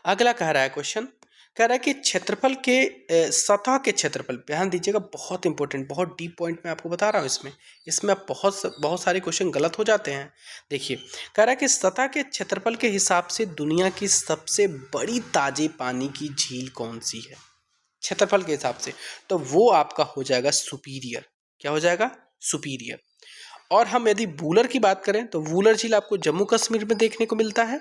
अगला कह रहा है क्वेश्चन, कह रहा है कि क्षेत्रफल के सतह के क्षेत्रफल, ध्यान दीजिएगा, बहुत इंपॉर्टेंट, बहुत डीप पॉइंट मैं आपको बता रहा हूँ। इसमें आप बहुत सारे क्वेश्चन गलत हो जाते हैं। देखिए, कह रहा है कि सतह के क्षेत्रफल के हिसाब से दुनिया की सबसे बड़ी ताजे पानी की झील कौन सी है, क्षेत्रफल के हिसाब से, तो वो आपका हो जाएगा सुपीरियर। क्या हो जाएगा, सुपीरियर। और हम यदि वूलर की बात करें तो वूलर झील आपको जम्मू कश्मीर में देखने को मिलता है।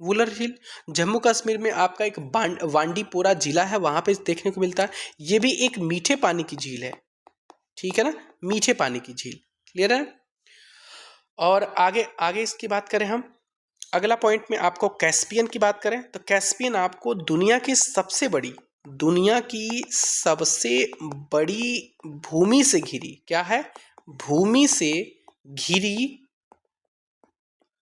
वुलर झील। जम्मू कश्मीर में आपका एक वांडीपोरा जिला है, वहाँ पे देखने को मिलता है। ये भी एक मीठे पानी की झील है, ठीक है ना, मीठे पानी की झील। क्लियर है। और आगे आगे इसकी बात करें हम, अगला पॉइंट में आपको कैस्पियन की बात करें तो कैस्पियन आपको दुनिया की सबसे बड़ी भूमि से घिरी, क्या है, भूमि से घिरी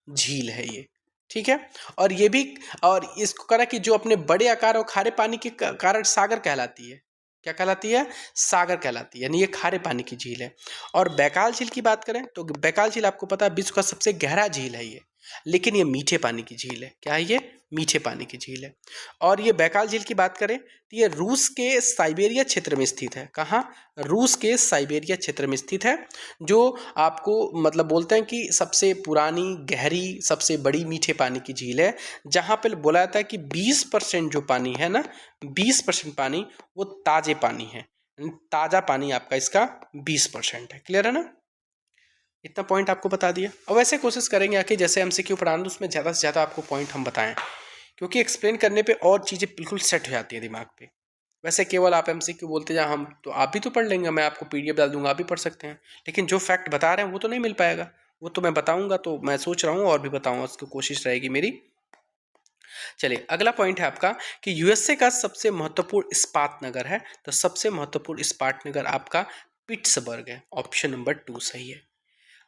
झील है ये, ठीक है। और ये भी, और इसको करा कि जो अपने बड़े आकार और खारे पानी के कारण सागर कहलाती है। क्या कहलाती है, सागर कहलाती है, यानी ये खारे पानी की झील है। और बैकाल झील की बात करें तो बैकाल झील आपको पता है विश्व का सबसे गहरा झील है ये, लेकिन ये मीठे पानी की झील है। क्या है ये, मीठे पानी की झील है। और ये बैकाल झील की बात करें तो ये रूस के साइबेरिया क्षेत्र में स्थित है। कहाँ, रूस के साइबेरिया क्षेत्र में स्थित है, जो आपको मतलब बोलते हैं कि सबसे पुरानी, गहरी, सबसे बड़ी मीठे पानी की झील है, जहाँ पे बोला जाता है कि 20% जो पानी है ना, 20% पानी वो ताजे पानी है, ताज़ा पानी आपका इसका 20% है। क्लियर है ना, इतना पॉइंट आपको बता दिया। और वैसे कोशिश करेंगे आके जैसे एमसीक्यू पढ़ाना उसमें ज़्यादा से ज़्यादा आपको पॉइंट हम बताएं, क्योंकि एक्सप्लेन करने पे और चीज़ें बिल्कुल सेट हो जाती है दिमाग पे। वैसे केवल आप एमसीक्यू बोलते जाए, हम तो आप भी तो पढ़ लेंगे, मैं आपको पीडीएफ डाल दूंगा, आप भी पढ़ सकते हैं, लेकिन जो फैक्ट बता रहे हैं वो तो नहीं मिल पाएगा। वो तो मैं बताऊंगा, तो मैं सोच रहा हूँ और भी बताऊंगा, उसकी कोशिश रहेगी मेरी। चलिए अगला पॉइंट है आपका कि यूएसए का सबसे महत्वपूर्ण इस्पात नगर है, तो सबसे महत्वपूर्ण इस्पात नगर आपका पिट्सबर्ग है, ऑप्शन नंबर 2 सही है।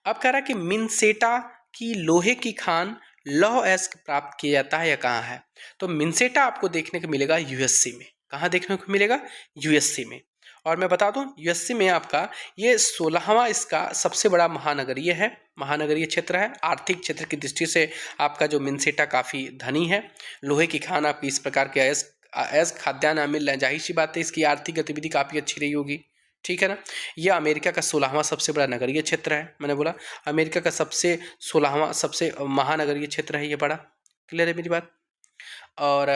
अब कह रहा है कि मिन्सेटा की लोहे की खान लौह अयस्क प्राप्त किया जाता है या कहाँ है, तो मिन्सेटा आपको देखने को मिलेगा यूएसए में। कहाँ देखने को मिलेगा, यूएसए में। और मैं बता दूं यूएसए में आपका ये 16वां इसका सबसे बड़ा महानगरीय है, महानगरीय क्षेत्र है। आर्थिक क्षेत्र की दृष्टि से आपका जो मिन्सेटा काफ़ी धनी है। लोहे की खान आपकी इस प्रकार के अयस्क खाद्यान्न मिल रहे हैं, जाहिर सी बात है इसकी आर्थिक गतिविधि काफ़ी अच्छी रही होगी, ठीक है ना। यह अमेरिका का 16वां सबसे बड़ा नगरीय क्षेत्र है, मैंने बोला अमेरिका का 16वां सबसे महानगरीय क्षेत्र है ये बड़ा। क्लियर है मेरी बात। और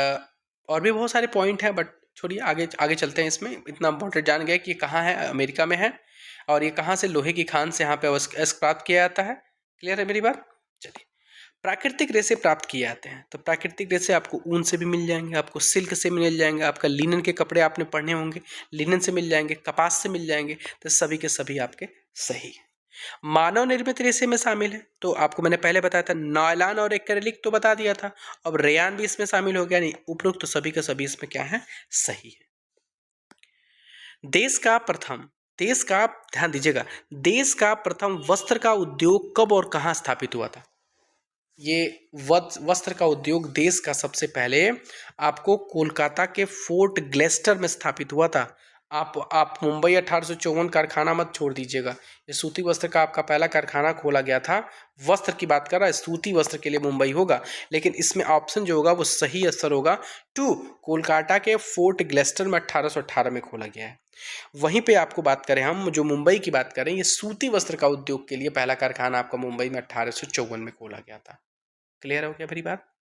और भी बहुत सारे पॉइंट हैं, बट छोड़िए, आगे आगे चलते हैं। इसमें इतना इम्पोर्टेंट जान गए कि ये कहाँ है, अमेरिका में है, और ये कहाँ से लोहे की खान से यहाँ पे अयस्क प्राप्त किया जाता है। क्लियर है मेरी बात। चलिए, प्राकृतिक रेशे प्राप्त किए जाते हैं, तो प्राकृतिक रेशे आपको ऊन से भी मिल जाएंगे, आपको सिल्क से मिल जाएंगे, आपका लिनन के कपड़े आपने पहने होंगे, लिनन से मिल जाएंगे, कपास से मिल जाएंगे, तो सभी के सभी आपके सही है। मानव निर्मित रेशे में शामिल है, तो आपको मैंने पहले बताया था नायलॉन और एक्रेलिक तो बता दिया था, अब रेयान भी इसमें शामिल हो गया, नहीं उपरोक्त तो सभी के सभी इसमें क्या है, सही है। देश का ध्यान दीजिएगा, देश का प्रथम वस्त्र का उद्योग कब और कहाँ स्थापित हुआ था। ये वस्त्र का उद्योग देश का सबसे पहले आपको कोलकाता के फोर्ट ग्लेस्टर में स्थापित हुआ था। आप मुंबई 1854 कारखाना मत छोड़ दीजिएगा, ये सूती वस्त्र का आपका पहला कारखाना खोला गया था। वस्त्र की बात कर रहा है, सूती वस्त्र के लिए मुंबई होगा, लेकिन इसमें ऑप्शन जो होगा वो सही असर होगा 2, कोलकाता के फोर्ट ग्लेस्टर में 1818 में खोला गया है। वहीं पे आपको बात करें, हम जो मुंबई की बात करें, ये सूती वस्त्र का उद्योग के लिए पहला कारखाना आपका मुंबई में 1854 में खोला गया था। क्लियर हो गया मेरी बात।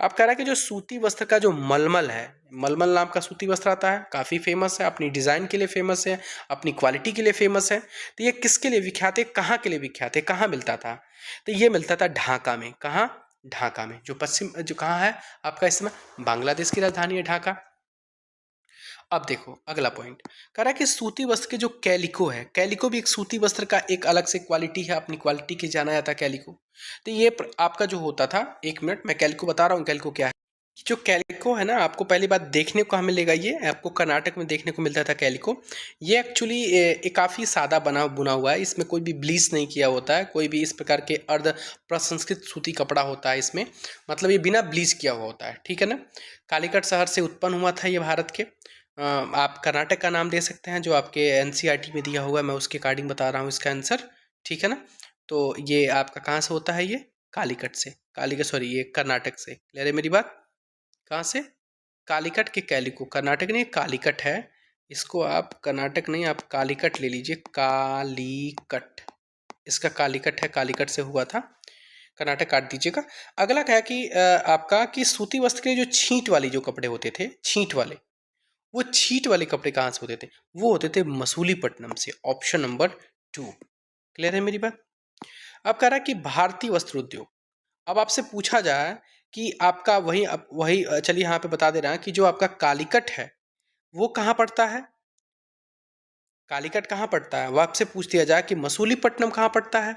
अब कह रहा है कि जो सूती वस्त्र का जो मलमल है, मलमल नाम का सूती वस्त्र आता है, काफ़ी फेमस है, अपनी डिज़ाइन के लिए फेमस है, अपनी क्वालिटी के लिए फेमस है। तो ये किसके लिए विख्यात है, कहाँ के लिए विख्यात है, कहाँ मिलता था, तो ये मिलता था ढाका में। कहाँ, ढाका में, जो पश्चिम, जो कहाँ है आपका, इसमें बांग्लादेश की राजधानी है ढाका। अब देखो अगला पॉइंट, कह रहा है कि सूती वस्त्र के जो कैलिको है, कैलिको भी एक सूती वस्त्र का एक अलग से क्वालिटी है, अपनी क्वालिटी के जाना जाता है कैलिको। तो ये आपका जो होता था, एक मिनट मैं कैलिको बता रहा हूँ, कैलिको क्या है। जो कैलिको है ना, आपको पहली बात देखने को कहाँ मिलेगा, ये आपको कर्नाटक में देखने को मिलता था कैलिको। ये एक्चुअली एक काफ़ी सादा बुना हुआ है, इसमें कोई भी ब्लीच नहीं किया होता है, कोई भी इस प्रकार के अर्ध प्रसंस्कृत सूती कपड़ा होता है इसमें, मतलब ये बिना ब्लीच किया हुआ होता है, ठीक है ना। कालीकट शहर से उत्पन्न हुआ था ये भारत के। आप कर्नाटक का नाम दे सकते हैं, जो आपके एनसीईआरटी में दिया हुआ है, मैं उसके अकॉर्डिंग बता रहा हूँ इसका आंसर, ठीक है ना। तो ये आपका कहाँ से होता है, ये कालीकट से, सॉरी ये कर्नाटक से। क्लियर है मेरी बात। कहाँ से, कालीकट के कैलिको, कर्नाटक नहीं कालीकट है, इसको आप कर्नाटक नहीं, आप कालीकट ले लीजिए, कालीकट, इसका कालीकट है, कालीकट से हुआ था, कर्नाटक काट दीजिएगा। अगला क्या है कि आपका कि सूती वस्त्र के जो छींट वाली जो कपड़े होते थे, छींट वाले, वो छींट वाले कपड़े कहाँ से होते थे, वो होते थे मसूलीपट्टनम से, ऑप्शन नंबर 2। क्लियर है मेरी बात। अब कह रहा है कि भारतीय वस्त्र उद्योग, अब आपसे पूछा जाए कि आपका वही चलिए यहाँ पे बता दे रहा है कि जो आपका कालीकट है वो कहाँ पड़ता है, कालीकट कहाँ पड़ता है। वो आपसे पूछ दिया जाए कि मसूलीपट्टनम कहाँ पड़ता है,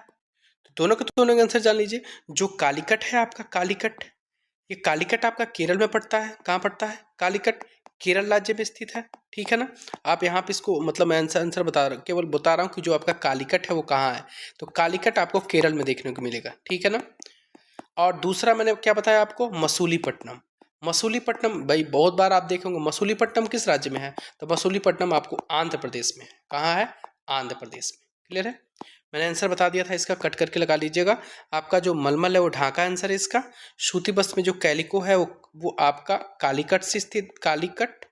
तो दोनों के आंसर जान लीजिए। जो कालीकट है आपका, कालीकट, ये कालीकट आपका केरल में पड़ता है। कहाँ पड़ता है कालीकट, केरल राज्य में स्थित है, ठीक है ना। आप यहाँ पे इसको मतलब मैं आंसर केवल बता रहा हूँ कि जो आपका कालीकट है वो कहाँ है, तो कालीकट आपको केरल में देखने को मिलेगा, ठीक है ना। और दूसरा मैंने क्या बताया आपको, मसूलीपट्टनम। मसूलीपट्टनम भाई बहुत बार आप देखेंगे, मसूलीपट्टनम किस राज्य में है, तो मसूलीपट्टनम आपको आंध्र प्रदेश में है। कहाँ है, आंध्र प्रदेश में। क्लियर है, मैंने आंसर बता दिया था इसका, कट करके लगा लीजिएगा। आपका जो मलमल है वो ढाका आंसर है इसका। सूती वस्त्र में जो कैलिको है वो आपका कालीकट से स्थित, कालीकट,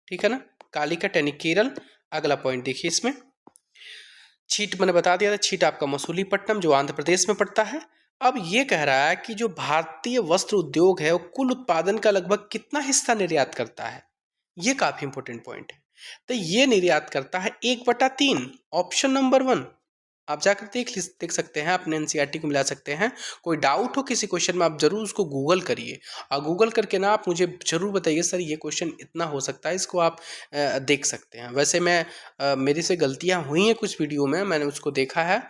ठीक है ना, कालीकट यानी केरल। अगला पॉइंट देखिए इसमें, छीट मैंने बता दिया था, छीट आपका मसूलीपट्टनम जो आंध्र प्रदेश में पड़ता है। अब ये कह रहा है कि जो भारतीय वस्त्र उद्योग है वो कुल उत्पादन का लगभग कितना हिस्सा निर्यात करता है। ये काफी इंपॉर्टेंट पॉइंट है। तो ये निर्यात करता है 1/3, ऑप्शन नंबर 1। आप जाकर देख सकते हैं, अपने एनसीईआरटी को मिला सकते हैं। कोई डाउट हो किसी क्वेश्चन में, आप जरूर उसको गूगल करिए, और गूगल करके ना आप मुझे जरूर बताइए सर ये क्वेश्चन इतना हो सकता है, इसको आप देख सकते हैं। वैसे मैं मेरे से गलतियां हुई हैं कुछ वीडियो में, मैंने उसको देखा है,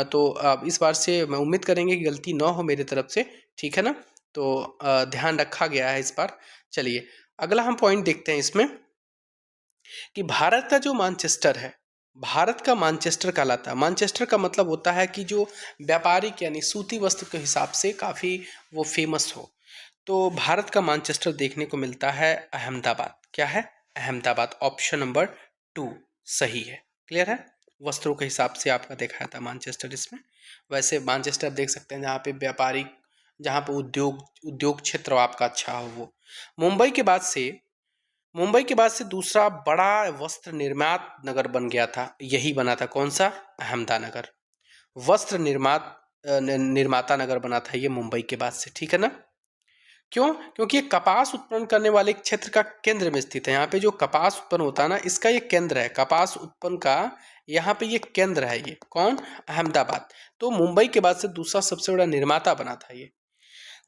तो इस बार से मैं उम्मीद करेंगे कि गलती ना हो मेरी तरफ से, ठीक है ना। तो ध्यान रखा गया है इस बार। चलिए अगला हम पॉइंट देखते हैं इसमें, कि भारत का जो मानचेस्टर है, भारत का मानचेस्टर कहलाता है। मानचेस्टर का मतलब होता है कि जो व्यापारिक यानी सूती वस्त्र के हिसाब से काफ़ी वो फेमस हो। तो भारत का मानचेस्टर देखने को मिलता है अहमदाबाद। क्या है, अहमदाबाद, ऑप्शन नंबर 2 सही है। क्लियर है, वस्त्रों के हिसाब से आपका देखा था मानचेस्टर इसमें। वैसे मानचेस्टर देख सकते हैं जहाँ पे व्यापारिक, जहाँ पे उद्योग क्षेत्र आपका अच्छा हो वो। मुंबई के बाद से मुंबई के बाद से दूसरा बड़ा वस्त्र निर्मात नगर बन गया था, यही बना था, कौन सा, अहमदानगर। वस्त्र निर्माता नगर बना था ये मुंबई के बाद से, ठीक है ना। क्यों, क्योंकि ये कपास उत्पन्न करने वाले क्षेत्र का केंद्र में स्थित है। यहाँ पे जो कपास उत्पन्न होता है ना, इसका ये केंद्र है, कपास उत्पन्न का यहाँ पे ये केंद्र है। ये कौन, अहमदाबाद। तो मुंबई के बाद से दूसरा सबसे बड़ा निर्माता बना था ये।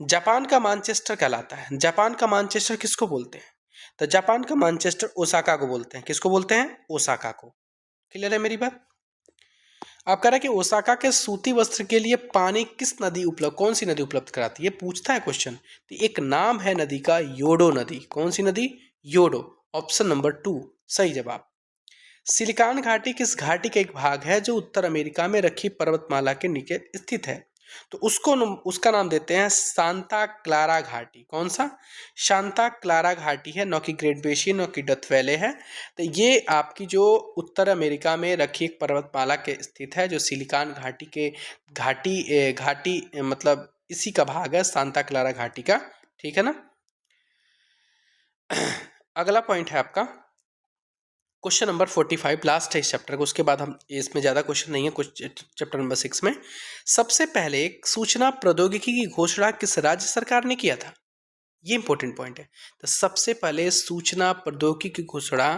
जापान का मानचेस्टर कहलाता है। जापान का मानचेस्टर किसको बोलते हैं, तो जापान का मानचेस्टर ओसाका को बोलते हैं। किसको बोलते हैं, ओसाका को। क्लियर है मेरी बात। आप कह रहे हैं कि ओसाका के सूती वस्त्र के लिए पानी किस नदी उपलब्ध, कौन सी नदी उपलब्ध कराती है, ये पूछता है क्वेश्चन। तो एक नाम है नदी का, योडो नदी। कौन सी नदी, योडो, ऑप्शन नंबर 2 सही जवाब। सिलिकॉन घाटी किस घाटी का एक भाग है जो उत्तर अमेरिका में रखी पर्वतमाला के नीचे स्थित है, तो उसका नाम देते हैं सांता क्लारा घाटी। कौन सा, सांता क्लारा घाटी है, न कि ग्रेट बेसिन, न कि डेथ वैले है। तो ये आपकी जो उत्तर अमेरिका में रखी एक पर्वतमाला के स्थित है, जो सिलिकॉन घाटी के घाटी मतलब इसी का भाग है, सांता क्लारा घाटी का, ठीक है ना। अगला पॉइंट है आपका क्वेश्चन नंबर 45, लास्ट है इस चैप्टर का, उसके बाद हम इसमें ज़्यादा क्वेश्चन नहीं है कुछ। चैप्टर नंबर 6 में सबसे पहले सूचना प्रौद्योगिकी की घोषणा किस राज्य सरकार ने किया था, ये इंपॉर्टेंट पॉइंट है। तो सबसे पहले सूचना प्रौद्योगिकी की घोषणा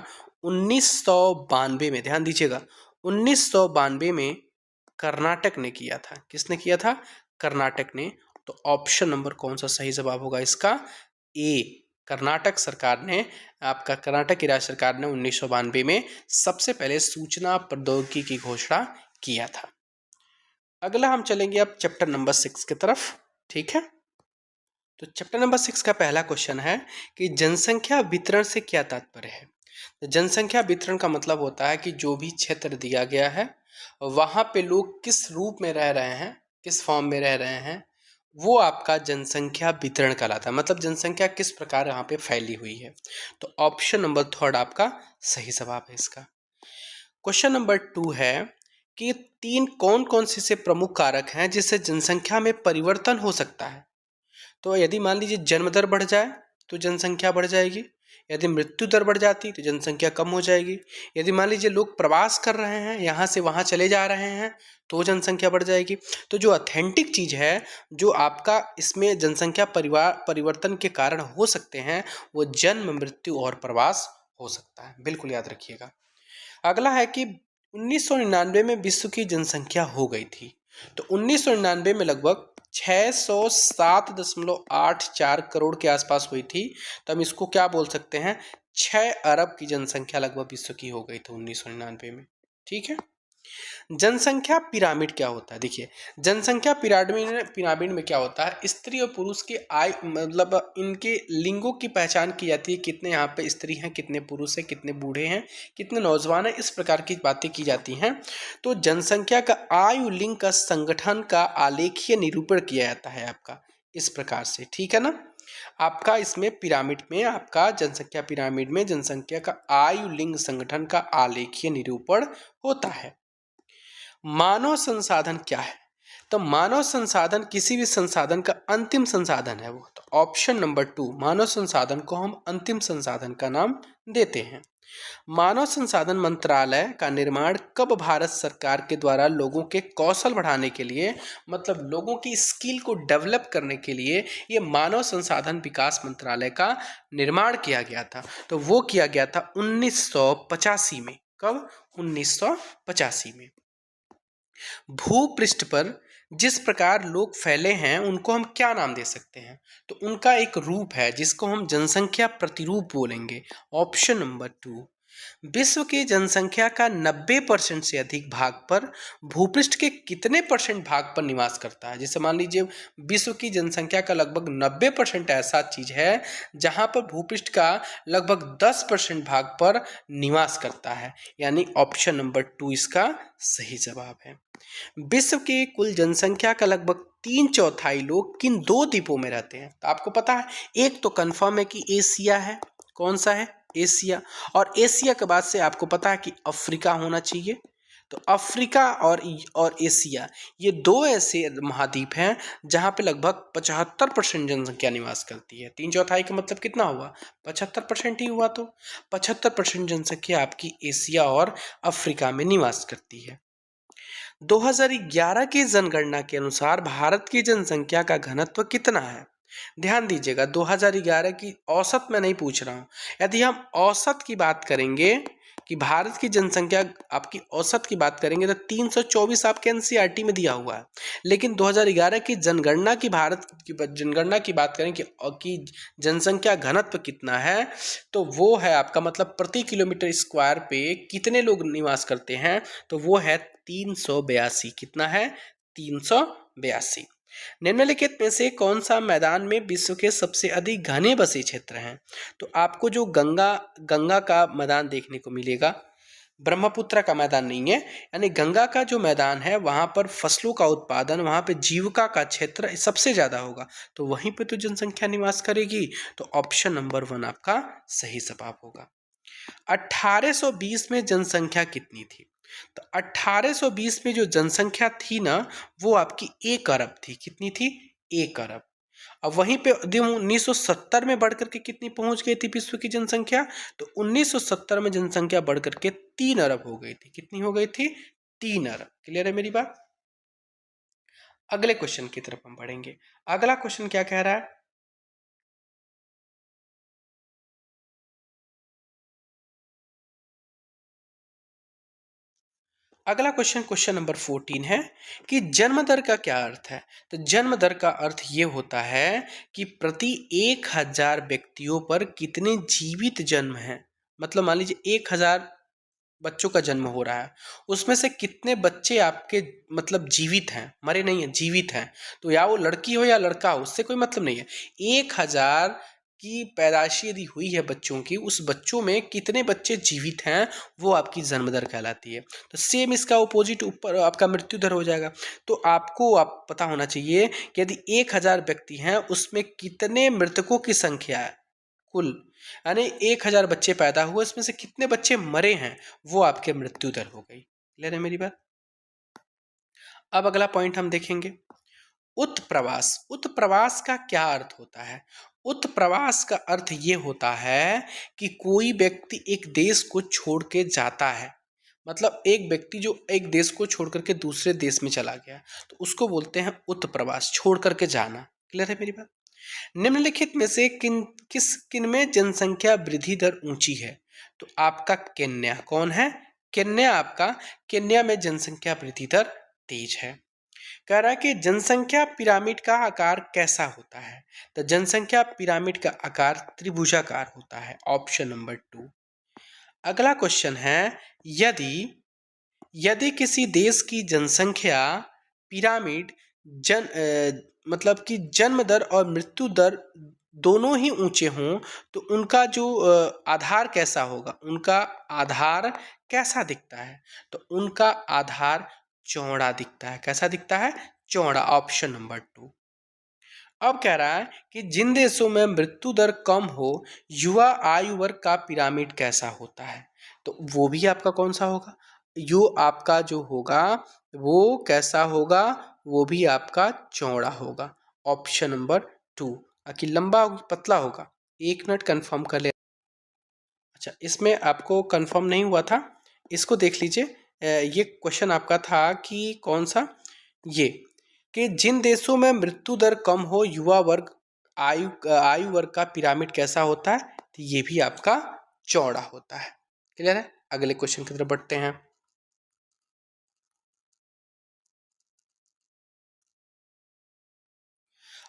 1992 में, ध्यान दीजिएगा, 1992 में कर्नाटक ने किया था। किसने किया था, कर्नाटक ने। तो ऑप्शन नंबर कौन सा सही जवाब होगा इसका, ए, कर्नाटक सरकार ने, आपका कर्नाटक की राज्य सरकार ने 1992 में सबसे पहले सूचना प्रौद्योगिकी की घोषणा किया था। अगला हम चलेंगे अब चैप्टर नंबर 6 की तरफ, ठीक है। तो चैप्टर नंबर 6 का पहला क्वेश्चन है कि जनसंख्या वितरण से क्या तात्पर्य है। तो जनसंख्या वितरण का मतलब होता है कि जो भी क्षेत्र दिया गया है वहाँ पे लोग किस रूप में रह रहे हैं, किस फॉर्म में रह रहे हैं, वो आपका जनसंख्या वितरण कहलाता है। मतलब जनसंख्या किस प्रकार यहाँ पे फैली हुई है। तो ऑप्शन नंबर 3 आपका सही जवाब है इसका। क्वेश्चन नंबर 2 है कि कौन कौन से प्रमुख कारक हैं जिससे जनसंख्या में परिवर्तन हो सकता है। तो यदि मान लीजिए जन्म दर बढ़ जाए तो जनसंख्या बढ़ जाएगी, यदि मृत्यु दर बढ़ जाती तो जनसंख्या कम हो जाएगी, यदि मान लीजिए लोग प्रवास कर रहे हैं, यहाँ से वहाँ चले जा रहे हैं, तो जनसंख्या बढ़ जाएगी। तो जो ऑथेंटिक चीज़ है, जो आपका इसमें जनसंख्या परिवर्तन के कारण हो सकते हैं, वो जन्म, मृत्यु और प्रवास हो सकता है, बिल्कुल याद रखिएगा। अगला है कि 1999 में विश्व की जनसंख्या हो गई थी। तो 1999 में लगभग 607.84 करोड़ के आसपास हुई थी, तो हम इसको क्या बोल सकते हैं, 6 अरब की जनसंख्या लगभग विश्व की हो गई थी 1999 में। ठीक है। जनसंख्या पिरामिड क्या होता है, देखिए जनसंख्या पिरामिड में क्या होता है, स्त्री और पुरुष के आय मतलब इनके लिंगों की पहचान की जाती है, कितने यहाँ पे स्त्री हैं, कितने पुरुष हैं, कितने बूढ़े हैं, कितने नौजवान हैं, इस प्रकार की बातें की जाती हैं। तो जनसंख्या का आयु लिंग का संगठन का आलेखीय निरूपण किया जाता है आपका इस प्रकार से। ठीक है ना, आपका इसमें पिरामिड में, आपका जनसंख्या पिरामिड में जनसंख्या का आयु लिंग संगठन का आलेखीय निरूपण होता है। मानव संसाधन क्या है, तो मानव संसाधन किसी भी संसाधन का अंतिम संसाधन है वो, तो ऑप्शन नंबर 2 मानव संसाधन को हम अंतिम संसाधन का नाम देते हैं। मानव संसाधन मंत्रालय का निर्माण कब भारत सरकार के द्वारा लोगों के कौशल बढ़ाने के लिए, मतलब लोगों की स्किल को डेवलप करने के लिए ये मानव संसाधन विकास मंत्रालय का निर्माण किया गया था, तो वो किया गया था 1985 में। कब, 1985 में। भूपृष्ठ पर जिस प्रकार लोग फैले हैं उनको हम क्या नाम दे सकते हैं, तो उनका एक रूप है जिसको हम जनसंख्या प्रतिरूप बोलेंगे। ऑप्शन नंबर 2, विश्व की जनसंख्या का 90% से अधिक भाग पर भूपृष्ठ के कितने परसेंट भाग पर निवास करता है। जैसे मान लीजिए विश्व की जनसंख्या का लगभग 90% ऐसा चीज है जहां पर भूपृष्ठ का लगभग 10% भाग पर निवास करता है, यानी ऑप्शन नंबर 2 इसका सही जवाब है। विश्व की कुल जनसंख्या का लगभग 3/4 लोग किन 2 द्वीपों में रहते हैं, तो आपको पता है एक तो कंफर्म है कि एशिया है, कौन सा है, एशिया, और एशिया के बाद से आपको पता है कि अफ्रीका होना चाहिए। तो अफ्रीका और एशिया ये 2 ऐसे महाद्वीप हैं जहां पे लगभग 75% जनसंख्या निवास करती है। 3/4 का मतलब कितना हुआ, 75% ही हुआ, तो 75% जनसंख्या आपकी एशिया और अफ्रीका में निवास करती है। 2011 की जनगणना के अनुसार भारत की जनसंख्या का घनत्व कितना है। ध्यान दीजिएगा, 2011 की औसत में नहीं पूछ रहा हूँ। यदि हम औसत की बात करेंगे कि भारत की जनसंख्या आपकी औसत की बात करेंगे तो 324 आपके एनसीईआरटी में दिया हुआ है, लेकिन 2011 की जनगणना की भारत की जनगणना की बात करें कि जनसंख्या घनत्व कितना है, तो वो है आपका मतलब प्रति किलोमीटर स्क्वायर पे कितने लोग निवास करते हैं, तो वो है 382। कितना है, 382। निम्नलिखित में से कौन सा मैदान में विश्व के सबसे अधिक घने बसे क्षेत्र हैं, तो आपको जो गंगा का मैदान देखने को मिलेगा, ब्रह्मपुत्र का मैदान नहीं है, यानी गंगा का जो मैदान है वहां पर फसलों का उत्पादन, वहां पे जीविका का क्षेत्र सबसे ज्यादा होगा, तो वहीं पे तो जनसंख्या निवास करेगी, तो ऑप्शन नंबर 1 आपका सही जवाब होगा। 1820 में जनसंख्या कितनी थी, तो 1820 में जो जनसंख्या थी ना वो आपकी 1 अरब थी। कितनी थी, 1 अरब। अब वहीं पे 1970 में बढ़कर के कितनी पहुंच गई थी विश्व की जनसंख्या, तो 1970 में जनसंख्या बढ़कर के 3 अरब हो गई थी। कितनी हो गई थी, 3 अरब। क्लियर है मेरी बात। अगले क्वेश्चन की तरफ हम बढ़ेंगे। अगला क्वेश्चन क्या कह रहा है, अगला क्वेश्चन, क्वेश्चन नंबर 14 है कि जन्म दर का क्या अर्थ है। तो जन्म दर का अर्थ ये होता है कि प्रति 1000 व्यक्तियों पर कितने जीवित जन्म हैं। मतलब मान लीजिए 1000 बच्चों का जन्म हो रहा है, उसमें से कितने बच्चे आपके मतलब जीवित हैं, मरे नहीं हैं, जीवित हैं। तो या वो लड़की हो या लड़का हो, उससे कोई मतलब नहीं है। 1000 की पैदाइश यदि हुई है बच्चों की, उस बच्चों में कितने बच्चे जीवित हैं, वो आपकी जन्म दर कहलाती है। तो सेम इसका अपोजिट ऊपर आपका मृत्यु दर हो जाएगा। तो आपको आप पता होना चाहिए कि यदि 1000 व्यक्ति हैं उसमें कितने मृतकों की संख्या है कुल, यानी 1000 बच्चे पैदा हुए, इसमें से कितने बच्चे मरे हैं, वो आपके मृत्यु दर हो गई। क्लियर है मेरी बात। अब अगला पॉइंट हम देखेंगे, उत्प्रवास। उत्प्रवास का क्या अर्थ होता है। उत्प्रवास का अर्थ ये होता है कि कोई व्यक्ति एक देश को छोड़ के जाता है, मतलब एक व्यक्ति जो एक देश को छोड़ करके दूसरे देश में चला गया, तो उसको बोलते हैं उत्प्रवास, छोड़ करके जाना। क्लियर है मेरी बात। निम्नलिखित में से किन में जनसंख्या वृद्धि दर ऊंची है, तो आपका केन्या। कौन है, केन्या। आपका केन्या में जनसंख्या वृद्धि दर तेज है। कह रहा है कि जनसंख्या पिरामिड का आकार कैसा होता है। तो जनसंख्या पिरामिड का आकार त्रिभुजाकार होता है, ऑप्शन नंबर 2। अगला क्वेश्चन है, यदि यदि किसी देश की जनसंख्या पिरामिड मतलब कि जन्म दर और मृत्यु दर दोनों ही ऊंचे हों तो उनका जो आधार कैसा होगा, उनका आधार कैसा दिखता है। तो उनका आधार चौड़ा दिखता है। कैसा दिखता है? चौड़ा, ऑप्शन नंबर 2। अब कह रहा है कि जिन देशों में मृत्यु दर कम हो, युवा आयु वर्ग का पिरामिड कैसा होता है। तो वो भी आपका कौन सा होगा? आपका जो होगा वो कैसा होगा? वो भी आपका चौड़ा होगा, ऑप्शन नंबर 2। कि लंबा होगा पतला होगा, 1 मिनट कंफर्म कर ले। अच्छा, इसमें आपको कंफर्म नहीं हुआ था, इसको देख लीजिए। ये क्वेश्चन आपका था कि कौन सा, ये कि जिन देशों में मृत्यु दर कम हो, युवा वर्ग आयु वर्ग का पिरामिड कैसा होता है। तो ये भी आपका चौड़ा होता है। क्लियर है? अगले क्वेश्चन की तरफ बढ़ते हैं।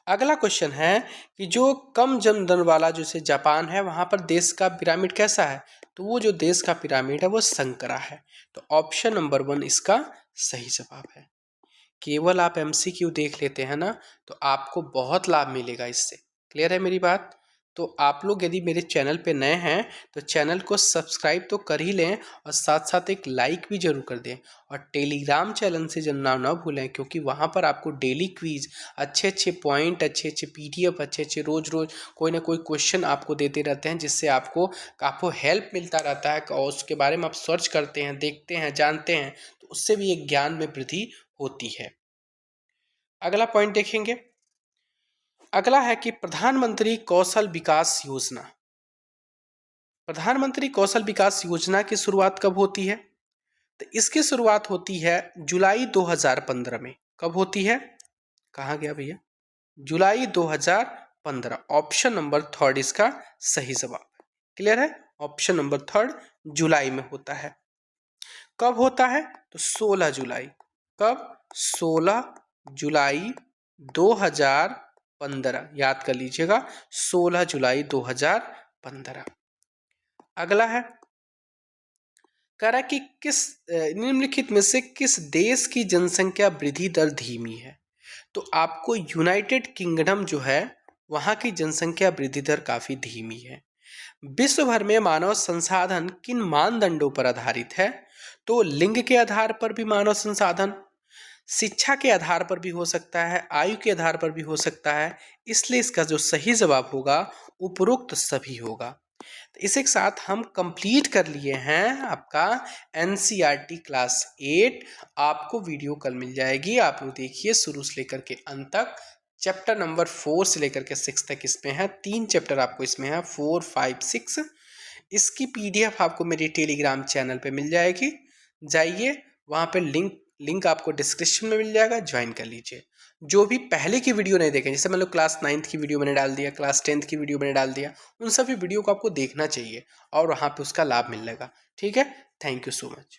अगला क्वेश्चन है कि जो कम जनदर वाला जैसे जापान है, वहां पर देश का पिरामिड कैसा है। तो वो जो देश का पिरामिड है वो संकरा है। तो ऑप्शन नंबर 1 इसका सही जवाब है। केवल आप एमसीक्यू देख लेते हैं ना, तो आपको बहुत लाभ मिलेगा इससे। क्लियर है मेरी बात? तो आप लोग यदि मेरे चैनल पे नए हैं तो चैनल को सब्सक्राइब तो कर ही लें और साथ साथ एक लाइक भी जरूर कर दें। और टेलीग्राम चैनल से जुड़ना ना भूलें, क्योंकि वहाँ पर आपको डेली क्विज, अच्छे अच्छे पॉइंट, अच्छे अच्छे पीडीएफ, अच्छे अच्छे रोज रोज कोई ना कोई क्वेश्चन आपको देते रहते हैं, जिससे आपको हेल्प मिलता रहता है और उसके बारे में आप सर्च करते हैं, देखते हैं, जानते हैं, तो उससे भी एक ज्ञान में वृद्धि होती है। अगला पॉइंट देखेंगे। अगला है कि प्रधानमंत्री कौशल विकास योजना। प्रधानमंत्री कौशल विकास योजना की शुरुआत कब होती है। तो इसकी शुरुआत होती है जुलाई 2015 में। कब होती है? कहाँ गया भैया? जुलाई 2015, ऑप्शन नंबर 3 इसका सही जवाब है। क्लियर है? ऑप्शन नंबर 3 जुलाई में होता है। कब होता है? तो 16 जुलाई। कब? 16 जुलाई 2015, याद कर लीजिएगा, 16 जुलाई 2015। अगला है, कह रहा है कि किस निम्नलिखित में से किस देश की जनसंख्या वृद्धि दर धीमी है। तो आपको यूनाइटेड किंगडम जो है, वहां की जनसंख्या वृद्धि दर काफी धीमी है। विश्व भर में मानव संसाधन किन मानदंडों पर आधारित है। तो लिंग के आधार पर भी मानव संसाधन, शिक्षा के आधार पर भी हो सकता है, आयु के आधार पर भी हो सकता है। इसलिए इसका जो सही जवाब होगा उपरोक्त सभी होगा। तो इसे के साथ हम कंप्लीट कर लिए हैं आपका एनसीईआरटी क्लास 8। आपको वीडियो कल मिल जाएगी, आप लोग देखिए शुरू से लेकर के अंत तक। चैप्टर नंबर 4 से लेकर के 6 तक इसमें है, 3 चैप्टर आपको इसमें है, 4, 5, 6। इसकी पीडीएफ आपको मेरे टेलीग्राम चैनल पे मिल जाएगी, जाइए वहाँ पे लिंक आपको डिस्क्रिप्शन में मिल जाएगा, ज्वाइन कर लीजिए। जो भी पहले की वीडियो नहीं देखें, जैसे मान लो क्लास 9th की वीडियो मैंने डाल दिया, क्लास 10th की वीडियो मैंने डाल दिया, उन सभी वीडियो को आपको देखना चाहिए और वहाँ पे उसका लाभ मिलेगा। ठीक है? Thank you so much.